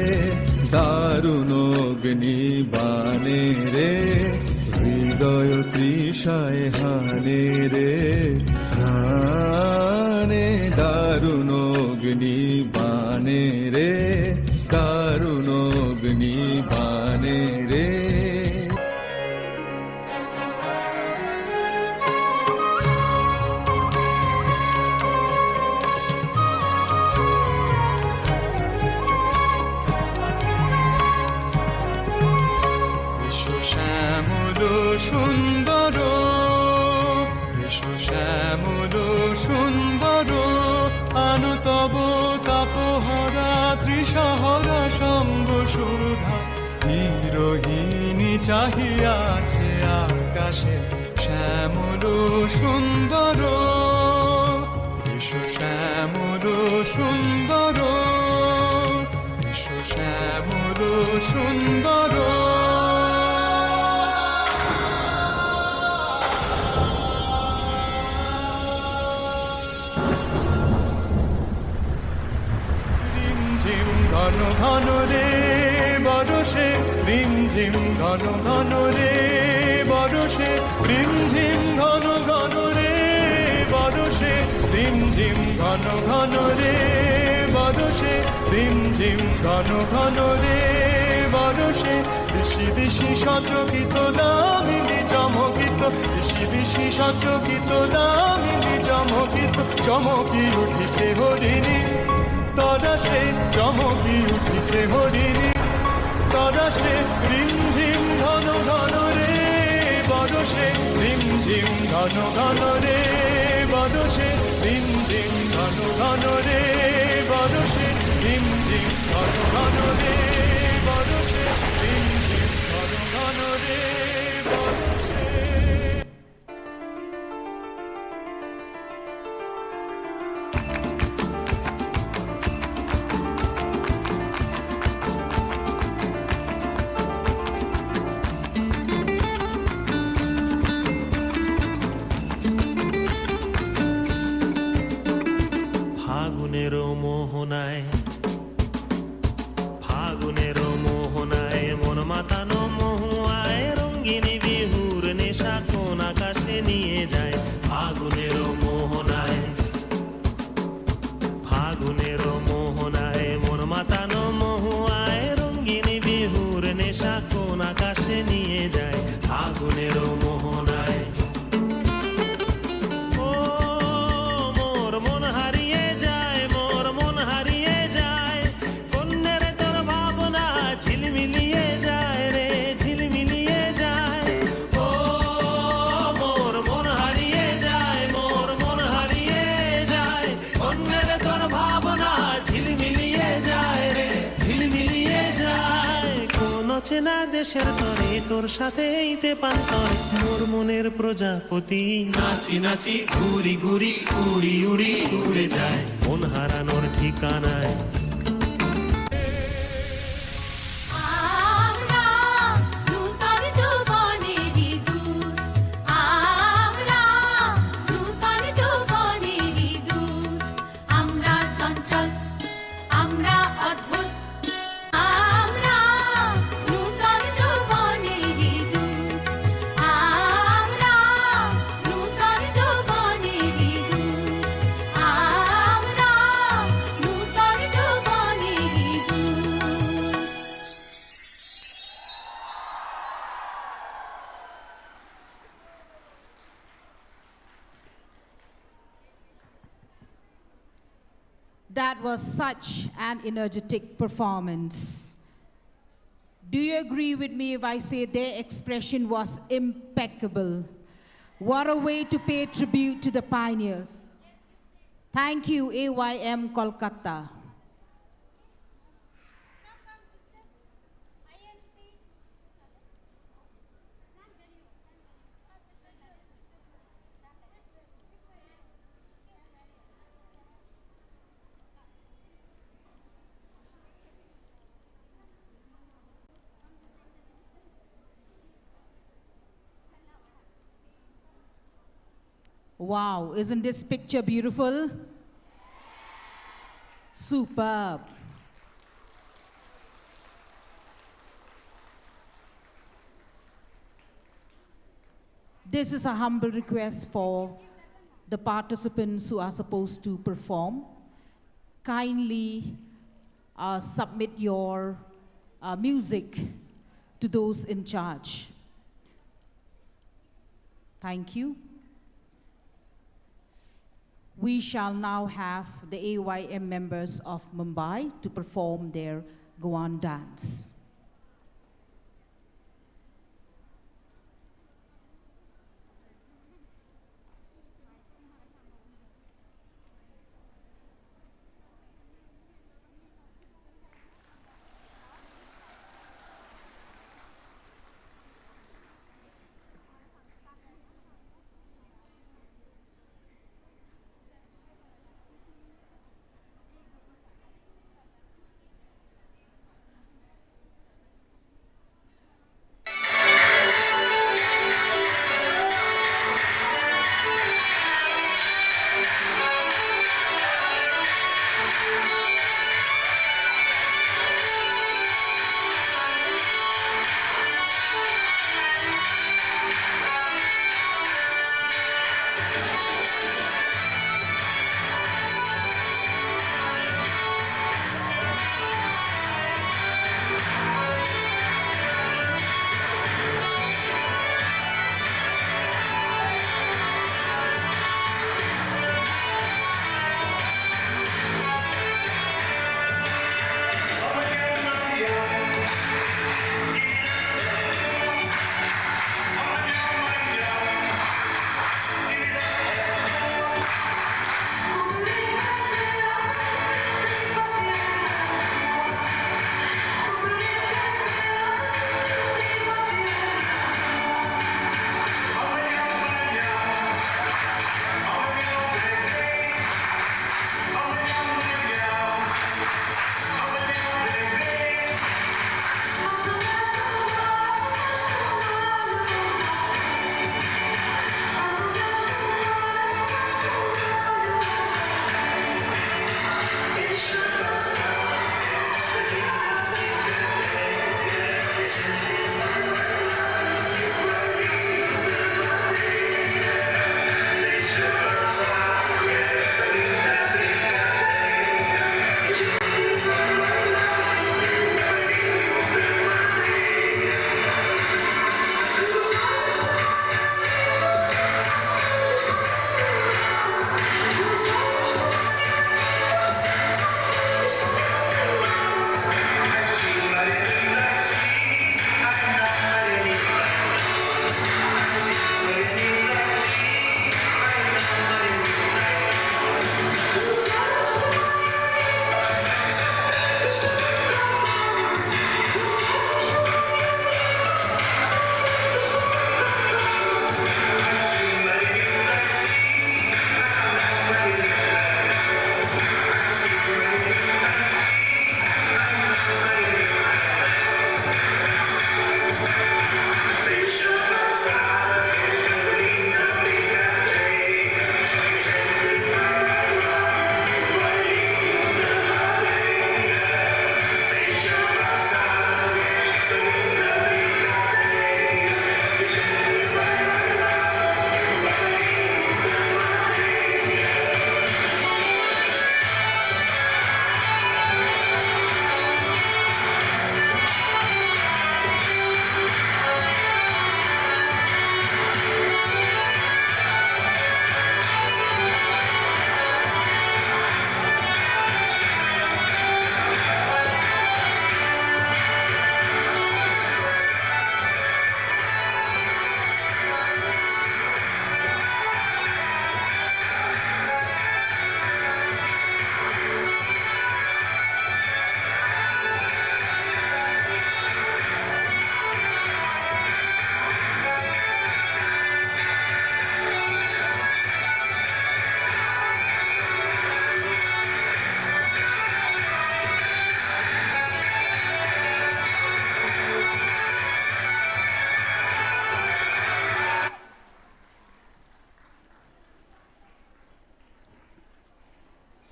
দারুণ অগ্নি বানে রে, হৃদয় তৃষায় হানে রে, হানে দারুণ অগ্নি বানে রে, দারুণ অগ্নি বানে রে। সুন্দর এসো শ্যামল সুন্দর আনু তব তাপহরা তৃষাহরা সঙ্গ সুধা হিরোহিণী চাহিয়াছে আকাশে শ্যামল সুন্দর এসো শ্যামল সুন্দর এসো শ্যামল সুন্দর। ঘন ঘন রে বরষে রিমঝিম ঘন ঘন রে বরষে রিমঝিম ঘন ঘন রে বরষে রিমঝিম ঘন ঘন রে বরষে রিমঝিম ঘন ঘন রে বরষে দিশি দিশি সচকিত দামিনী চমকিত দিশি দিশি সচকিত দামিনী চমকিত চমকি উঠিছে হরিণী তদাসে চমকি উঠিছে হরিণী তদাসে রিমঝিম ঘন ঘন রে বরষে রিমঝিম ঘন ঘন রে বরষে রিমঝিম ঘন ঘন রে বরষে রিমঝিম ঘন ঘন রে বরষে রিমঝিম ঘন ঘন রে বরষে। ফাগুনের মোহনায় ফাগুনের মোহনায় মন মাতানো মহুয়ায় রঙ্গিনী বিহুর নেশা কোন আকাশে নিয়ে যায় ফাগুনের মোহনায় ফাগুনের মোহনায় মন মাতানো মহুয়ায় রঙ্গিনী বিহুর নেশা কোন আকাশে নিয়ে যায় ফাগুনের মোহনায়। চেনা দেশের তরে তোর সাথে এইতে পান্তরে মোর মনের প্রজাপতি নাচি নাচি ঘুরি ঘুরি উড়ি উড়ি উড়ে যায় মন হারানোর ঠিকানায়। That was such an energetic performance. Do you agree with me if I say their expression was impeccable? What a way to pay tribute to the pioneers. Thank you, AYM Kolkata. Wow, isn't this picture beautiful? Superb. This is a humble request for the participants who are supposed to perform. Kindly submit your music to those in charge. Thank you. We shall now have the AYM members of Mumbai to perform their Goan dance.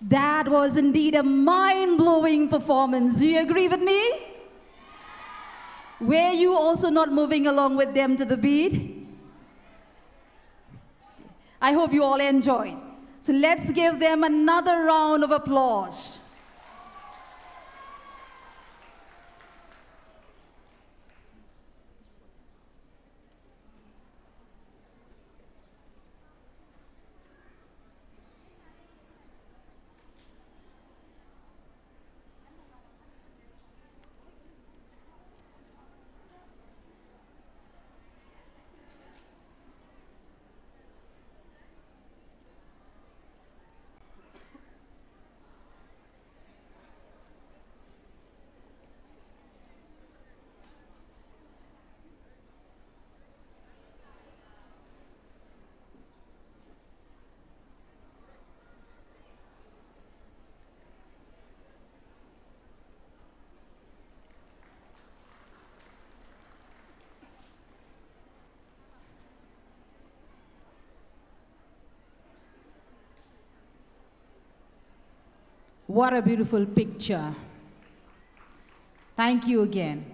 That was indeed a mind-blowing performance. Do you agree with me? Were you also not moving along with them to the beat? I hope you all enjoyed. So let's give them another round of applause. What a beautiful picture. Thank you again.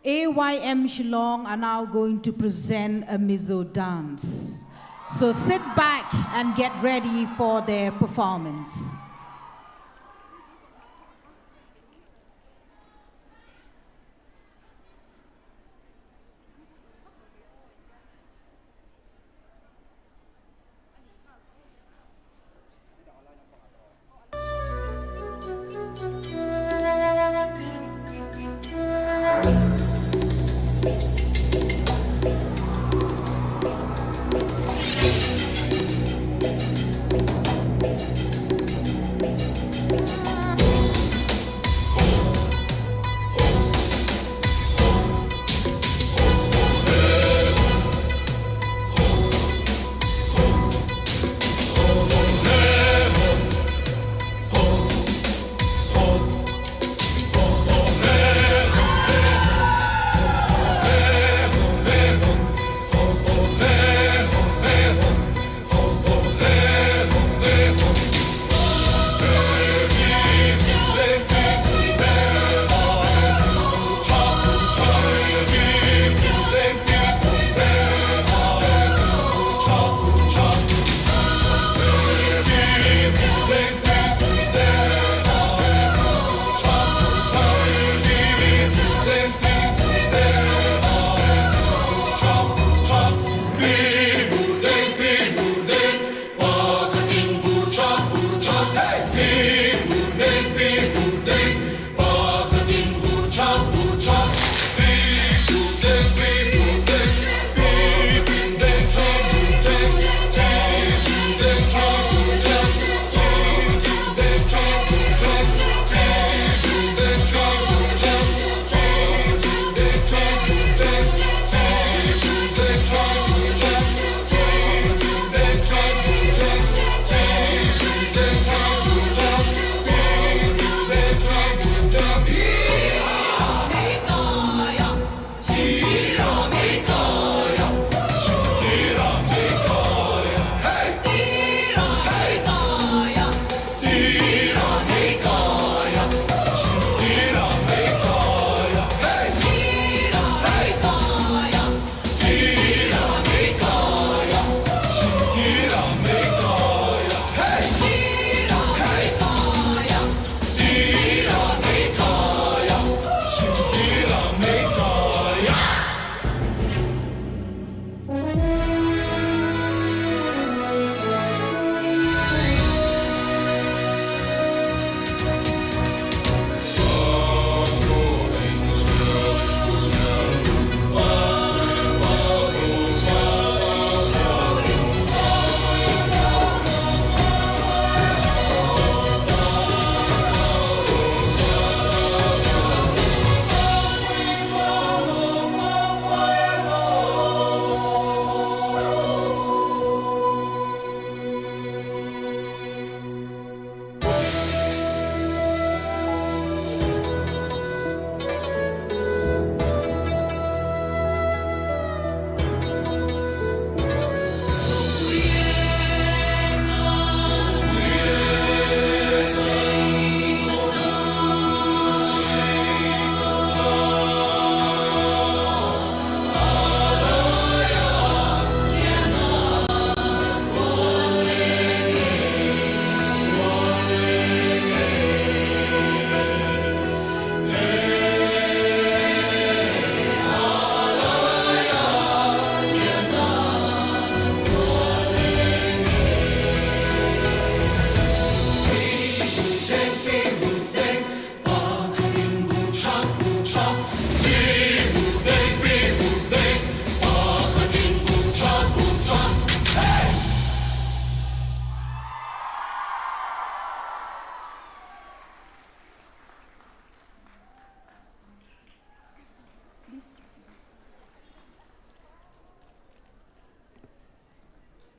AYM Shillong are now going to present a Mizo dance. So sit back and get ready for their performance.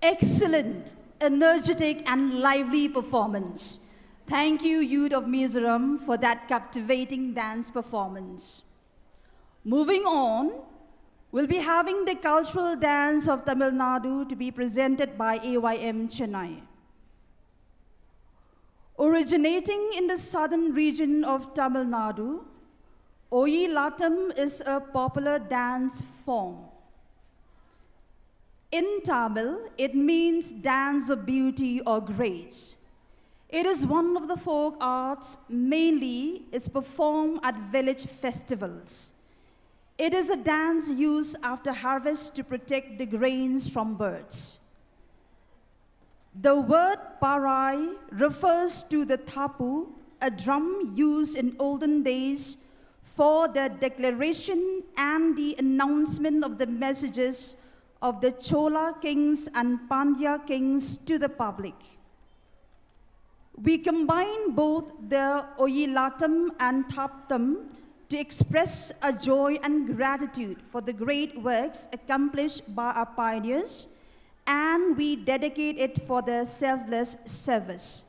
excellent, energetic, and lively performance. Thank you, youth of Mizoram, for that captivating dance performance. Moving on, we'll be having the cultural dance of Tamil Nadu to be presented by AYM Chennai. Originating in the southern region of Tamil Nadu, Oyilatam is a popular dance form. In Tamil, it means dance of beauty or grace. It is one of the folk arts, mainly is performed at village festivals. It is a dance used after harvest to protect the grains from birds. The word parai refers to the thapu, a drum used in olden days for the declaration and the announcement of the messages of the Chola kings and Pandya kings to the public. We combine both the Oyilatam and Thaptam to express a joy and gratitude for the great works accomplished by our pioneers, and we dedicate it for their selfless service.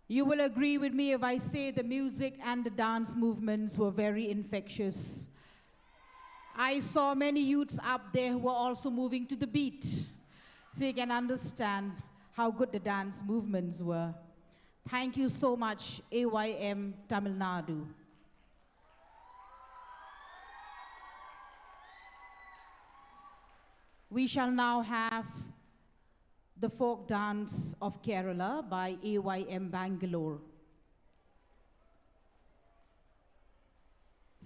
You will agree with me if I say the music and the dance movements were very infectious. I saw many youths up there who were also moving to the beat, so you can understand how good the dance movements were. Thank you so much, AYM Tamil Nadu. We shall now have the folk dance of Kerala by AYM Bangalore.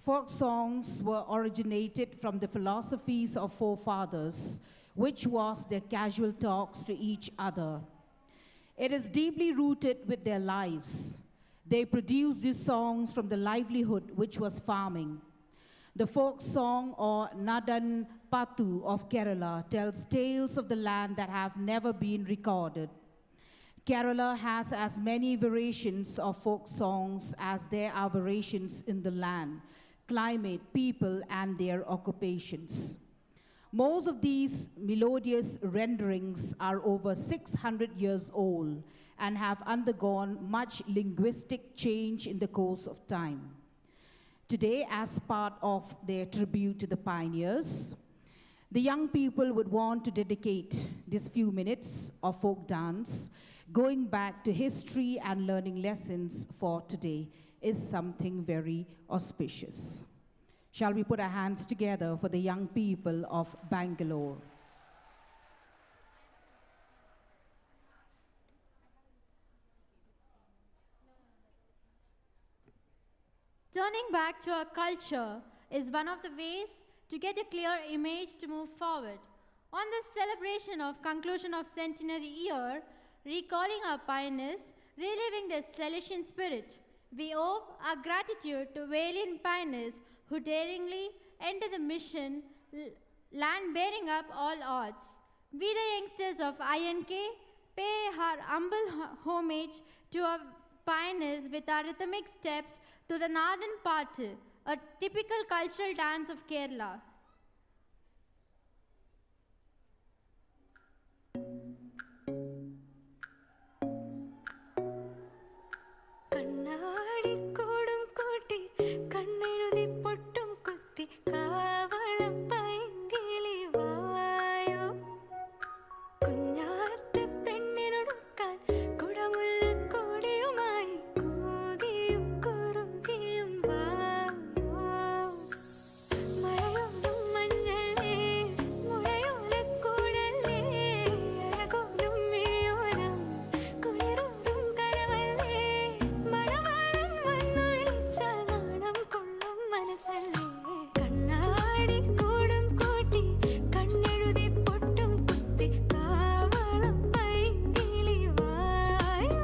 Folk songs were originated from the philosophies of forefathers, which was their casual talks to each other. It is deeply rooted with their lives. They produced these songs from the livelihood, which was farming. The folk song, or Nadan Patu of Kerala, tells tales of the land that have never been recorded. Kerala has as many variations of folk songs as there are variations in the land, climate, people, and their occupations. Most of these melodious renderings are over 600 years old and have undergone much linguistic change in the course of time. Today, as part of their tribute to the pioneers, the young people would want to dedicate these few minutes of folk dance, going back to history and learning lessons for today is something very auspicious. Shall we put our hands together for the young people of Bangalore? Turning back to our culture is one of the ways to get a clear image to move forward. On this celebration of conclusion of Centenary year, recalling our pioneers, reliving their Salesian spirit, we owe our gratitude to valiant pioneers who daringly enter the mission, land bearing up all odds. We the youngsters of INK pay our humble homage to our pioneers with our rhythmic steps to the Nadan Patu, a typical cultural dance of Kerala. കണ്ണാടി കൂടും കൂട്ടി കണ്ണെഴുതി പൊട്ടും കുത്തി കാവളം പൈങ്കിളി വായോ കുഞ്ഞാറ്റ പെണ്ണിനൊടുക്കാൻ കുടമുള്ള കൊടിയുമായി കൂതിയും കുറുകിയും വായോ മഴയോടും മഞ്ഞളേ മുളയോലക്കൂടല്ലേ അഴകോലും മിഴിയോരം കുളിരോടും കരവല്ലേ മണവാളൻ വന്നു വിളിച്ചാൽ നാണം കൊള്ളും മനസ്സല്ലേ കണ്ണാടി കൂടും കൂട്ടി കണ്ണെഴുതി പൊട്ടും കുത്തി കാവളം പൈങ്കിളി വായോ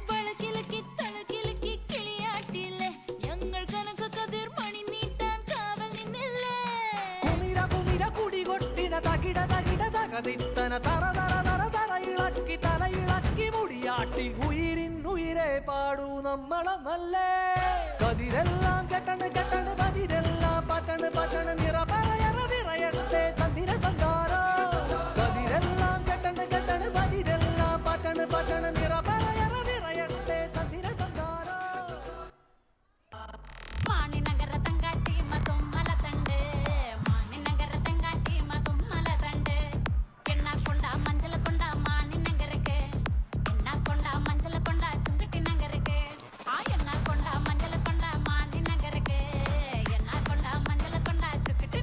വളക്കിലക്കി തളക്കിലക്കി കിളിയാട്ടില്ലേ ഞങ്ങൾ കനക കതിർ മണി നീട്ടാൻ കാവൽ നിന്നില്ലേ കുമിര കുമിര കുടികൊട്ടിന തകിട തകിട തകതിത്തന തറ തറ തറ തറ ഇളക്കി തലയിളക്കി മുടിയാട്ടി ഉയിരിൻ ഉയിരെ പാടൂ നമ്മളെ നല്ലേ കതിരെല്ലാം കെട്ടണ് കെട്ടണ് പതിരെല്ലാം പട്ടണ് പട്ടണ് നിറ പറയറ നിറയട്ടെ തന്തിര തന്താരോ കതിരെല്ലാം കെട്ടണ് കെട്ടണ് പതിരെല്ലാം പട്ടണ് പട്ടണ് നിറ പറയറ നിറയട്ടെ തന്തിര തന്താരോ മാണിനഗര തങ്കാട്ടി മതും മലതണ്ട് മാണിനഗര തങ്കാട്ടി മതും മലതണ്ട് എണ്ണ കൊണ്ട മഞ്ചല കൊണ്ട മാണിനഗരക്ക് എണ്ണ കൊണ്ട മഞ്ചല കൊണ്ട ചുങ്കട്ടി നഗരക്ക് ആ എണ്ണ കൊണ്ട മഞ്ചല കൊണ്ട മാണിനഗരക്ക് എണ്ണ കൊണ്ട മഞ്ചല കൊണ്ട ചുങ്കട്ടി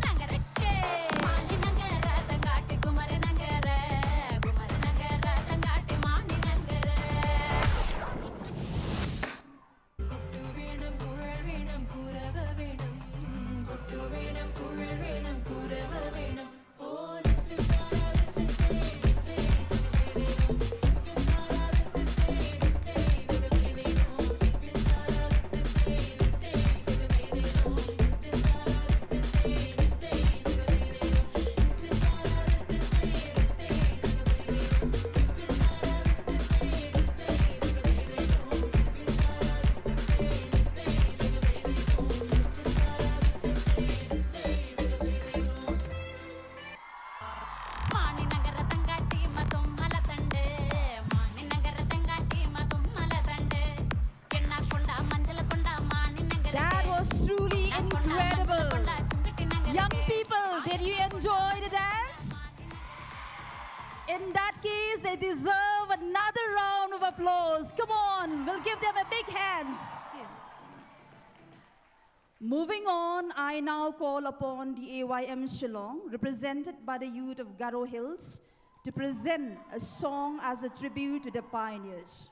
enjoy the dance? In that case, they deserve another round of applause. Come on, we'll give them a big hands. Moving on, I now call upon the AYM Shillong, represented by the youth of Garo Hills, to present a song as a tribute to the pioneers.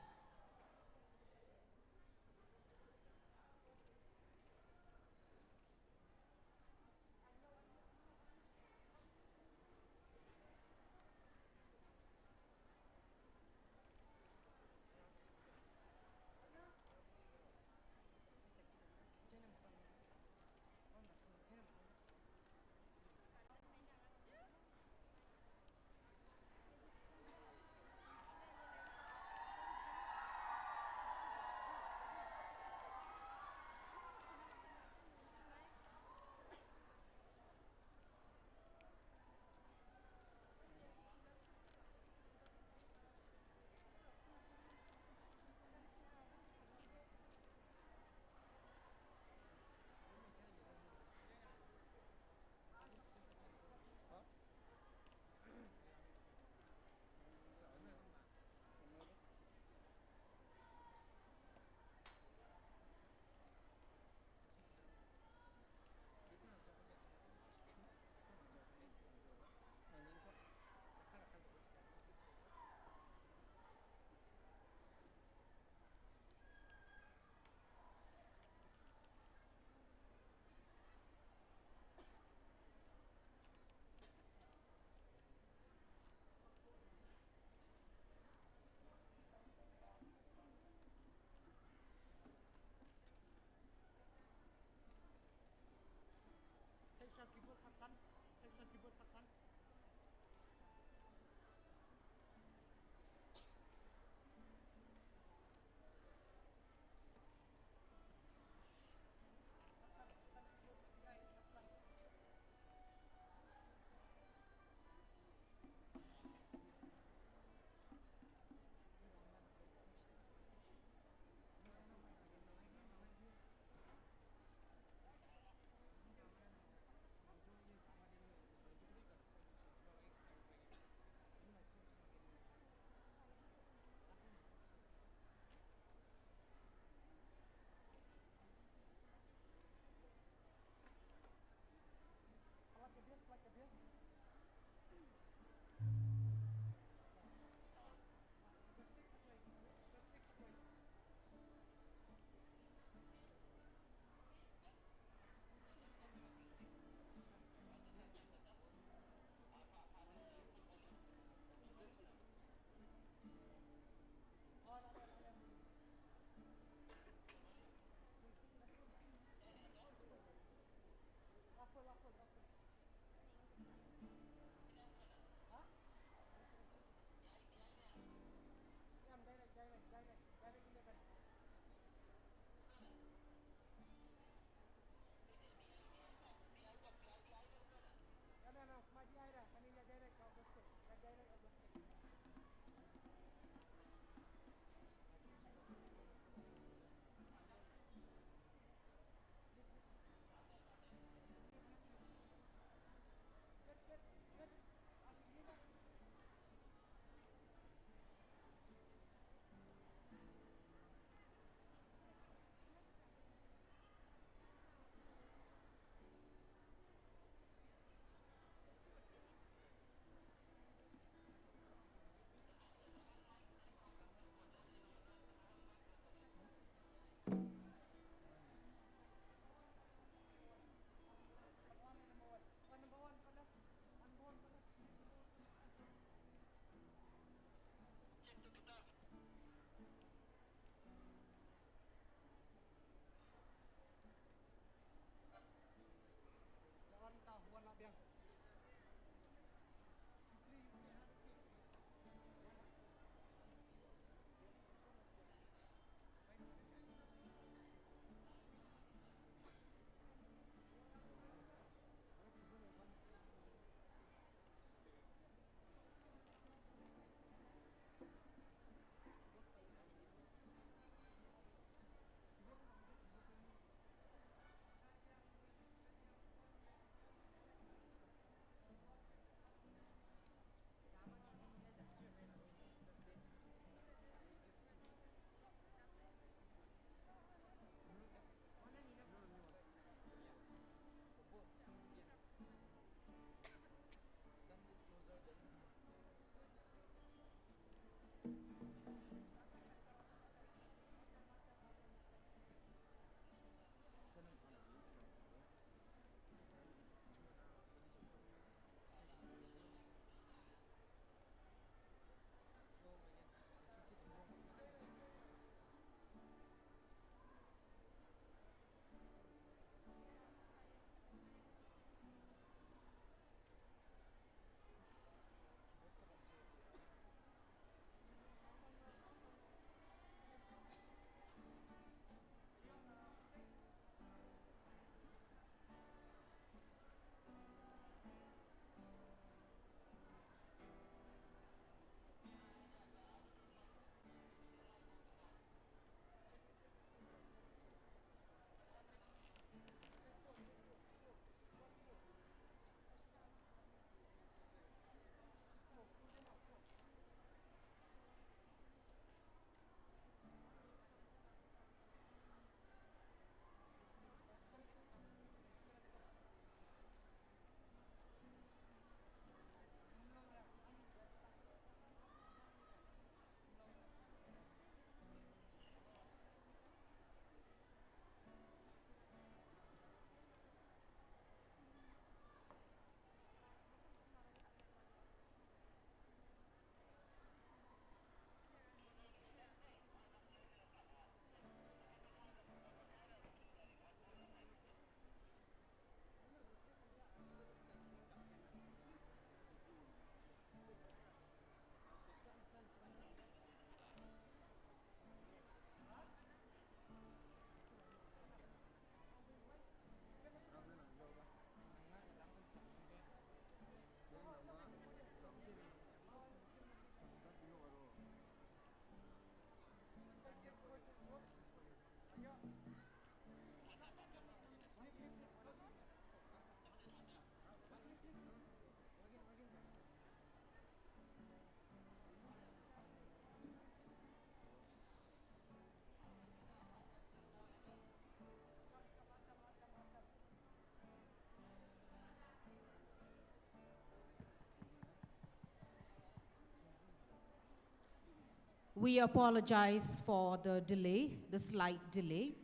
We apologize for the delay, the slight delay,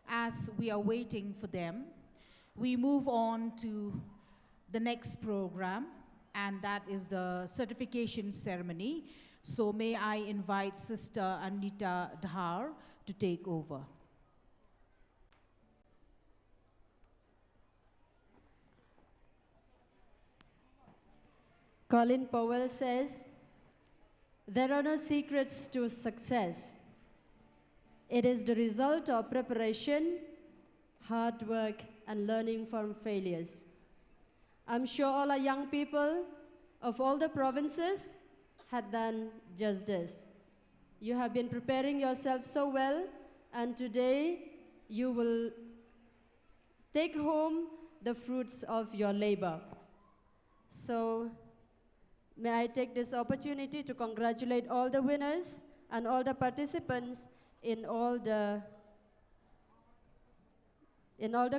as we are waiting for them. We move on to the next program, and that is the certification ceremony. So may I invite Sister Anita Dhar to take over. Colin Powell says, "There are no secrets to success. It is the result of preparation, hard work, and learning from failures." I'm sure all our young people of all the provinces had done just this. You have been preparing yourself so well, and today you will take home the fruits of your labor. So, may I take this opportunity to congratulate all the winners and all the participants in all the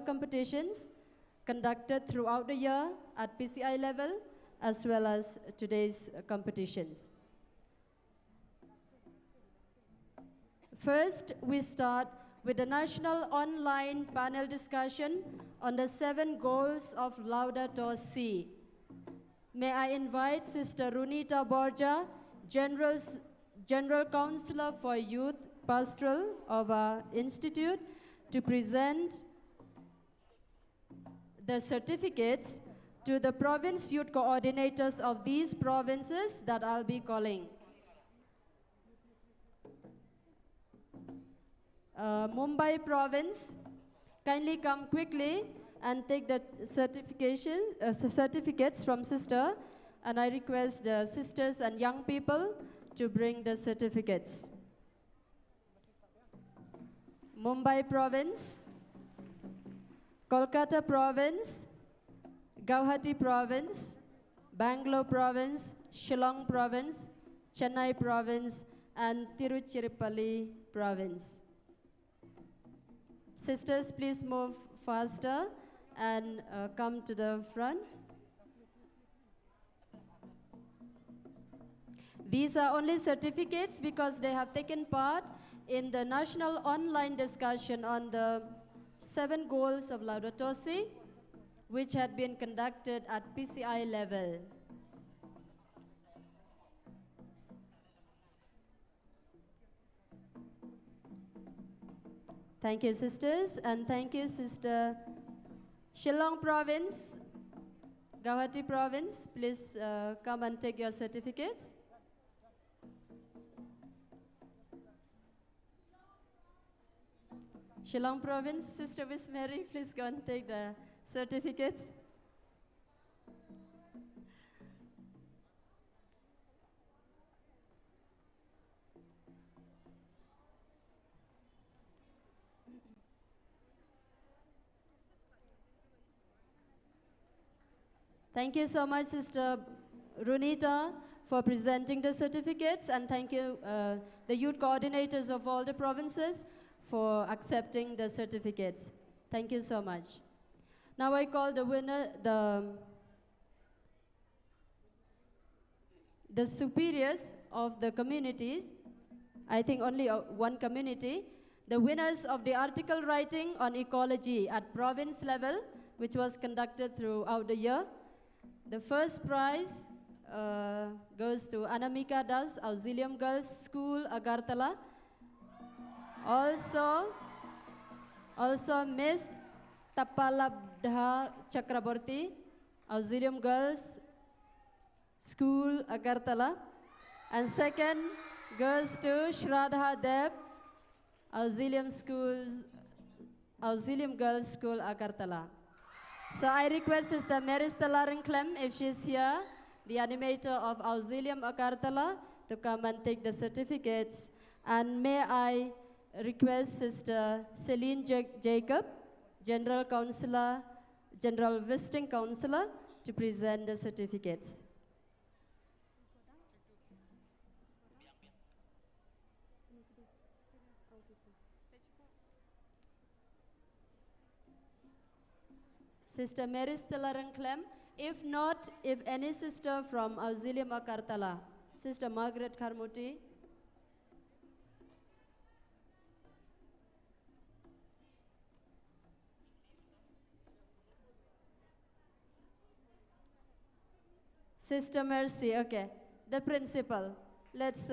competitions conducted throughout the year at PCI level, as well as today's competitions. First, we start with the national online panel discussion on the 7 goals of Laudato Si. May I invite Sister Runita Borja, General Counselor for Youth Pastoral of our Institute, to present the certificates to the province youth coordinators of these provinces that I'll be calling. Mumbai province, kindly come quickly and take the certificates from sister, and I request the sisters and young people to bring the certificates. Mumbai province, Kolkata province, Guwahati province, Bangalore province, Shillong province, Chennai province, and Tiruchirappalli province. Sisters, please move faster and come to the front. These are only certificates because they have taken part in the national online discussion on the 7 goals of Laudato Si, which had been conducted at PCI level. Thank you, sisters, and thank you, Sister Shillong province, Guwahati province. Please come and take your certificates. Shillong province, Sister Wismary, please go and take the certificates. Thank you so much, Sister Runita, for presenting the certificates, and thank you, the youth coordinators of all the provinces, for accepting the certificates. Thank you so much. Now I call the winner, the superiors of the communities. I think only one community. The winners of the article writing on ecology at province level, which was conducted throughout the year. The first prize goes to Anamika Das, Auxilium Girls School, Agartala. Also Miss Tapalabdha Chakraborty, Auxilium Girls School, Agartala. And second goes to Shraddha Deb, Auxilium Girls School, Agartala. So I request Sister Marista Larenclem, if she's here, the animator of Auxilium Agartala, to come and take the certificates. And may I request Sister Celine Jacob, General Visiting Counselor, to present the certificates. Sister Marista Larenclem. If not, if any sister from Auxilium Agartala, Sister Margaret Karmuti. Sister Mercy, okay. The principal. Let's,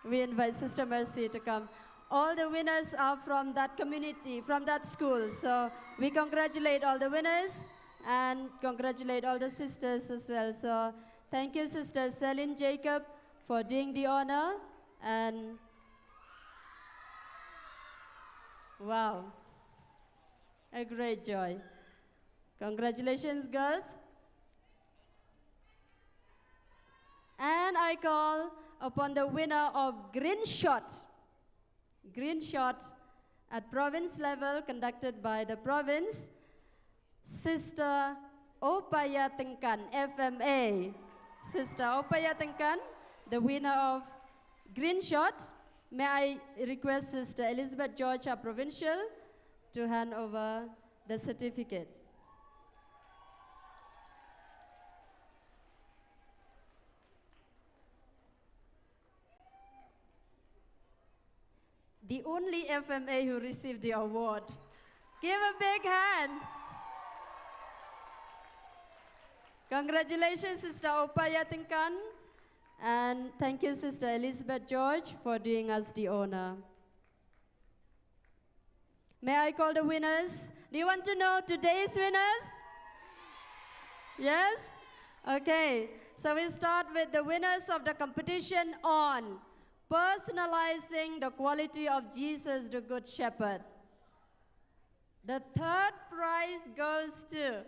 we invite Sister Mercy to come. All the winners are from that community, from that school. So we congratulate all the winners and congratulate all the sisters as well. So thank you, Sister Celine Jacob, for doing the honor. And wow, a great joy. Congratulations, girls. And I call upon the winner of Green Shot at province level conducted by the province, Sister Opaya Tengkan, FMA. Sister Opaya Tengkan, the winner of Green Shot. May I request Sister Elizabeth George, our provincial, to hand over the certificates. The only FMA who received the award. Give a big hand. Congratulations, Sister Opaya Tengkan. And thank you, Sister Elizabeth George, for doing us the honor. May I call the winners? Do you want to know today's winners? Yes? Okay. So we start with the winners of the competition on personalizing the quality of Jesus, the Good Shepherd. The third prize goes to...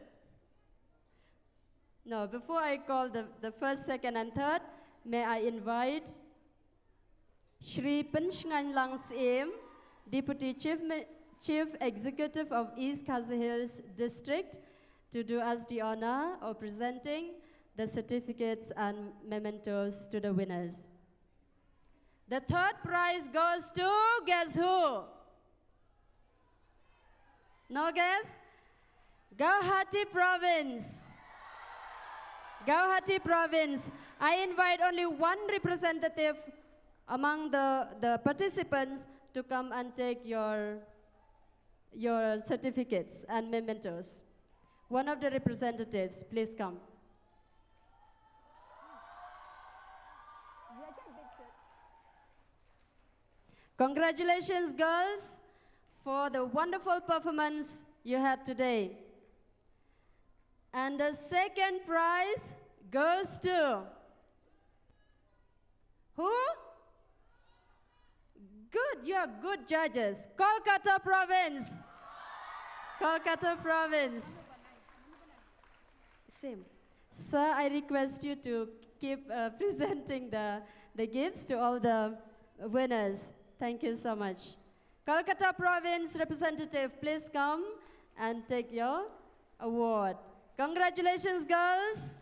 No, before I call the first, second, and third, may I invite Shri Penshngan Langsim, Deputy Chief Executive of East Khasi Hills District, to do us the honor of presenting the certificates and mementos to the winners. The third prize goes to, guess who? No guess? Guwahati Province. Guwahati Province. I invite only one representative among the participants to come and take your certificates and mementos. One of the representatives, please come. Congratulations, girls, for the wonderful performance you had today. And the second prize goes to who? Good, you're good judges. Kolkata Province. Kolkata Province. Same. Sir, I request you to keep presenting the gifts to all the winners. Thank you so much. Kolkata Province representative, please come and take your award. Congratulations, girls.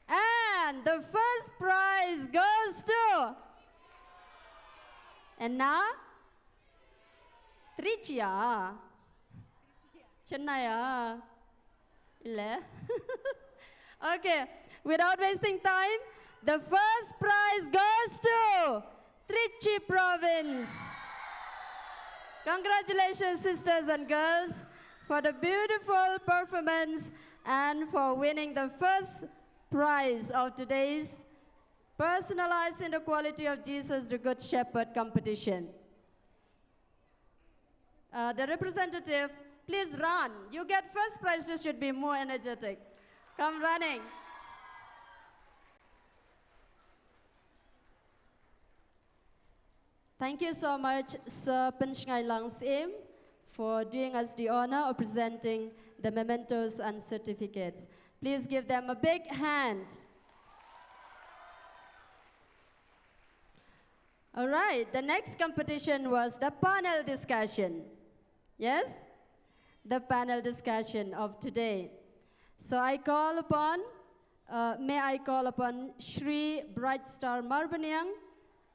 And the first prize goes to... And now? Tricia. Chennaya. Ille. Okay, without wasting time, the first prize goes to Trichy Province. Congratulations, sisters and girls, for the beautiful performance and for winning the first prize of today's Personalizing the Quality of Jesus, the Good Shepherd competition. The representative, please run. You get first prize, you should be more energetic. Come running. Thank you so much, Sir Penshngai Langsim, for doing us the honor of presenting the mementos and certificates. Please give them a big hand. All right, the next competition was the panel discussion. Yes? The panel discussion of today. So I call upon, may I call upon Shri Bright Star Marbanyang,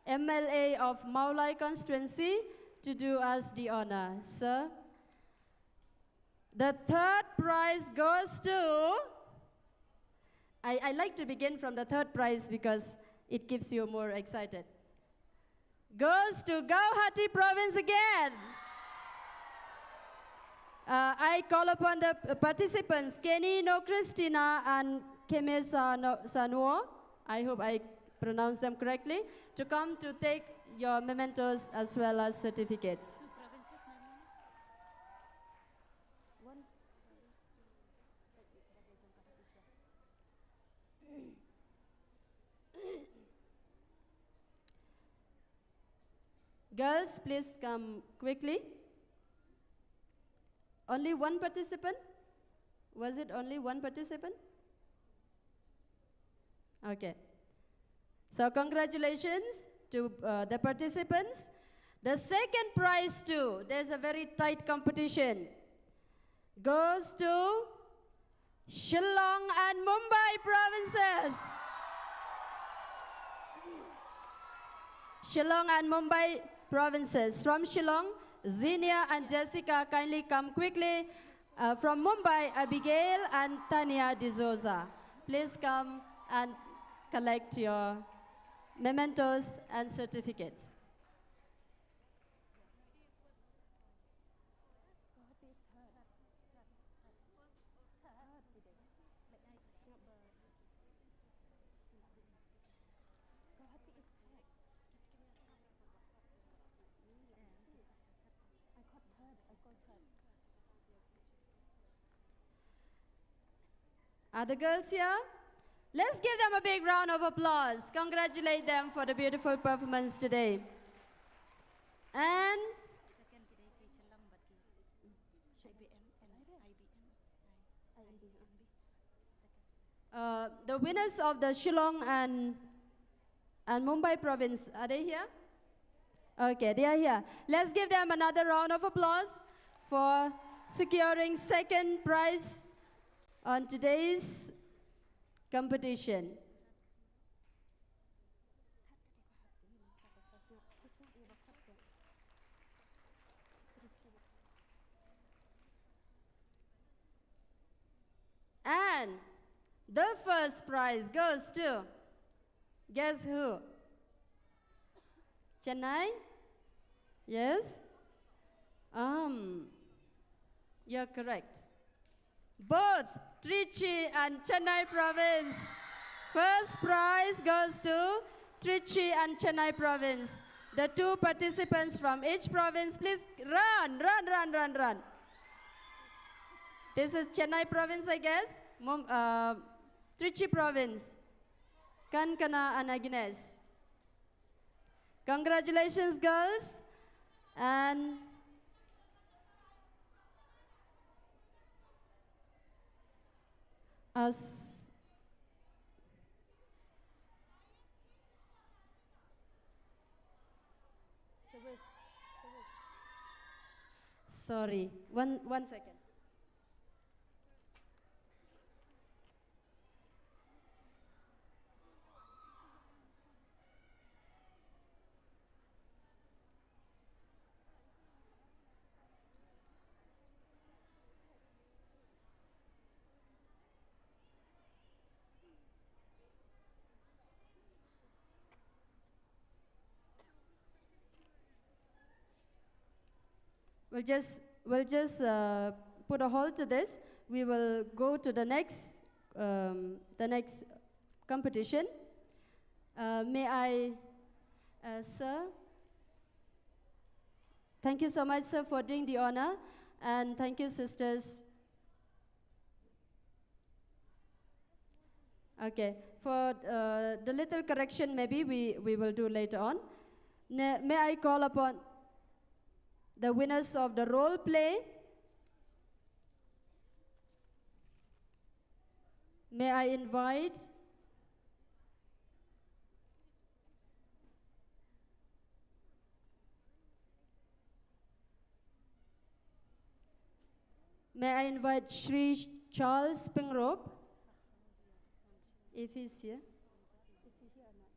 MLA of Maulai constituency, to do us the honor. Sir, the third prize goes to... I like to begin from the third prize because it keeps you more excited. Goes to Guwahati Province again. I call upon the participants, Kenny No Christina and Kemesa no Sanuo, I hope I pronounce them correctly, to come to take your mementos as well as certificates. Girls, please come quickly. Only one participant? Was it only one participant? Okay. So congratulations to the participants. The second prize too, there's a very tight competition, goes to Shillong and Mumbai provinces. Shillong and Mumbai provinces. From Shillong, Zinia and Jessica, kindly come quickly. From Mumbai, Abigail and Tania D'Souza. Please come and collect your mementos and certificates. Are the girls here? Let's give them a big round of applause. Congratulate them for the beautiful performance today. And the winners of the Shillong and Mumbai province, are they here? Okay, they are here. Let's give them another round of applause for securing second prize on today's competition. And the first prize goes to, guess who? Chennai? Yes? You're correct. Both Trichy and Chennai province. First prize goes to Trichy and Chennai province. The two participants from each province, please run. This is Chennai province, I guess. Trichy province. Kankana and Agnes. Congratulations, girls. And us. Sorry, one second. We'll just put a halt to this. We will go to the next competition. May I, sir? Thank you so much, sir, for doing the honor, and thank you, sisters. Okay, for the little correction, maybe we will do later on. May I call upon the winners of the role play? May I invite Shri Charles Pingrop, if he's here. Is he here or not?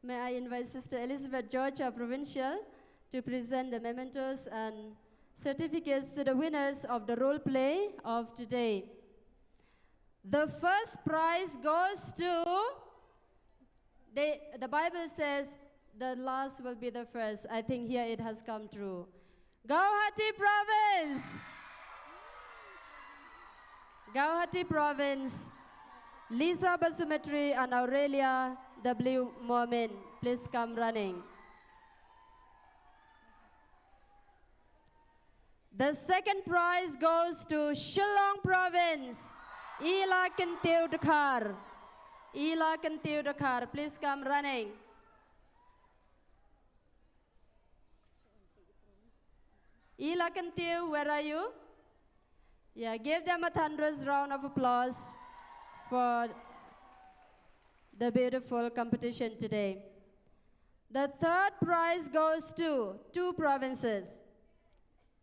May I invite Sister Elizabeth George, our provincial, to present the mementos and certificates to the winners of the role play of today. The first prize goes to, the Bible says the last will be the first. I think here it has come true. Gauhati Province! Gauhati Province, Lisa Basumetri and Aurelia W. Momin, please come running. The second prize goes to Shillong Province, Ila Kentiu Dakar. Ila Kentiu Dakar, please come running. Ila Kentiu, where are you? Yeah, give them a thunderous round of applause for the beautiful competition today. The third prize goes to 2 provinces,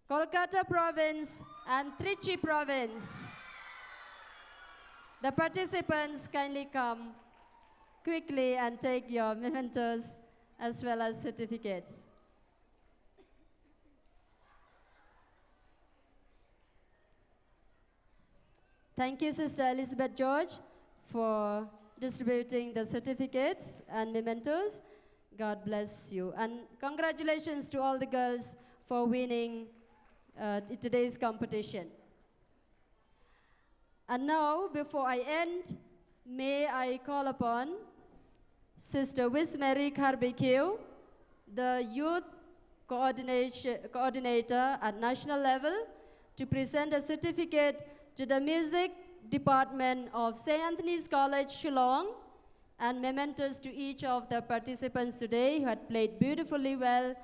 Kolkata Province and Trichy Province. The participants kindly come quickly and take your mementos as well as certificates. Thank you, Sister Elizabeth George, for distributing the certificates and mementos. God bless you. And congratulations to all the girls for winning today's competition. And now, before I end, may I call upon Sister Wismary Carbeque, the Youth Coordinator at national level, to present a certificate to the Music Department of St. Anthony's College, Shillong, and mementos to each of the participants today who had played beautifully well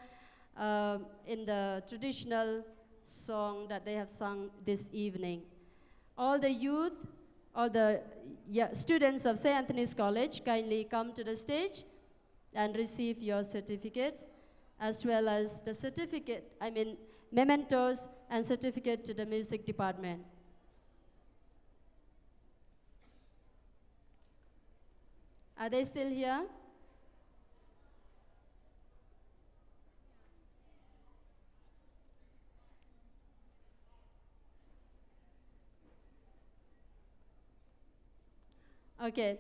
in the traditional song that they have sung this evening. All the youth, all the students of St. Anthony's College, kindly come to the stage and receive your certificates, as well as the mementos and certificate to the Music Department. Are they still here? Okay.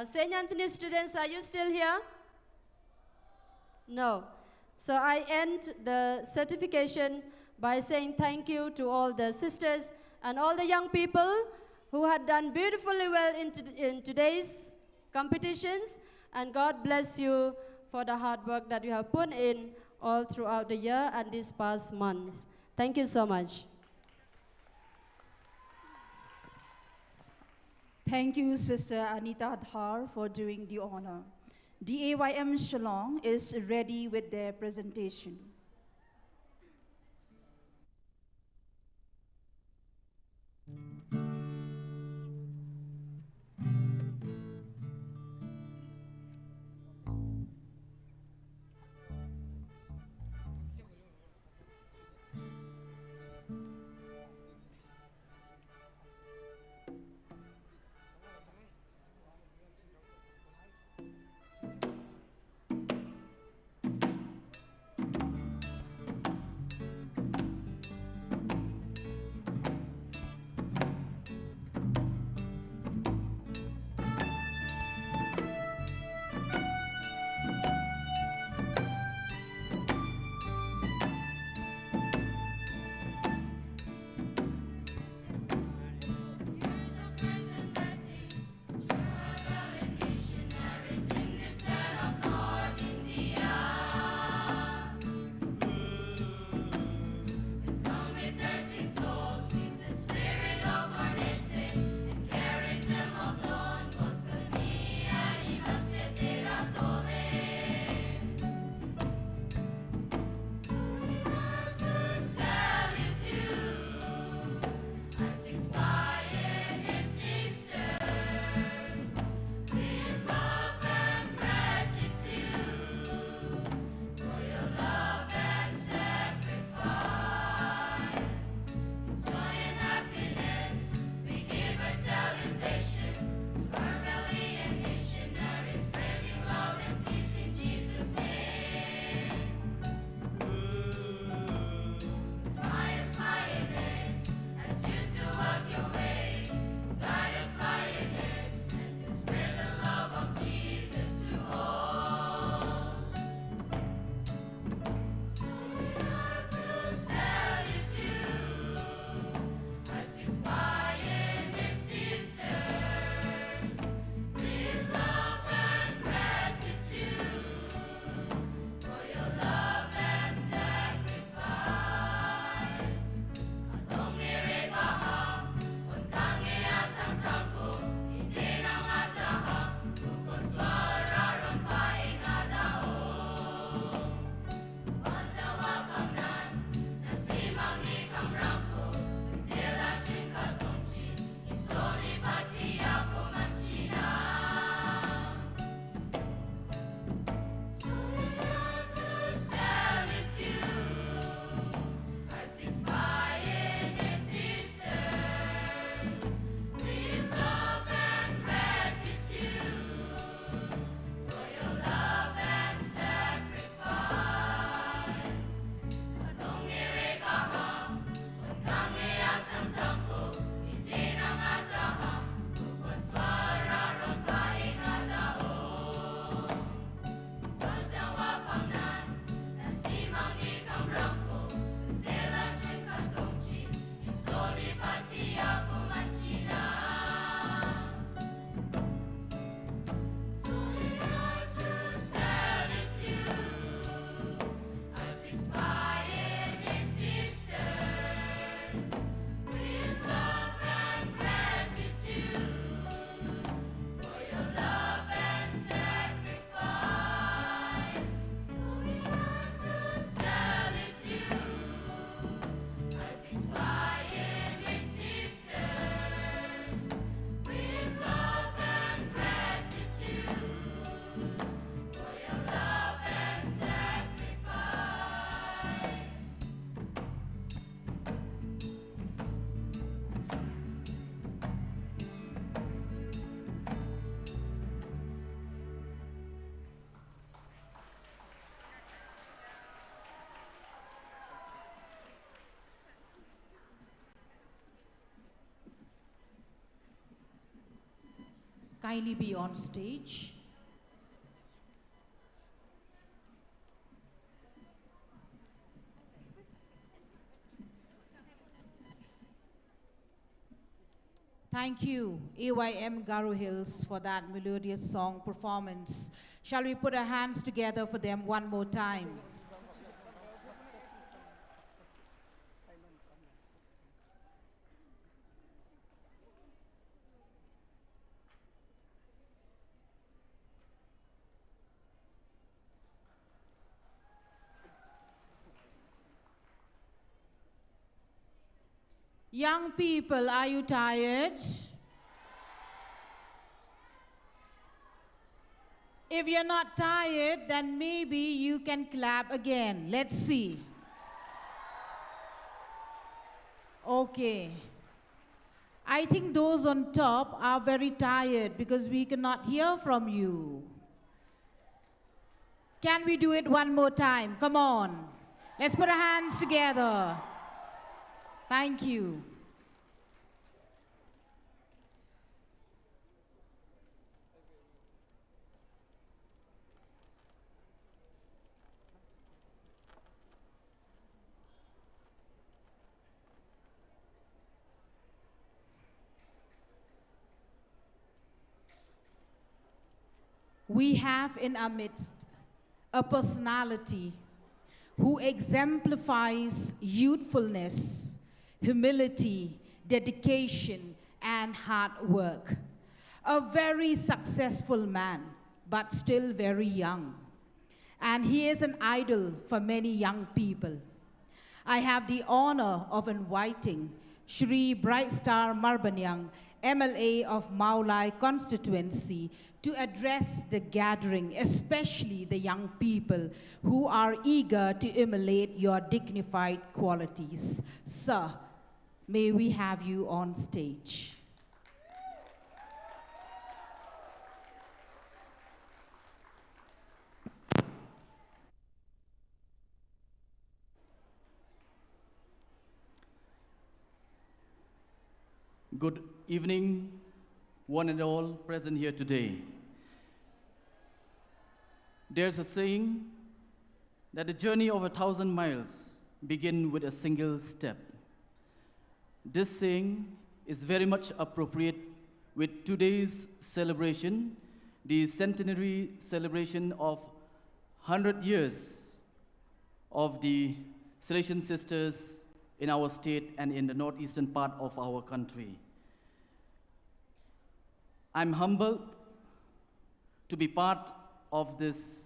St. Anthony students, are you still here? No. So I end the certification by saying thank you to all the sisters and all the young people who had done beautifully well in today's competitions, and God bless you for the hard work that you have put in all throughout the year and these past months. Thank you so much. Thank you, Sister Anita Dhar, for doing the honor. The AYM Shillong is ready with their presentation. kindly be on stage. Thank you, AYM Garo Hills, for that melodious song performance. Shall we put our hands together for them one more time? Young people, are you tired? If you're not tired, then maybe you can clap again. Let's see. Okay. I think those on top are very tired because we cannot hear from you. Can we do it one more time? Come on. Let's put our hands together. Thank you. We have in our midst a personality who exemplifies youthfulness, humility, dedication, and hard work. A very successful man, but still very young. And he is an idol for many young people. I have the honor of inviting Shri Bright Star Marbanyang, MLA of Maulai constituency, to address the gathering, especially the young people who are eager to emulate your dignified qualities. Sir, may we have you on stage. Good evening, one and all present here today. There's a saying that the journey of 1,000 miles begins with a single step. This saying is very much appropriate with today's celebration, the centenary celebration of 100 years of the Salesian Sisters in our state and in the northeastern part of our country. I'm humbled to be part of this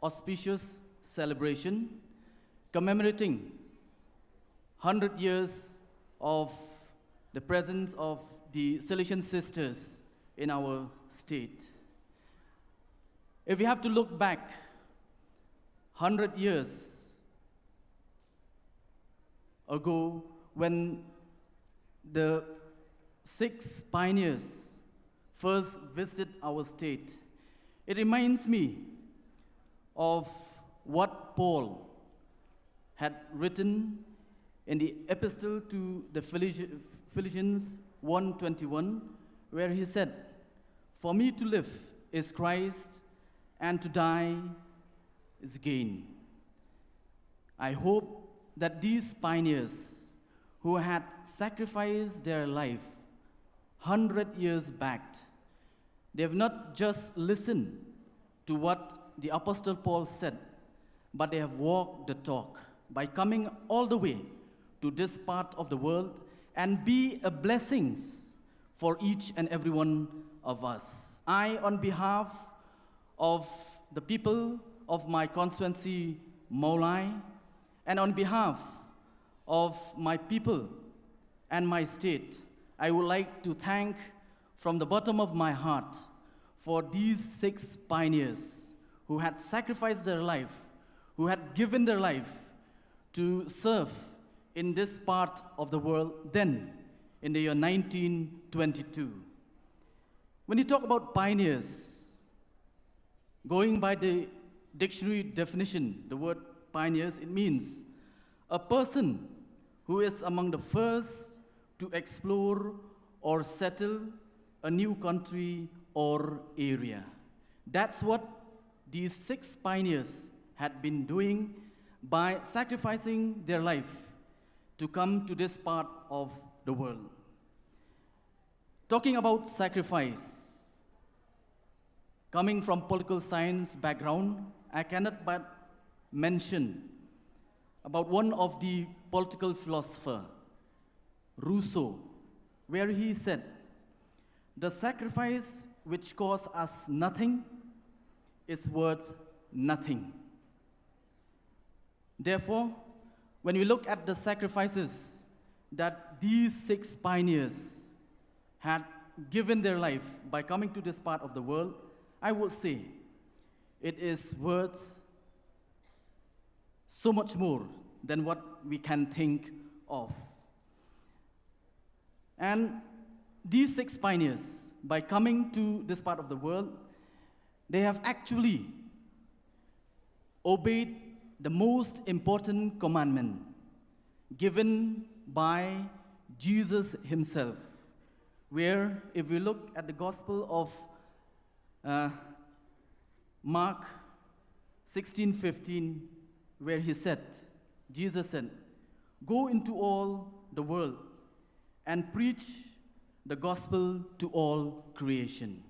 auspicious celebration commemorating 100 years of the presence of the Salesian Sisters in our state. If we have to look back 100 years ago, when the 6 pioneers first visited our state, it reminds me of what Paul had written in the epistle to the Philippians 1:21, where he said, "For me to live is Christ, and to die is gain." I hope that these pioneers who had sacrificed their life 100 years back, they have not just listened to what the Apostle Paul said, but they have walked the talk by coming all the way to this part of the world and be a blessing for each and every one of us. I, on behalf of the people of my constituency, Maulai, and on behalf of my people and my state, I would like to thank from the bottom of my heart for these 6 pioneers who had sacrificed their life, who had given their life to serve in this part of the world then, in the year 1922. When you talk about pioneers, going by the dictionary definition, the word pioneers, it means a person who is among the first to explore or settle a new country or area. That's what these 6 pioneers had been doing by sacrificing their life to come to this part of the world. Talking about sacrifice, coming from political science background, I cannot but mention about one of the political philosopher, Rousseau, where he said, "The sacrifice which costs us nothing is worth nothing." Therefore, when we look at the sacrifices that these 6 pioneers had given their life by coming to this part of the world, I would say it is worth so much more than what we can think of. And these 6 pioneers, by coming to this part of the world, they have actually obeyed the most important commandment given by Jesus himself, where if we look at the Gospel of Mark 16:15, where he said, Jesus said, "Go into all the world and preach the gospel to all creation."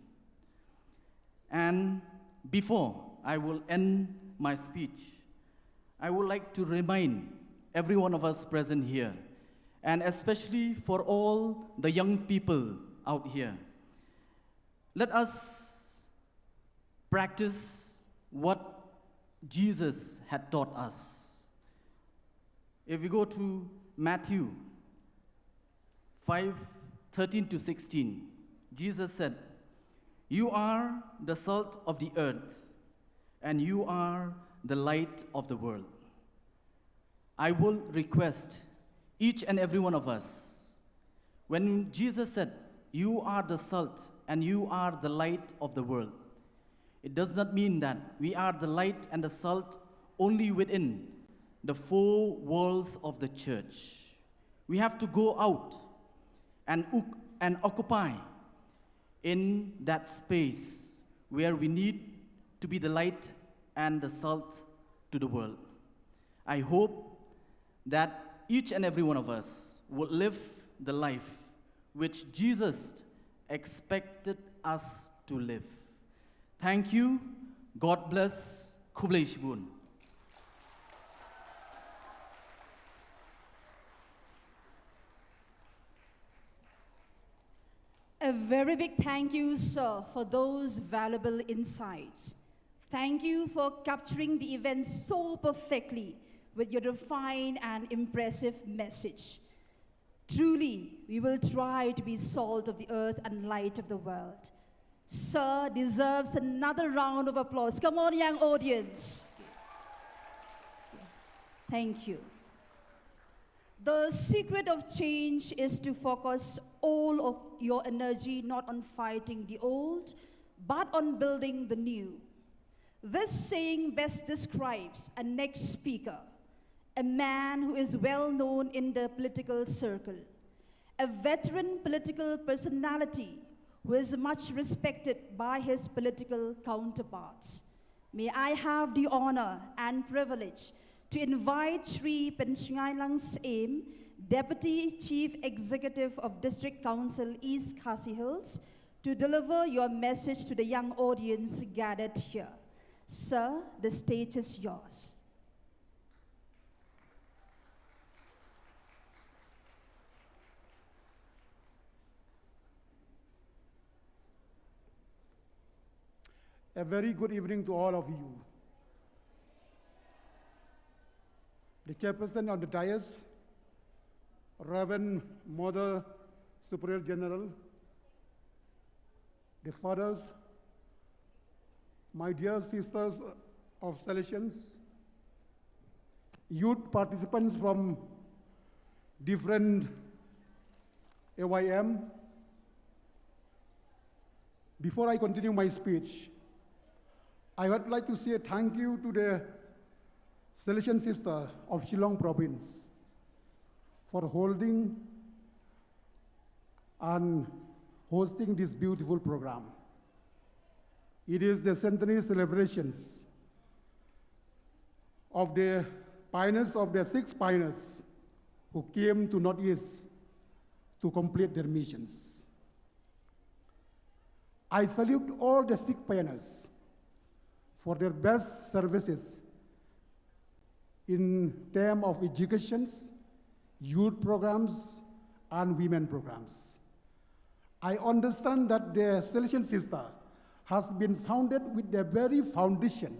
And before I will end my speech, I would like to remind every one of us present here, and especially for all the young people out here, let us practice what Jesus had taught us. If we go to Matthew 5:13-16, Jesus said, "You are the salt of the earth, and you are the light of the world." I will request each and every one of us, when Jesus said, "You are the salt and you are the light of the world," it does not mean that we are the light and the salt only within the 4 walls of the church. We have to go out and occupy in that space where we need to be the light and the salt to the world. I hope that each and every one of us will live the life which Jesus expected us to live. Thank you. God bless. Kublai Shibun. A very big thank you, sir, for those valuable insights. Thank you for capturing the event so perfectly with your refined and impressive message. Truly, we will try to be salt of the earth and light of the world. Sir deserves another round of applause. Come on, young audience. Thank you. The secret of change is to focus all of your energy not on fighting the old, but on building the new. This saying best describes a next speaker, a man who is well known in the political circle, a veteran political personality who is much respected by his political counterparts. May I have the honor and privilege to invite Sri Penchngailang Aim, Deputy Chief Executive of District Council East Khasi Hills, to deliver your message to the young audience gathered here. Sir, the stage is yours. A very good evening to all of you. The chairperson of the dais, Reverend Mother Superior General, the fathers, my dear sisters of Salesians, youth participants from different AYM. Before I continue my speech, I would like to say thank you to the Salesian sister of Shillong province for holding and hosting this beautiful program. It is the centenary celebrations of the pioneers of the 6 pioneers who came to Northeast to complete their missions. I salute all the 6 pioneers for their best services in terms of education, youth programs, and women programs. I understand that the Celestial Sister has been founded with the very foundation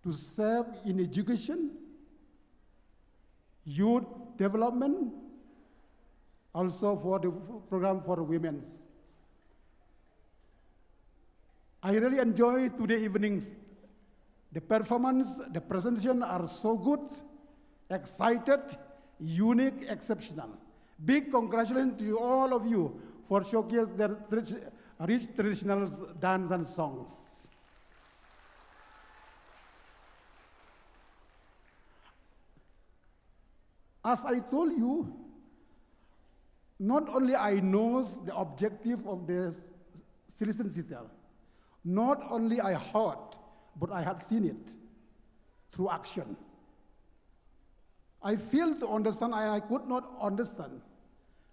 to serve in education, youth development, also for the program for women. I really enjoy today evenings. The performance, the presentation are so good, excited, unique, exceptional. Big congratulations to all of you for showcasing their rich traditional dance and songs. As I told you, not only I know the objective of the Celestial Sister, not only I heard, but I had seen it through action. I failed to understand, and I could not understand,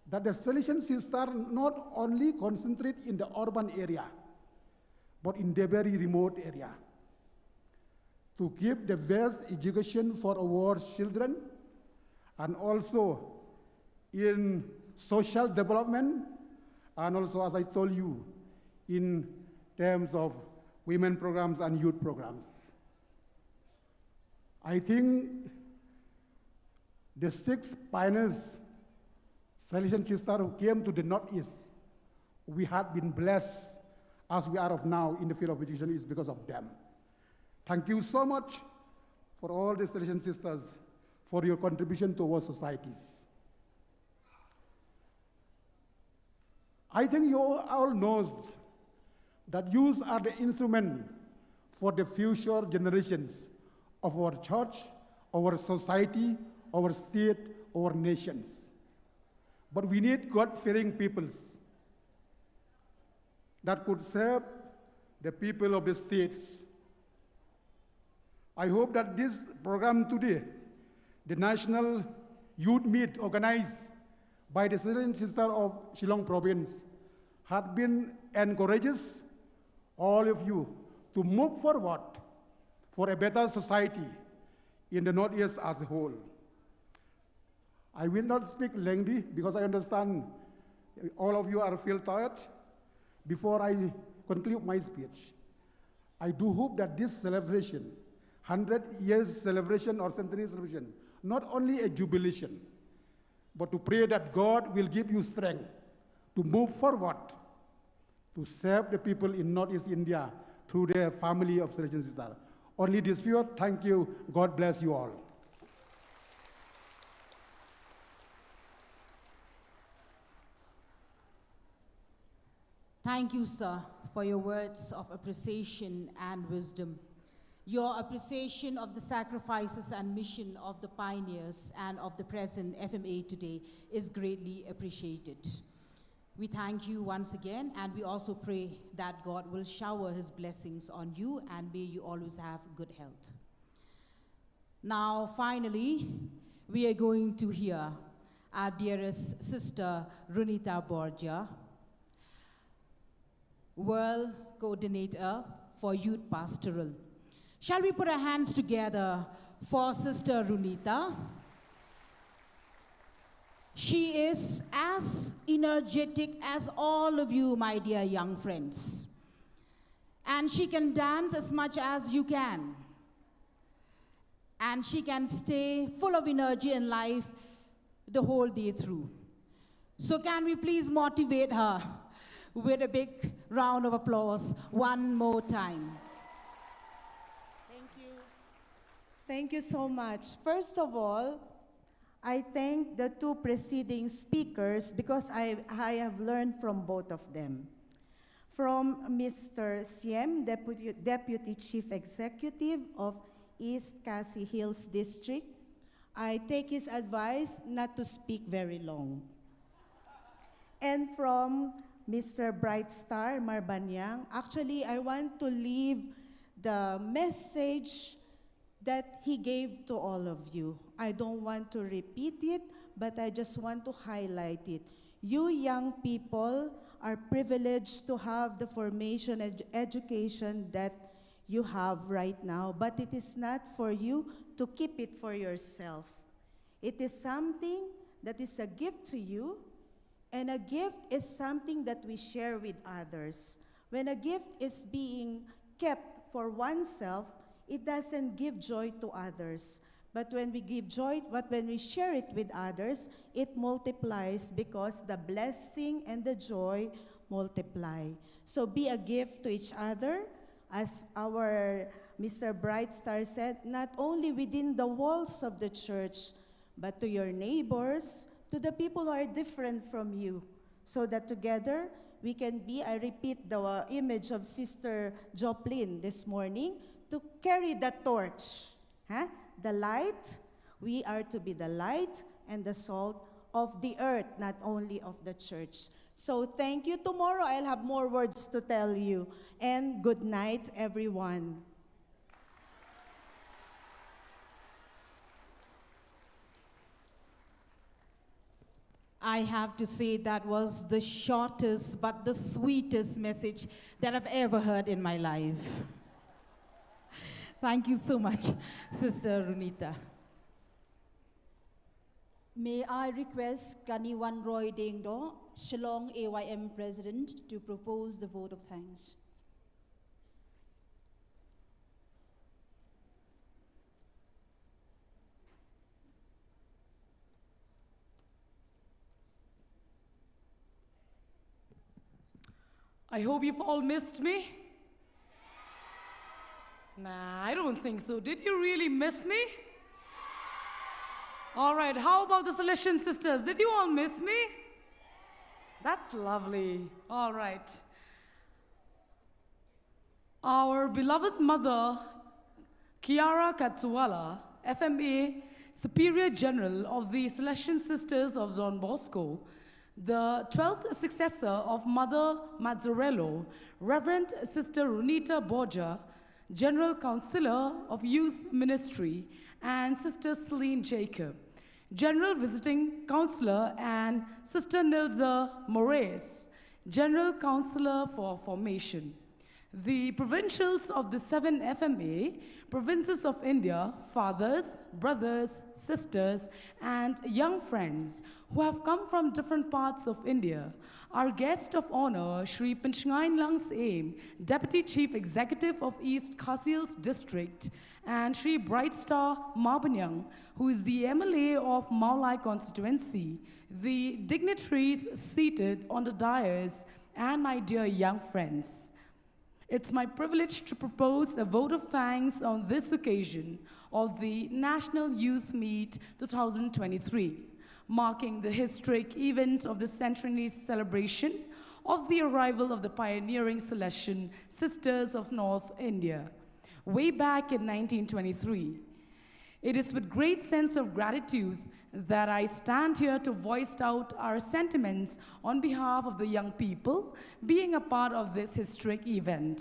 that the Celestial Sister not only concentrate in the urban area, but in the very remote area, to give the best education for our children, and also in social development, and also, as I told you, in terms of women programs and youth programs. I think the 6 pioneers, Celestial Sister, who came to the Northeast, we had been blessed as we are of now in the field of education is because of them. Thank you so much for all the Celestial Sisters for your contribution to our societies. I think you all know that youth are the instrument for the future generations of our church, our society, our state, our nations. But we need God-fearing peoples that could serve the people of the states. I hope that this program today, the National Youth Meet organized by the Celestial Sister of Shillong Province, had been encourages all of you to move forward for a better society in the Northeast as a whole. I will not speak lengthy because I understand all of you are feel tired. Before I conclude my speech, I do hope that this celebration, 100 years celebration or centenary celebration, not only a jubilation, but to pray that God will give you strength to move forward, to serve the people in Northeast India through the family of Celestial Sister. Only this few. Thank you. God bless you all. Thank you, sir, for your words of appreciation and wisdom. Your appreciation of the sacrifices and mission of the pioneers and of the present FMA today is greatly appreciated. We thank you once again, and we also pray that God will shower his blessings on you, and may you always have good health. Now, finally, we are going to hear our dearest Sister Runita Borgia, World Coordinator for Youth Pastoral. Shall we put our hands together for Sister Runita? She is as energetic as all of you, my dear young friends. And she can dance as much as you can. And she can stay full of energy and life the whole day through. So can we please motivate her with a big round of applause one more time. Thank you so much. First of all, I thank the 2 preceding speakers because I have learned from both of them. From Mr. Siem, Deputy Chief Executive of East Khasi Hills District, I take his advice not to speak very long. And from Mr. Bright Star Marbanyang. Actually, I want to leave the message that he gave to all of you. I don't want to repeat it, but I just want to highlight it. You young people are privileged to have the formation and education that you have right now, but it is not for you to keep it for yourself. It is something that is a gift to you, and a gift is something that we share with others. When a gift is being kept for oneself, it doesn't give joy to others. But when we give joy, when we share it with others, it multiplies because the blessing and the joy multiply. So be a gift to each other, as our Mr. Bright Star said, not only within the walls of the church, but to your neighbors, to the people who are different from you, so that together we can be, I repeat the image of Sister Joplin this morning, to carry the torch, the light. We are to be the light and the salt of the earth, not only of the church. So thank you. Tomorrow I'll have more words to tell you. And good night, everyone. I have to say that was the shortest but the sweetest message that I've ever heard in my life. Thank you so much, Sister Runita. May I request Kaniwan Roy Dengdo, Shillong AYM President, to propose the vote of thanks. I hope you've all missed me. Nah, I don't think so. Did you really miss me? All right, how about the Celestial Sisters? Did you all miss me? That's lovely. All right. Our beloved mother, Kiara Katsuwala, FMA, Superior General of the Celestial Sisters of Don Bosco, the 12th successor of Mother Mazzarello, Reverend Sister Runita Borja, General Counselor of Youth Ministry, and Sister Celine Jacob, General Visiting Counselor, and Sister Nilza Moraes, General Counselor for Formation. The provincials of the 7 FMA, provinces of India, fathers, brothers, sisters, and young friends who have come from different parts of India. Our guest of honor, Shri Pinchngain Langs Aim, Deputy Chief Executive of East Khasiels District, and Shri Bright Star Marbanyang, who is the MLA of Maulai constituency, the dignitaries seated on the dais, and my dear young friends. It's my privilege to propose a vote of thanks on this occasion of the National Youth Meet 2023, marking the historic event of the centenary celebration of the arrival of the pioneering Celestial Sisters of North India, way back in 1923. It is with great sense of gratitude that I stand here to voice out our sentiments on behalf of the young people being a part of this historic event.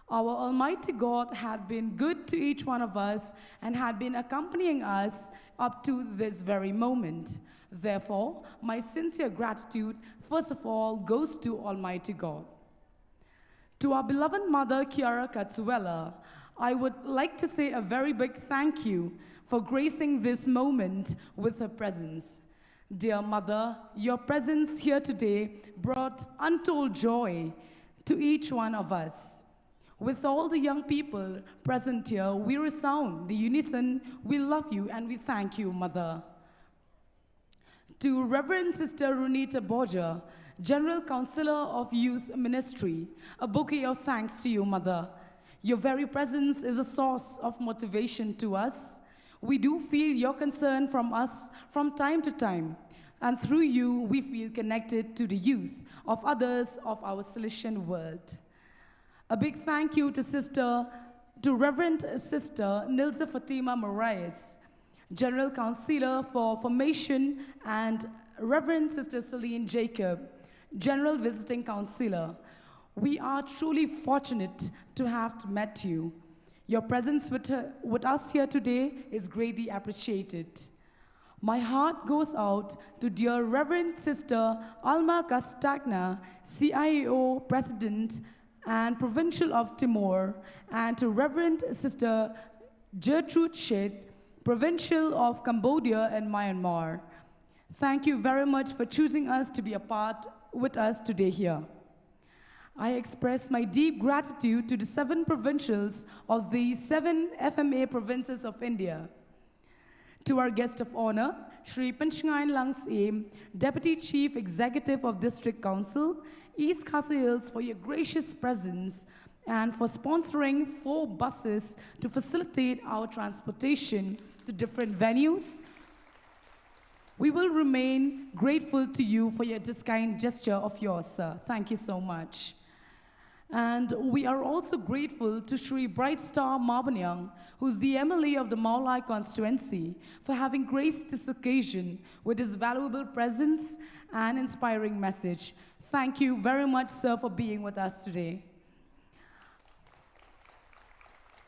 Our Almighty God had been good to each one of us and had been accompanying us up to this very moment. Therefore, my sincere gratitude, first of all, goes to Almighty God. To our beloved mother, Kiara Katsuwala, I would like to say a very big thank you for gracing this moment with her presence. Dear mother, your presence here today brought untold joy to each one of us. With all the young people present here, we resound the unison, we love you and we thank you, mother. To Reverend Sister Runita Borja, General Counselor of Youth Ministry, a bouquet of thanks to you, mother. Your very presence is a source of motivation to us. We do feel your concern from us from time to time, and through you, we feel connected to the youth of others of our Celestial world. A big thank you to Reverend Sister Nilza Fatima Moraes, General Counselor for Formation, and Reverend Sister Celine Jacob, General Visiting Counselor, we are truly fortunate to have met you. Your presence with us here today is greatly appreciated. My heart goes out to dear Reverend Sister Alma Castagna, CIAO President and Provincial of Timor, and to Reverend Sister Gertrude Shit, Provincial of Cambodia and Myanmar. Thank you very much for choosing us to be a part with us today here. I express my deep gratitude to the 7 provincials of the 7 FMA provinces of India. To our guest of honor, Shri Panchngain Langsim, Deputy Chief Executive of District Council, East Khasi Hills, for your gracious presence and for sponsoring 4 buses to facilitate our transportation to different venues. We will remain grateful to you for this kind gesture of yours, sir. Thank you so much. And we are also grateful to Shri Bright Star Mabanyang, who's the MLA of the Maulai constituency, for having graced this occasion with his valuable presence and inspiring message. Thank you very much, sir, for being with us today.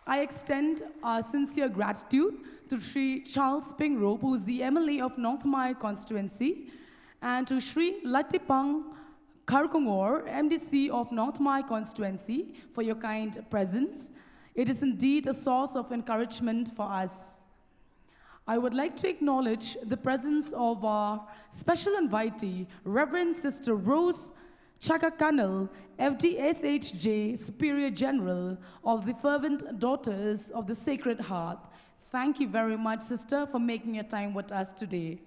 I extend our sincere gratitude to Shri Charles Pingrope, who is the MLA of North Mai constituency, and to Shri Latipang Karkongor, MDC of North Mai constituency, for your kind presence. It is indeed a source of encouragement for us. I would like to acknowledge the presence of our special invitee, Reverend Sister Rose Chakakanal, FDSHJ Superior General of the Fervent Daughters of the Sacred Heart. Thank you very much, Sister, for making your time with us today.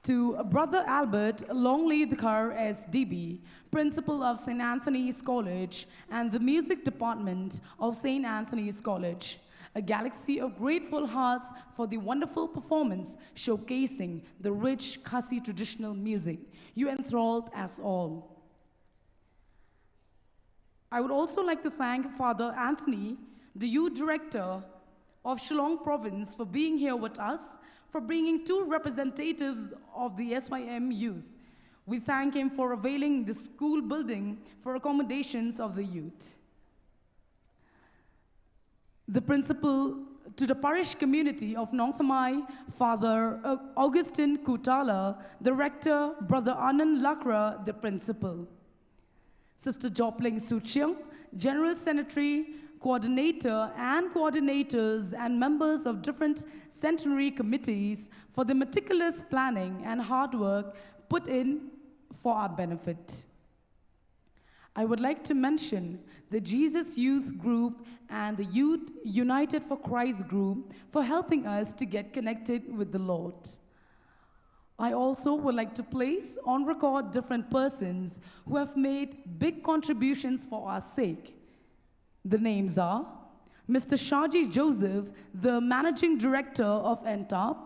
To Brother Albert Longley-Dhar SDB, Principal of St. Anthony's College and the Music Department of St. Anthony's College. A galaxy of grateful hearts for the wonderful performance showcasing the rich Khasi traditional music. You enthralled us all. I would also like to thank Father Anthony, the youth director of Shillong Province, for being here with us, for bringing 2 representatives of the SYM youth. We thank him for availing the school building for accommodations of the youth. The principal to the parish community of North Mai, Father Augustine Kutala, the rector, Brother Anand Lakra, the principal. Sister Jopling Suchiang, General Secretary, Coordinator and coordinators and members of different centenary committees for the meticulous planning and hard work put in for our benefit. I would like to mention the Jesus Youth Group and the Youth United for Christ Group for helping us to get connected with the Lord. I also would like to place on record different persons who have made big contributions for our sake. The names are Mr. Shaji Joseph, the Managing Director of NTOP,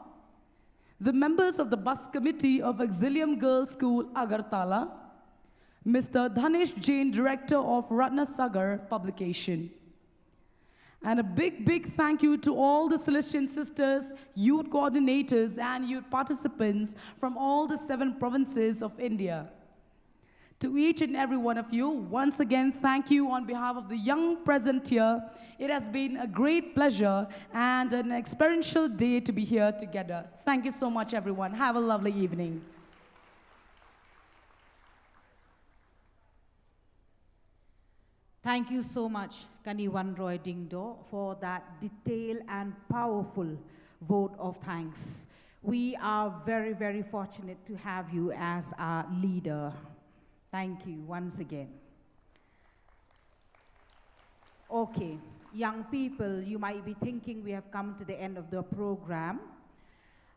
the members of the Bus Committee of Auxilium Girls School, Agartala, Mr. Dhanesh Jain, Director of Ratna Sagar Publication. And a big thank you to all the Celestian sisters, youth coordinators, and youth participants from all the 7 provinces of India. To each and every one of you, once again, thank you on behalf of the young present here. It has been a great pleasure and an experiential day to be here together. Thank you so much, everyone. Have a lovely evening. Thank you so much, Kaniwan Roy Dingdo, for that detailed and powerful vote of thanks. We are very fortunate to have you as our leader. Thank you once again. Okay, young people, you might be thinking we have come to the end of the program,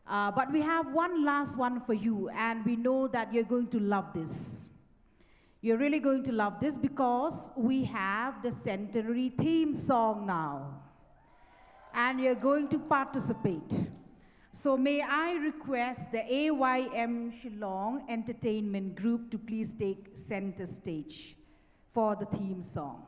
but we have one last one for you, and we know that you're going to love this. You're really going to love this because we have the Centenary theme song now, and you're going to participate. So may I request the AYM Shillong Entertainment Group to please take center stage for the theme song.